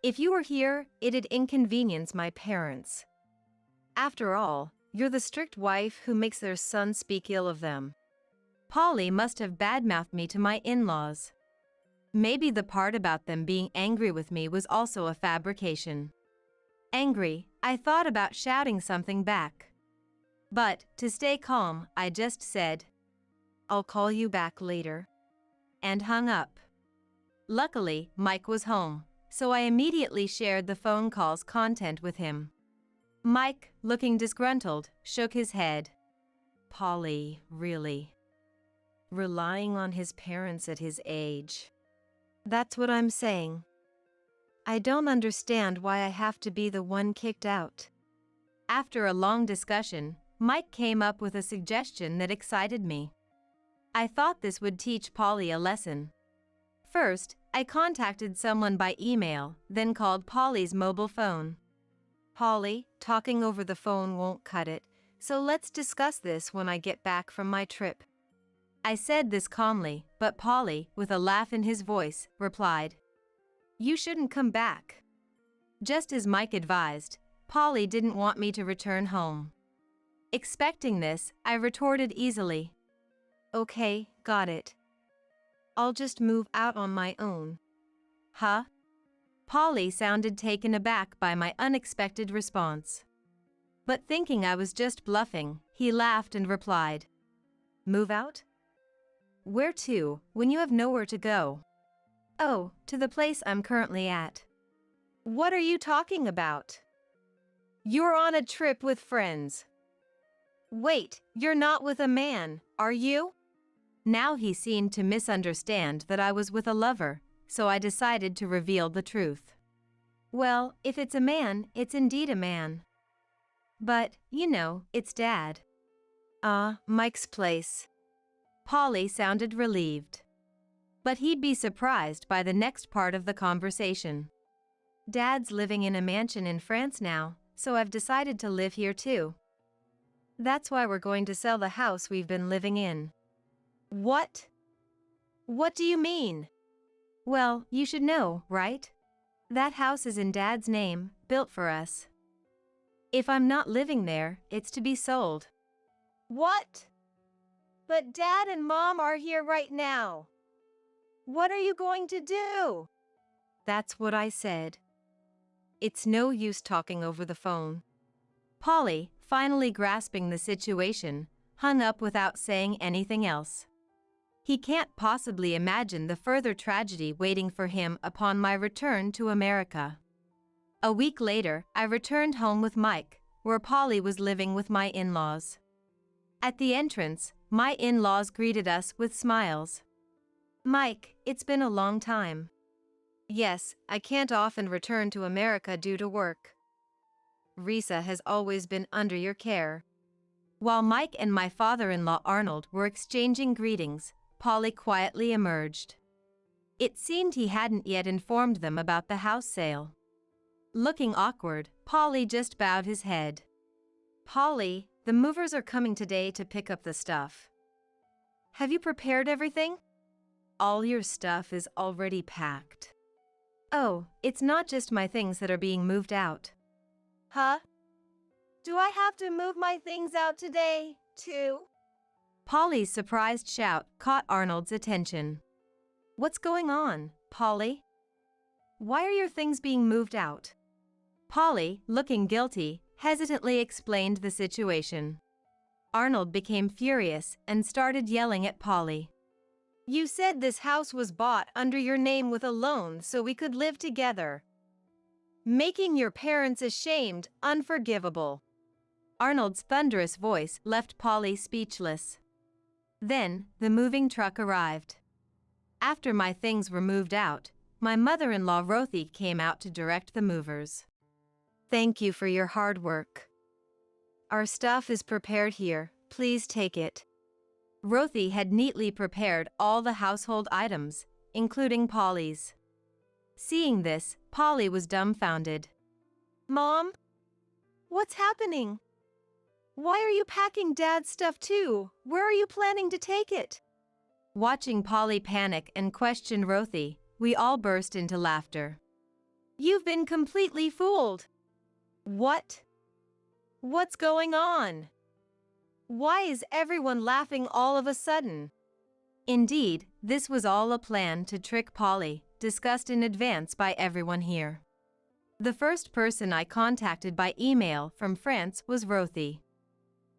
If you were here, it'd inconvenience my parents. After all, you're the strict wife who makes their son speak ill of them. Polly must have badmouthed me to my in-laws. Maybe the part about them being angry with me was also a fabrication. Angry, I thought about shouting something back. But, to stay calm, I just said, "I'll call you back later," and hung up. Luckily, Mike was home, so I immediately shared the phone call's content with him. Mike, looking disgruntled, shook his head. Polly, really? Relying on his parents at his age. That's what I'm saying. I don't understand why I have to be the one kicked out. After a long discussion, Mike came up with a suggestion that excited me. I thought this would teach Polly a lesson. First, I contacted someone by email, then called Polly's mobile phone. Polly, talking over the phone won't cut it, so let's discuss this when I get back from my trip. I said this calmly, but Polly, with a laugh in his voice, replied, "You shouldn't come back." Just as Mike advised, Polly didn't want me to return home. Expecting this, I retorted easily, "Okay, got it. I'll just move out on my own." Huh? Polly sounded taken aback by my unexpected response. But thinking I was just bluffing, he laughed and replied, "Move out? Where to, when you have nowhere to go?" "Oh, to the place I'm currently at." "What are you talking about? You're on a trip with friends. Wait, you're not with a man, are you?" Now he seemed to misunderstand that I was with a lover, so I decided to reveal the truth. "Well, if it's a man, it's indeed a man. But, you know, it's Dad." Mike's place." Polly sounded relieved. But he'd be surprised by the next part of the conversation. "Dad's living in a mansion in France now, so I've decided to live here too. That's why we're going to sell the house we've been living in." "What? What do you mean?" "Well, you should know, right? That house is in Dad's name, built for us." If I'm not living there, it's to be sold. What? But Dad and Mom are here right now. What are you going to do? That's what I said. It's no use talking over the phone. Polly, finally grasping the situation, hung up without saying anything else. He can't possibly imagine the further tragedy waiting for him upon my return to America. A week later, I returned home with Mike, where Polly was living with my in-laws. At the entrance, my in-laws greeted us with smiles. "Mike, it's been a long time." "Yes, I can't often return to America due to work. Risa has always been under your care." While Mike and my father-in-law Arnold were exchanging greetings, Polly quietly emerged. It seemed he hadn't yet informed them about the house sale. Looking awkward, Polly just bowed his head. "Polly, the movers are coming today to pick up the stuff. Have you prepared everything?" "All your stuff is already packed." "Oh, it's not just my things that are being moved out." "Huh? Do I have to move my things out today, too?" Polly's surprised shout caught Arnold's attention. "What's going on, Polly? Why are your things being moved out?" Polly, looking guilty, hesitantly explained the situation. Arnold became furious and started yelling at Polly. "You said this house was bought under your name with a loan so we could live together. Making your parents ashamed, unforgivable." Arnold's thunderous voice left Polly speechless. Then, the moving truck arrived. After my things were moved out, my mother-in-law Rothy came out to direct the movers. "Thank you for your hard work. Our stuff is prepared here, please take it." Rothy had neatly prepared all the household items, including Polly's. Seeing this, Polly was dumbfounded. "Mom? What's happening? Why are you packing Dad's stuff too? Where are you planning to take it?" Watching Polly panic and question Rothy, we all burst into laughter. "You've been completely fooled." "What? What's going on? Why is everyone laughing all of a sudden?" Indeed, this was all a plan to trick Polly, discussed in advance by everyone here. The first person I contacted by email from France was Rothy.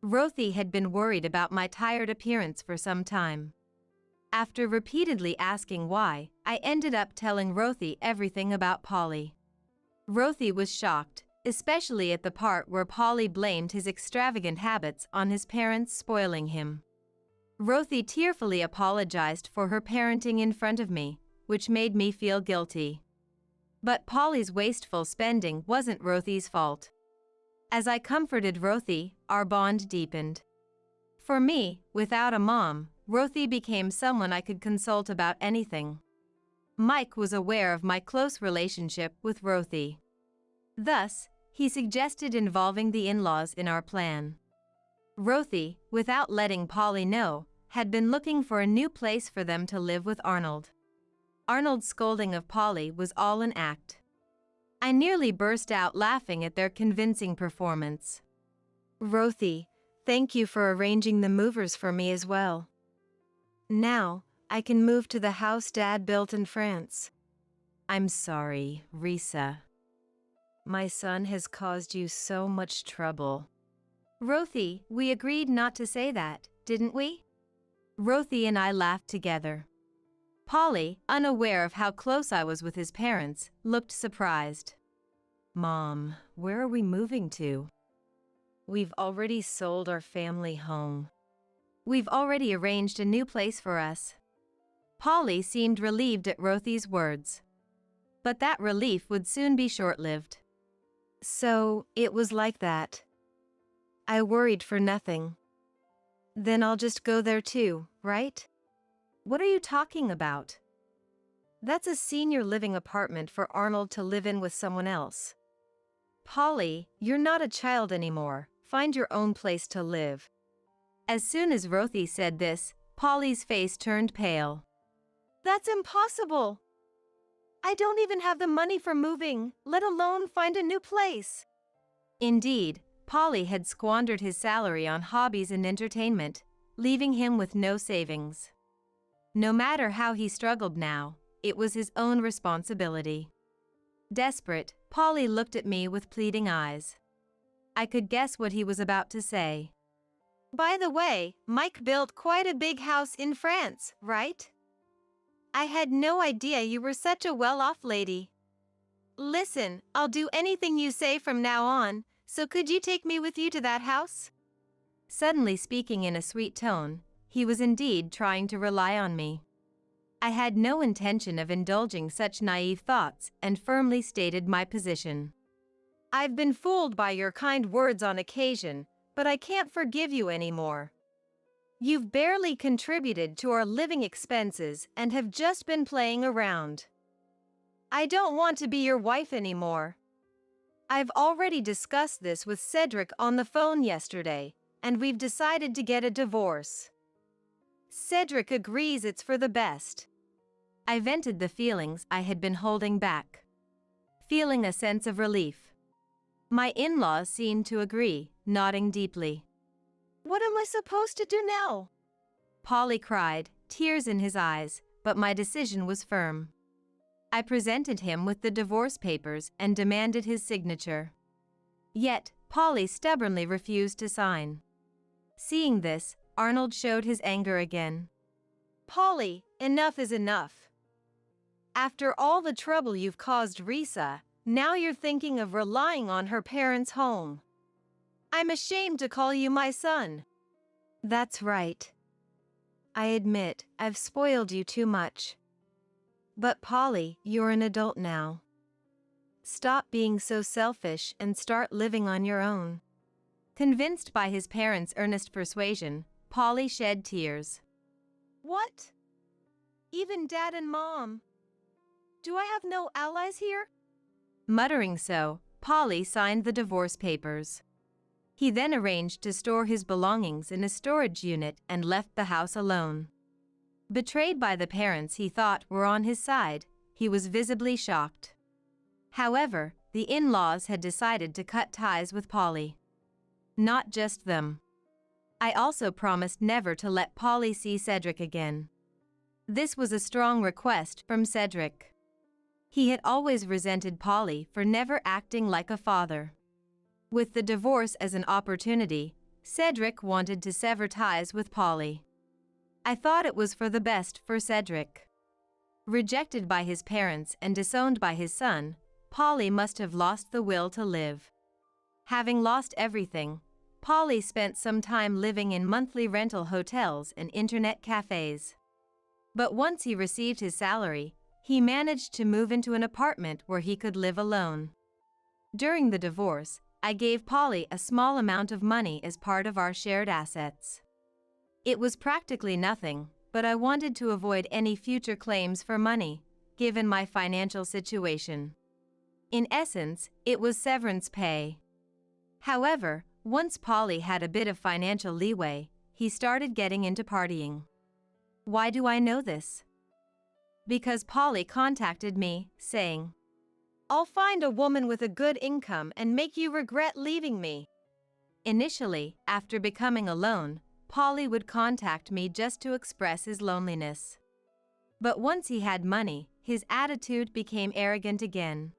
Rothy had been worried about my tired appearance for some time. After repeatedly asking why, I ended up telling Rothy everything about Polly. Rothy was shocked, especially at the part where Polly blamed his extravagant habits on his parents spoiling him. Rothy tearfully apologized for her parenting in front of me, which made me feel guilty. But Polly's wasteful spending wasn't Rothy's fault. As I comforted Rothy, our bond deepened. For me, without a mom, Rothy became someone I could consult about anything. Mike was aware of my close relationship with Rothy. Thus, he suggested involving the in-laws in our plan. Rothy, without letting Polly know, had been looking for a new place for them to live with Arnold. Arnold's scolding of Polly was all an act. I nearly burst out laughing at their convincing performance. "Rothy, thank you for arranging the movers for me as well. Now, I can move to the house Dad built in France." "I'm sorry, Risa. My son has caused you so much trouble." "Rothy, we agreed not to say that, didn't we?" Rothy and I laughed together. Polly, unaware of how close I was with his parents, looked surprised. "Mom, where are we moving to?" "We've already sold our family home. We've already arranged a new place for us." Polly seemed relieved at Rothy's words. But that relief would soon be short-lived. "So, it was like that. I worried for nothing. Then I'll just go there too, right?" "What are you talking about?" "That's a senior living apartment for Arnold to live in with someone else. Polly, you're not a child anymore. Find your own place to live." As soon as Rothy said this, Polly's face turned pale. "That's impossible. I don't even have the money for moving, let alone find a new place." Indeed, Polly had squandered his salary on hobbies and entertainment, leaving him with no savings. No matter how he struggled now, it was his own responsibility. Desperate, Polly looked at me with pleading eyes. I could guess what he was about to say. By the way, Mike built quite a big house in France, right? I had no idea you were such a well-off lady. Listen, I'll do anything you say from now on, so could you take me with you to that house? Suddenly speaking in a sweet tone, he was indeed trying to rely on me. I had no intention of indulging such naive thoughts and firmly stated my position. I've been fooled by your kind words on occasion, but I can't forgive you anymore. You've barely contributed to our living expenses and have just been playing around. I don't want to be your wife anymore. I've already discussed this with Cedric on the phone yesterday, and we've decided to get a divorce. Cedric agrees it's for the best. I vented the feelings I had been holding back, feeling a sense of relief. My in-laws seemed to agree, nodding deeply. What am I supposed to do now? Polly cried, tears in his eyes, but my decision was firm. I presented him with the divorce papers and demanded his signature. Yet, Polly stubbornly refused to sign. Seeing this, Arnold showed his anger again. Polly, enough is enough. After all the trouble you've caused Risa, now you're thinking of relying on her parents' home. I'm ashamed to call you my son. That's right. I admit, I've spoiled you too much. But Polly, you're an adult now. Stop being so selfish and start living on your own. Convinced by his parents' earnest persuasion, Polly shed tears. What? Even Dad and Mom? Do I have no allies here? Muttering so, Polly signed the divorce papers. He then arranged to store his belongings in a storage unit and left the house alone. Betrayed by the parents he thought were on his side, he was visibly shocked. However, the in-laws had decided to cut ties with Polly. Not just them. I also promised never to let Polly see Cedric again. This was a strong request from Cedric. He had always resented Polly for never acting like a father. With the divorce as an opportunity, Cedric wanted to sever ties with Polly. I thought it was for the best for Cedric. Rejected by his parents and disowned by his son, Polly must have lost the will to live. Having lost everything, Polly spent some time living in monthly rental hotels and internet cafes. But once he received his salary, he managed to move into an apartment where he could live alone. During the divorce, I gave Polly a small amount of money as part of our shared assets. It was practically nothing, but I wanted to avoid any future claims for money, given my financial situation. In essence, it was severance pay. However, once Polly had a bit of financial leeway, he started getting into partying. Why do I know this? Because Polly contacted me, saying, I'll find a woman with a good income and make you regret leaving me. Initially, after becoming alone, Polly would contact me just to express his loneliness. But once he had money, his attitude became arrogant again.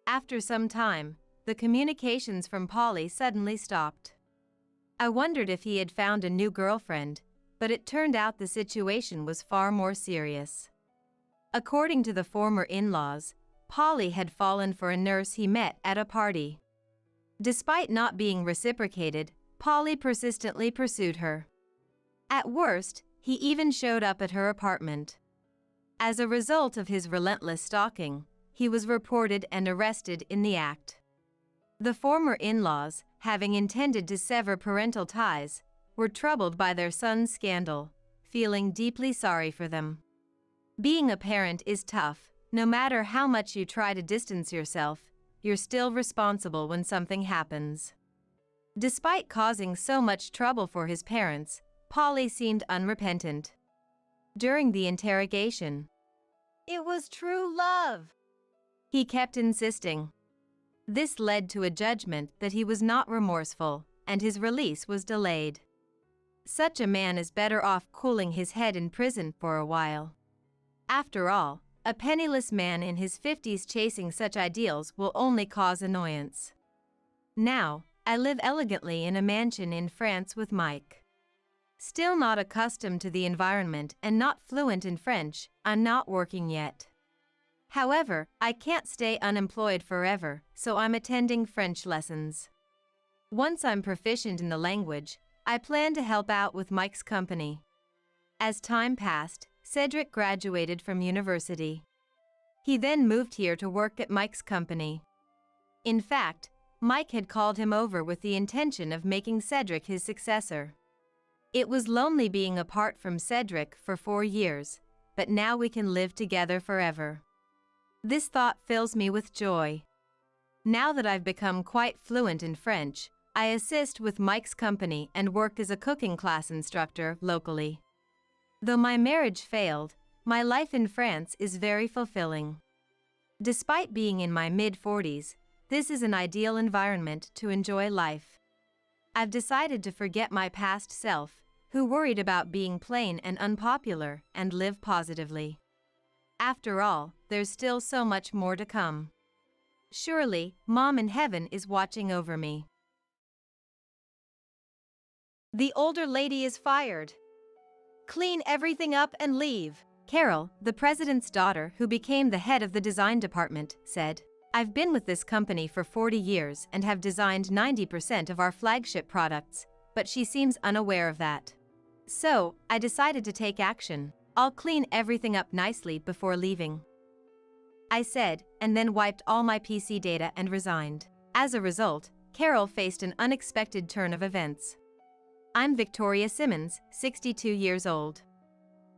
After some time, the communications from Polly suddenly stopped. I wondered if he had found a new girlfriend, but it turned out the situation was far more serious. According to the former in-laws, Polly had fallen for a nurse he met at a party. Despite not being reciprocated, Polly persistently pursued her. At worst, he even showed up at her apartment. As a result of his relentless stalking, he was reported and arrested in the act. The former in-laws, having intended to sever parental ties, were troubled by their son's scandal, feeling deeply sorry for them. Being a parent is tough. No matter how much you try to distance yourself, you're still responsible when something happens. Despite causing so much trouble for his parents, Polly seemed unrepentant. During the interrogation, It was true love, he kept insisting. This led to a judgment that he was not remorseful, and his release was delayed. Such a man is better off cooling his head in prison for a while. After all, a penniless man in his 50s chasing such ideals will only cause annoyance. Now, I live elegantly in a mansion in France with Mike. Still not accustomed to the environment and not fluent in French, I'm not working yet. However, I can't stay unemployed forever, so I'm attending French lessons. Once I'm proficient in the language, I plan to help out with Mike's company. As time passed, Cedric graduated from university. He then moved here to work at Mike's company. In fact, Mike had called him over with the intention of making Cedric his successor. It was lonely being apart from Cedric for 4 years, but now we can live together forever. This thought fills me with joy. Now that I've become quite fluent in French, I assist with Mike's company and work as a cooking class instructor locally. Though my marriage failed, my life in France is very fulfilling. Despite being in my mid-40s, this is an ideal environment to enjoy life. I've decided to forget my past self, who worried about being plain and unpopular, and live positively. After all, there's still so much more to come. Surely, Mom in heaven is watching over me. The older lady is fired. Clean everything up and leave. Carol, the president's daughter who became the head of the design department, said, "I've been with this company for 40 years and have designed 90% of our flagship products, but she seems unaware of that. So, I decided to take action. I'll clean everything up nicely before leaving," I said, and then wiped all my PC data and resigned. As a result, Carol faced an unexpected turn of events. I'm Victoria Simmons, 62 years old.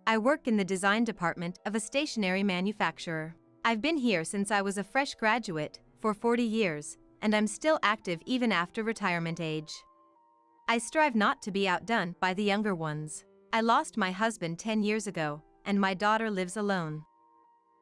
I work in the design department of a stationery manufacturer. I've been here since I was a fresh graduate, for 40 years, and I'm still active even after retirement age. I strive not to be outdone by the younger ones. I lost my husband 10 years ago, and my daughter lives alone.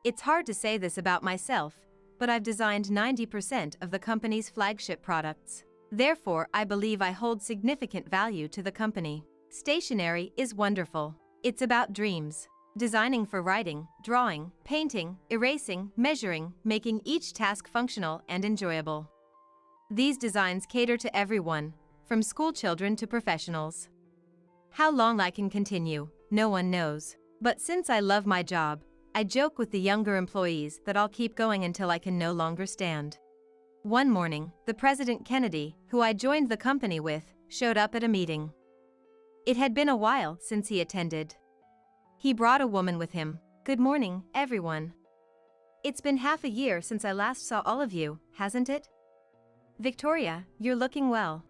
It's hard to say this about myself, but I've designed 90% of the company's flagship products. Therefore, I believe I hold significant value to the company. Stationery is wonderful. It's about dreams. Designing for writing, drawing, painting, erasing, measuring, making each task functional and enjoyable. These designs cater to everyone, from schoolchildren to professionals. How long I can continue, no one knows. But since I love my job, I joke with the younger employees that I'll keep going until I can no longer stand. One morning, the President Kennedy, who I joined the company with, showed up at a meeting. It had been a while since he attended. He brought a woman with him. "Good morning, everyone. It's been half a year since I last saw all of you, hasn't it? Victoria, you're looking well."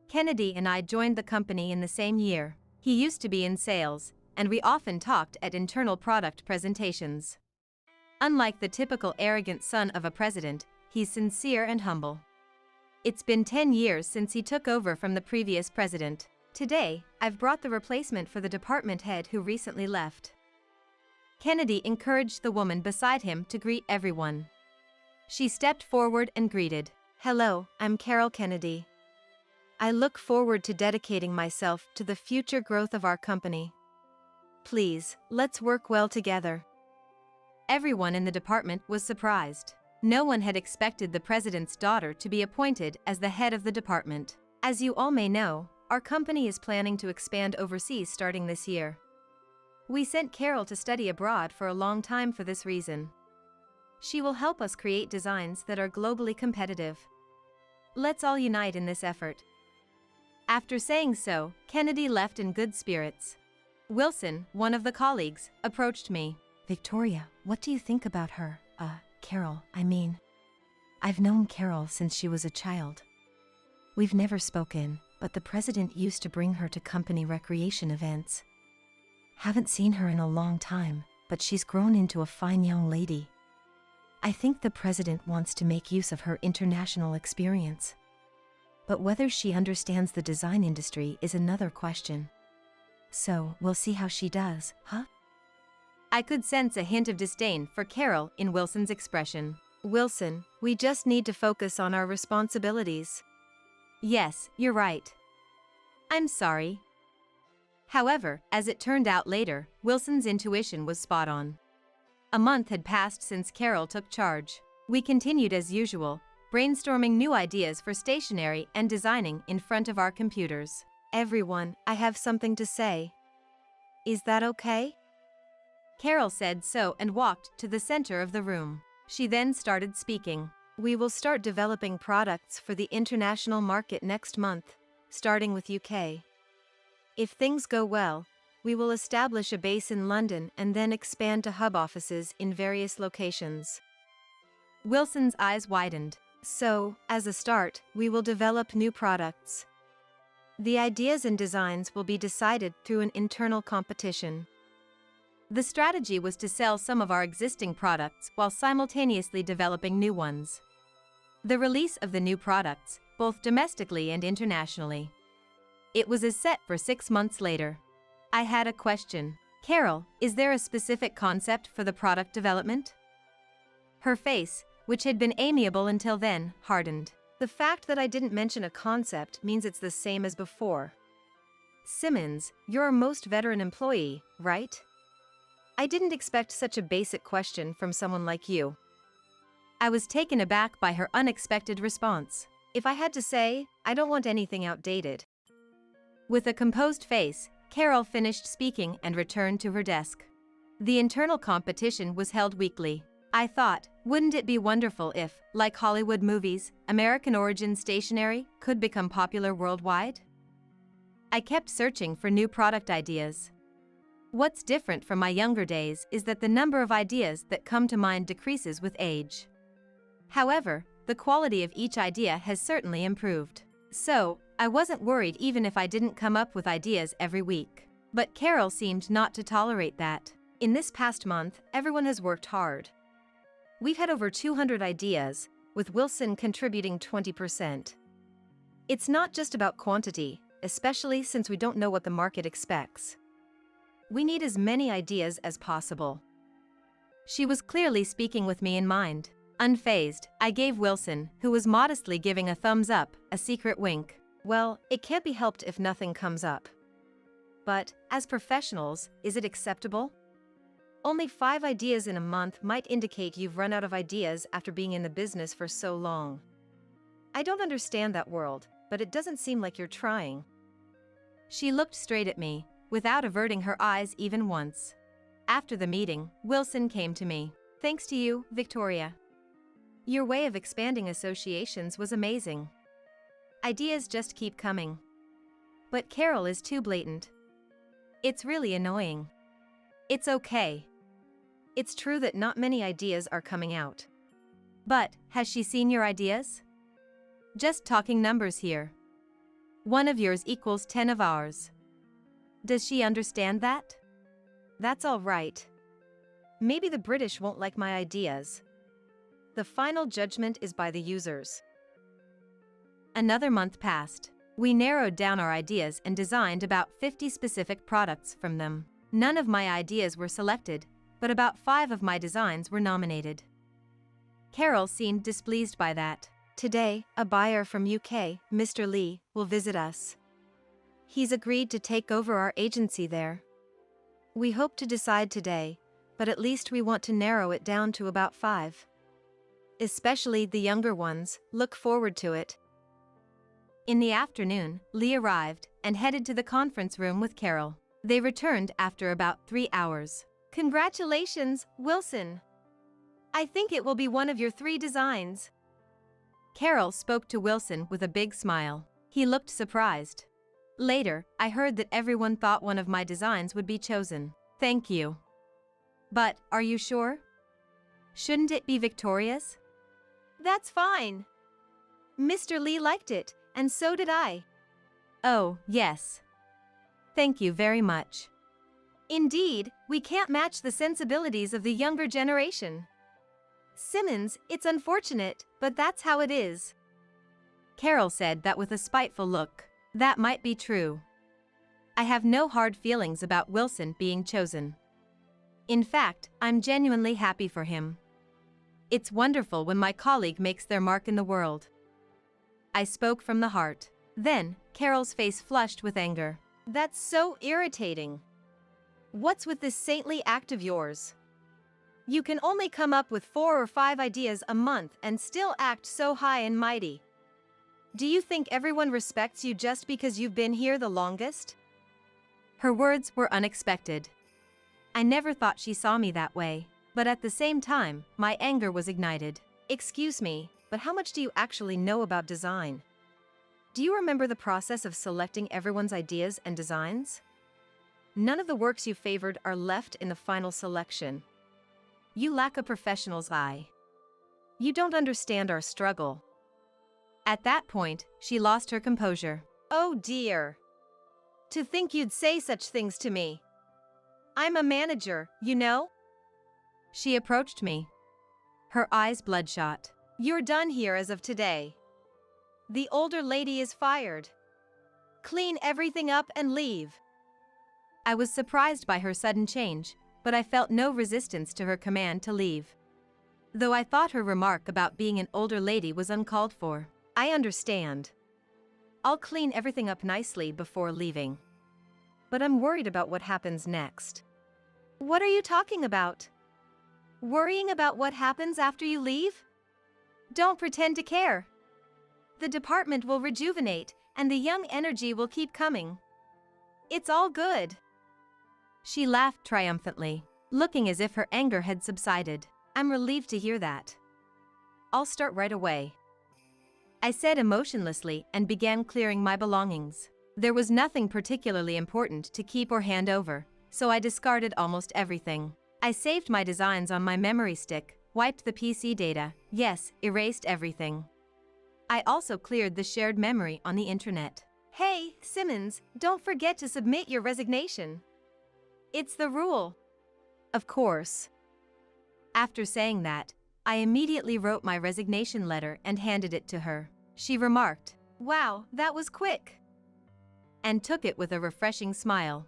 Kennedy and I joined the company in the same year. He used to be in sales, and we often talked at internal product presentations. Unlike the typical arrogant son of a president, he's sincere and humble. It's been 10 years since he took over from the previous president. Today, I've brought the replacement for the department head who recently left. Kennedy encouraged the woman beside him to greet everyone. She stepped forward and greeted. "Hello, I'm Carol Kennedy. I look forward to dedicating myself to the future growth of our company. Please, let's work well together." Everyone in the department was surprised. No one had expected the president's daughter to be appointed as the head of the department. As you all may know, our company is planning to expand overseas starting this year. We sent Carol to study abroad for a long time for this reason. She will help us create designs that are globally competitive. Let's all unite in this effort. After saying so, Kennedy left in good spirits. Wilson, one of the colleagues, approached me. "Victoria, what do you think about her? Carol, I mean. I've known Carol since she was a child. We've never spoken, but the president used to bring her to company recreation events. Haven't seen her in a long time, but she's grown into a fine young lady. I think the president wants to make use of her international experience. But whether she understands the design industry is another question. So, we'll see how she does, huh?" I could sense a hint of disdain for Carol in Wilson's expression. Wilson, we just need to focus on our responsibilities. Yes, you're right. I'm sorry. However, as it turned out later, Wilson's intuition was spot on. A month had passed since Carol took charge. We continued as usual, brainstorming new ideas for stationery and designing in front of our computers. Everyone, I have something to say. Is that okay? Carol said so and walked to the center of the room. She then started speaking. We will start developing products for the international market next month, starting with UK. If things go well, we will establish a base in London and then expand to hub offices in various locations. Wilson's eyes widened. So, as a start, we will develop new products. The ideas and designs will be decided through an internal competition. The strategy was to sell some of our existing products while simultaneously developing new ones. The release of the new products, both domestically and internationally. It was set for 6 months later. I had a question. Carol, is there a specific concept for the product development? Her face, which had been amiable until then, hardened. The fact that I didn't mention a concept means it's the same as before. Simmons, you're our most veteran employee, right? I didn't expect such a basic question from someone like you. I was taken aback by her unexpected response. If I had to say, I don't want anything outdated. With a composed face, Carol finished speaking and returned to her desk. The internal competition was held weekly. I thought, wouldn't it be wonderful if, like Hollywood movies, American origin stationery could become popular worldwide? I kept searching for new product ideas. What's different from my younger days is that the number of ideas that come to mind decreases with age. However, the quality of each idea has certainly improved. So, I wasn't worried even if I didn't come up with ideas every week. But Carol seemed not to tolerate that. In this past month, everyone has worked hard. We've had over 200 ideas, with Wilson contributing 20%. It's not just about quantity, especially since we don't know what the market expects. We need as many ideas as possible. She was clearly speaking with me in mind. Unfazed, I gave Wilson, who was modestly giving a thumbs up, a secret wink. Well, it can't be helped if nothing comes up. But, as professionals, is it acceptable? Only 5 ideas in a month might indicate you've run out of ideas after being in the business for so long. I don't understand that world, but it doesn't seem like you're trying. She looked straight at me, without averting her eyes even once. After the meeting, Wilson came to me. Thanks to you, Victoria. Your way of expanding associations was amazing. Ideas just keep coming. But Carol is too blatant. It's really annoying. It's okay. It's true that not many ideas are coming out. But, has she seen your ideas? Just talking numbers here. 1 of yours equals 10 of ours. Does she understand that? That's all right. Maybe the British won't like my ideas. The final judgment is by the users. Another month passed. We narrowed down our ideas and designed about 50 specific products from them. None of my ideas were selected, but about 5 of my designs were nominated. Carol seemed displeased by that. Today, a buyer from UK, Mr. Lee, will visit us. He's agreed to take over our agency there. We hope to decide today, but at least we want to narrow it down to about 5. Especially the younger ones, look forward to it. In the afternoon, Lee arrived and headed to the conference room with Carol. They returned after about 3 hours. Congratulations, Wilson. I think it will be one of your 3 designs. Carol spoke to Wilson with a big smile. He looked surprised. Later, I heard that everyone thought one of my designs would be chosen. Thank you. But, are you sure? Shouldn't it be Victoria's? That's fine. Mr. Lee liked it, and so did I. Oh, yes. Thank you very much. Indeed, we can't match the sensibilities of the younger generation. Simmons, it's unfortunate, but that's how it is. Carol said that with a spiteful look. That might be true. I have no hard feelings about Wilson being chosen. In fact, I'm genuinely happy for him. It's wonderful when my colleague makes their mark in the world. I spoke from the heart. Then, Carol's face flushed with anger. That's so irritating. What's with this saintly act of yours? You can only come up with 4 or 5 ideas a month and still act so high and mighty. Do you think everyone respects you just because you've been here the longest? Her words were unexpected. I never thought she saw me that way, but at the same time, my anger was ignited. Excuse me, but how much do you actually know about design? Do you remember the process of selecting everyone's ideas and designs? None of the works you favored are left in the final selection. You lack a professional's eye. You don't understand our struggle. At that point, she lost her composure. Oh dear. To think you'd say such things to me. I'm a manager, you know? She approached me. Her eyes bloodshot. You're done here as of today. The older lady is fired. Clean everything up and leave. I was surprised by her sudden change, but I felt no resistance to her command to leave. Though I thought her remark about being an older lady was uncalled for. I understand. I'll clean everything up nicely before leaving. But I'm worried about what happens next. What are you talking about? Worrying about what happens after you leave? Don't pretend to care. The department will rejuvenate, and the young energy will keep coming. It's all good. She laughed triumphantly, looking as if her anger had subsided. I'm relieved to hear that. I'll start right away. I said emotionlessly and began clearing my belongings. There was nothing particularly important to keep or hand over, so I discarded almost everything. I saved my designs on my memory stick, wiped the PC data, yes, erased everything. I also cleared the shared memory on the internet. Hey, Simmons, don't forget to submit your resignation. It's the rule. Of course. After saying that, I immediately wrote my resignation letter and handed it to her. She remarked, "Wow, that was quick," and took it with a refreshing smile.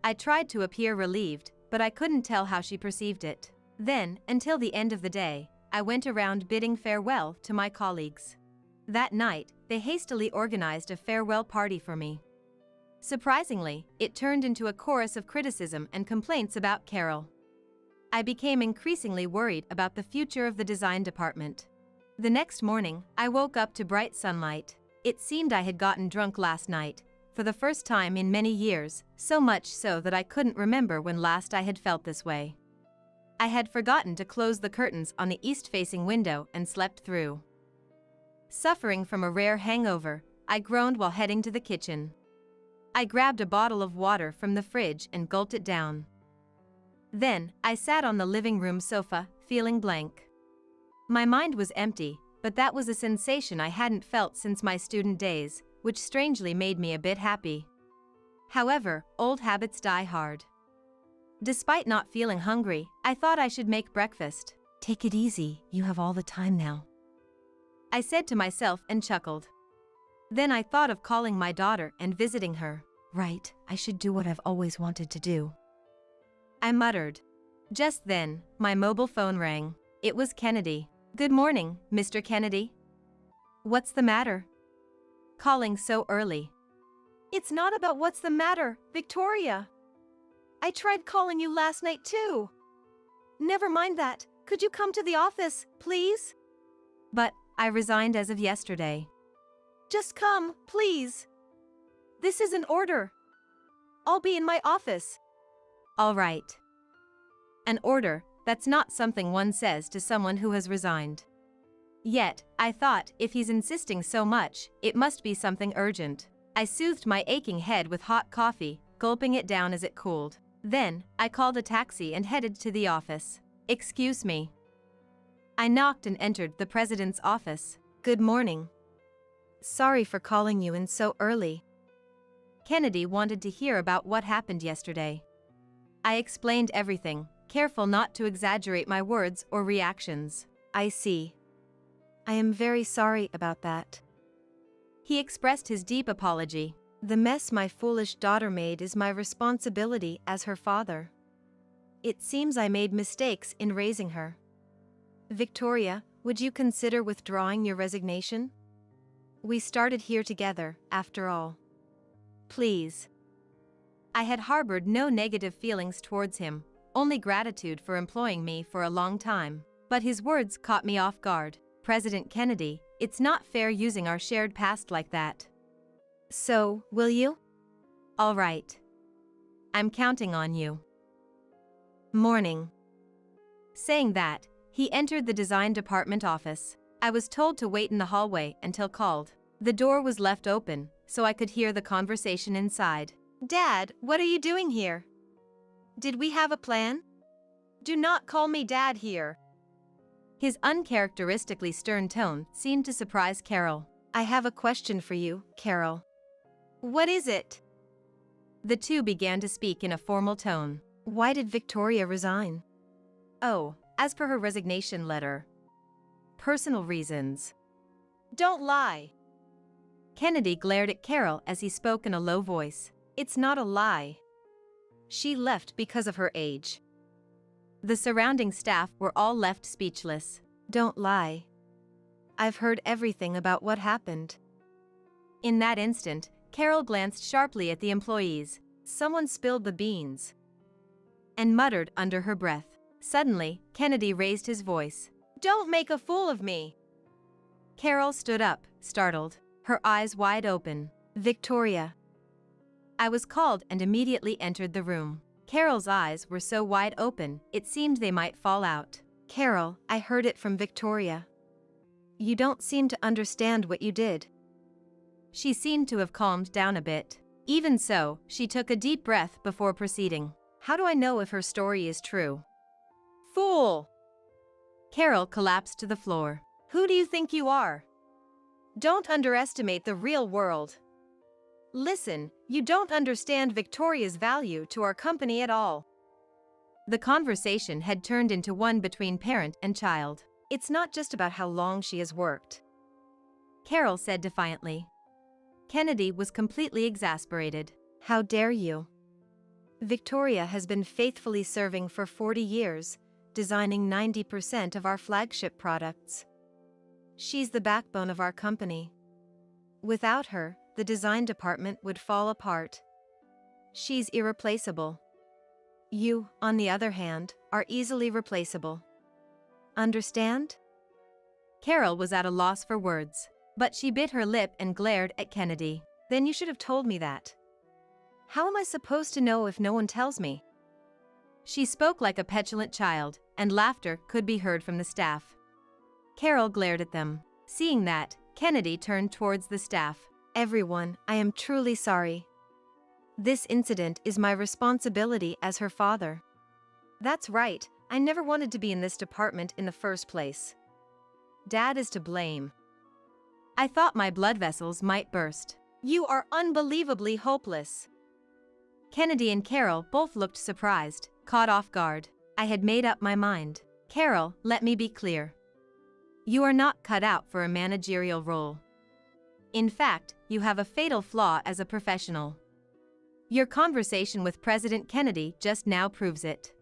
I tried to appear relieved, but I couldn't tell how she perceived it. Then, until the end of the day, I went around bidding farewell to my colleagues. That night, they hastily organized a farewell party for me. Surprisingly, it turned into a chorus of criticism and complaints about Carol. I became increasingly worried about the future of the design department. The next morning, I woke up to bright sunlight. It seemed I had gotten drunk last night, for the first time in many years, so much so that I couldn't remember when last I had felt this way. I had forgotten to close the curtains on the east-facing window and slept through. Suffering from a rare hangover, I groaned while heading to the kitchen. I grabbed a bottle of water from the fridge and gulped it down. Then, I sat on the living room sofa, feeling blank. My mind was empty, but that was a sensation I hadn't felt since my student days, which strangely made me a bit happy. However, old habits die hard. Despite not feeling hungry, I thought I should make breakfast. Take it easy, you have all the time now. I said to myself and chuckled. Then I thought of calling my daughter and visiting her. Right, I should do what I've always wanted to do. I muttered. Just then, my mobile phone rang. It was Kennedy. Good morning, Mr. Kennedy. What's the matter? Calling so early. It's not about what's the matter, Victoria. I tried calling you last night too. Never mind that. Could you come to the office, please? But I resigned as of yesterday. Just come, please. This is an order. I'll be in my office. All right. An order, that's not something one says to someone who has resigned. Yet, I thought, if he's insisting so much, it must be something urgent. I soothed my aching head with hot coffee, gulping it down as it cooled. Then, I called a taxi and headed to the office. Excuse me. I knocked and entered the president's office. Good morning. Sorry for calling you in so early. Kennedy wanted to hear about what happened yesterday. I explained everything, careful not to exaggerate my words or reactions. I see. I am very sorry about that. He expressed his deep apology. The mess my foolish daughter made is my responsibility as her father. It seems I made mistakes in raising her. Victoria, would you consider withdrawing your resignation? We started here together, after all. Please. I had harbored no negative feelings towards him, only gratitude for employing me for a long time. But his words caught me off guard. President Kennedy, it's not fair using our shared past like that. So, will you? All right. I'm counting on you. Morning. Saying that, he entered the design department office. I was told to wait in the hallway until called. The door was left open, so I could hear the conversation inside. Dad, what are you doing here? Did we have a plan? Do not call me Dad here. His uncharacteristically stern tone seemed to surprise Carol. I have a question for you, Carol. What is it? The two began to speak in a formal tone. Why did Victoria resign? Oh, as per her resignation letter. Personal reasons. Don't lie. Kennedy glared at Carol as he spoke in a low voice. It's not a lie. She left because of her age. The surrounding staff were all left speechless. Don't lie. I've heard everything about what happened. In that instant, Carol glanced sharply at the employees. Someone spilled the beans. And muttered under her breath. Suddenly, Kennedy raised his voice. Don't make a fool of me. Carol stood up, startled, her eyes wide open. Victoria. I was called and immediately entered the room. Carol's eyes were so wide open, it seemed they might fall out. Carol, I heard it from Victoria. You don't seem to understand what you did. She seemed to have calmed down a bit. Even so, she took a deep breath before proceeding. How do I know if her story is true? Fool! Carol collapsed to the floor. Who do you think you are? Don't underestimate the real world. Listen, you don't understand Victoria's value to our company at all. The conversation had turned into one between parent and child. It's not just about how long she has worked, Carol said defiantly. Kennedy was completely exasperated. How dare you? Victoria has been faithfully serving for 40 years, designing 90% of our flagship products. She's the backbone of our company. Without her, the design department would fall apart. She's irreplaceable. You, on the other hand, are easily replaceable. Understand? Carol was at a loss for words, but she bit her lip and glared at Kennedy. Then you should have told me that. How am I supposed to know if no one tells me? She spoke like a petulant child, and laughter could be heard from the staff. Carol glared at them. Seeing that, Kennedy turned towards the staff. Everyone, I am truly sorry. This incident is my responsibility as her father. That's right, I never wanted to be in this department in the first place. Dad is to blame. I thought my blood vessels might burst. You are unbelievably hopeless. Kennedy and Carol both looked surprised, caught off guard. I had made up my mind. Carol, let me be clear. You are not cut out for a managerial role. In fact, you have a fatal flaw as a professional. Your conversation with President Kennedy just now proves it.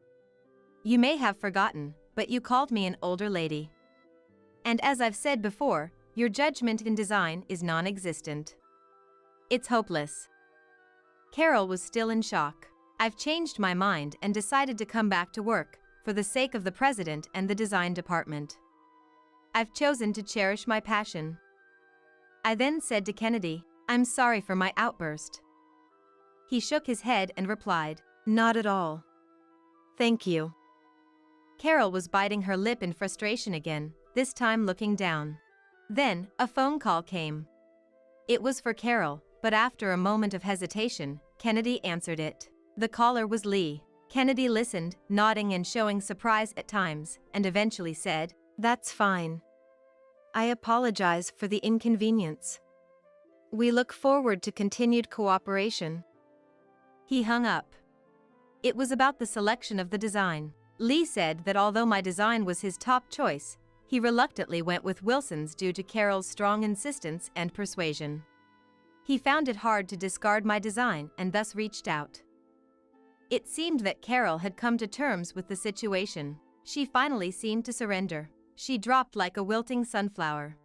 You may have forgotten, but you called me an older lady. And as I've said before, your judgment in design is non-existent. It's hopeless. Carol was still in shock. I've changed my mind and decided to come back to work, for the sake of the president and the design department. I've chosen to cherish my passion. I then said to Kennedy, I'm sorry for my outburst. He shook his head and replied, Not at all. Thank you. Carol was biting her lip in frustration again, this time looking down. Then, a phone call came. It was for Carol, but after a moment of hesitation, Kennedy answered it. The caller was Lee. Kennedy listened, nodding and showing surprise at times, and eventually said, That's fine. I apologize for the inconvenience. We look forward to continued cooperation. He hung up. It was about the selection of the design. Lee said that although my design was his top choice, he reluctantly went with Wilson's due to Carol's strong insistence and persuasion. He found it hard to discard my design and thus reached out. It seemed that Carol had come to terms with the situation. She finally seemed to surrender. she dropped like a wilting sunflower.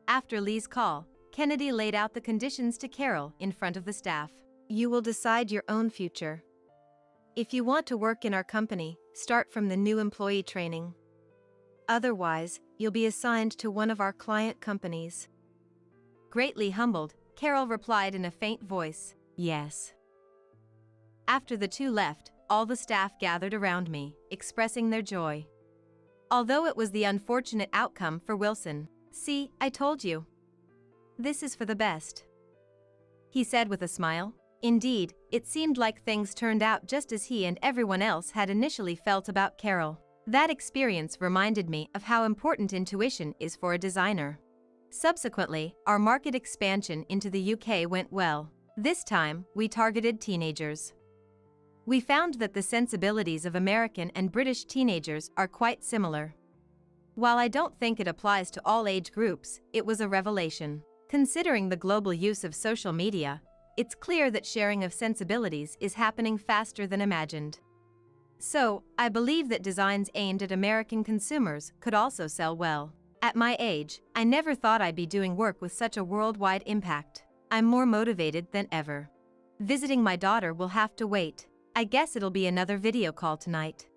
After Lee's call, Kennedy laid out the conditions to Carol in front of the staff. You will decide your own future. If you want to work in our company, start from the new employee training. Otherwise, you'll be assigned to one of our client companies. Greatly humbled, Carol replied in a faint voice, "Yes." After the two left, all the staff gathered around me, expressing their joy. Although it was the unfortunate outcome for Wilson, "See, I told you. This is for the best," he said with a smile. Indeed, it seemed like things turned out just as he and everyone else had initially felt about Carol. That experience reminded me of how important intuition is for a designer. Subsequently, our market expansion into the UK went well. This time, we targeted teenagers. We found that the sensibilities of American and British teenagers are quite similar. While I don't think it applies to all age groups, it was a revelation. Considering the global use of social media, it's clear that sharing of sensibilities is happening faster than imagined. So, I believe that designs aimed at American consumers could also sell well. At my age, I never thought I'd be doing work with such a worldwide impact. I'm more motivated than ever. Visiting my daughter will have to wait. I guess it'll be another video call tonight.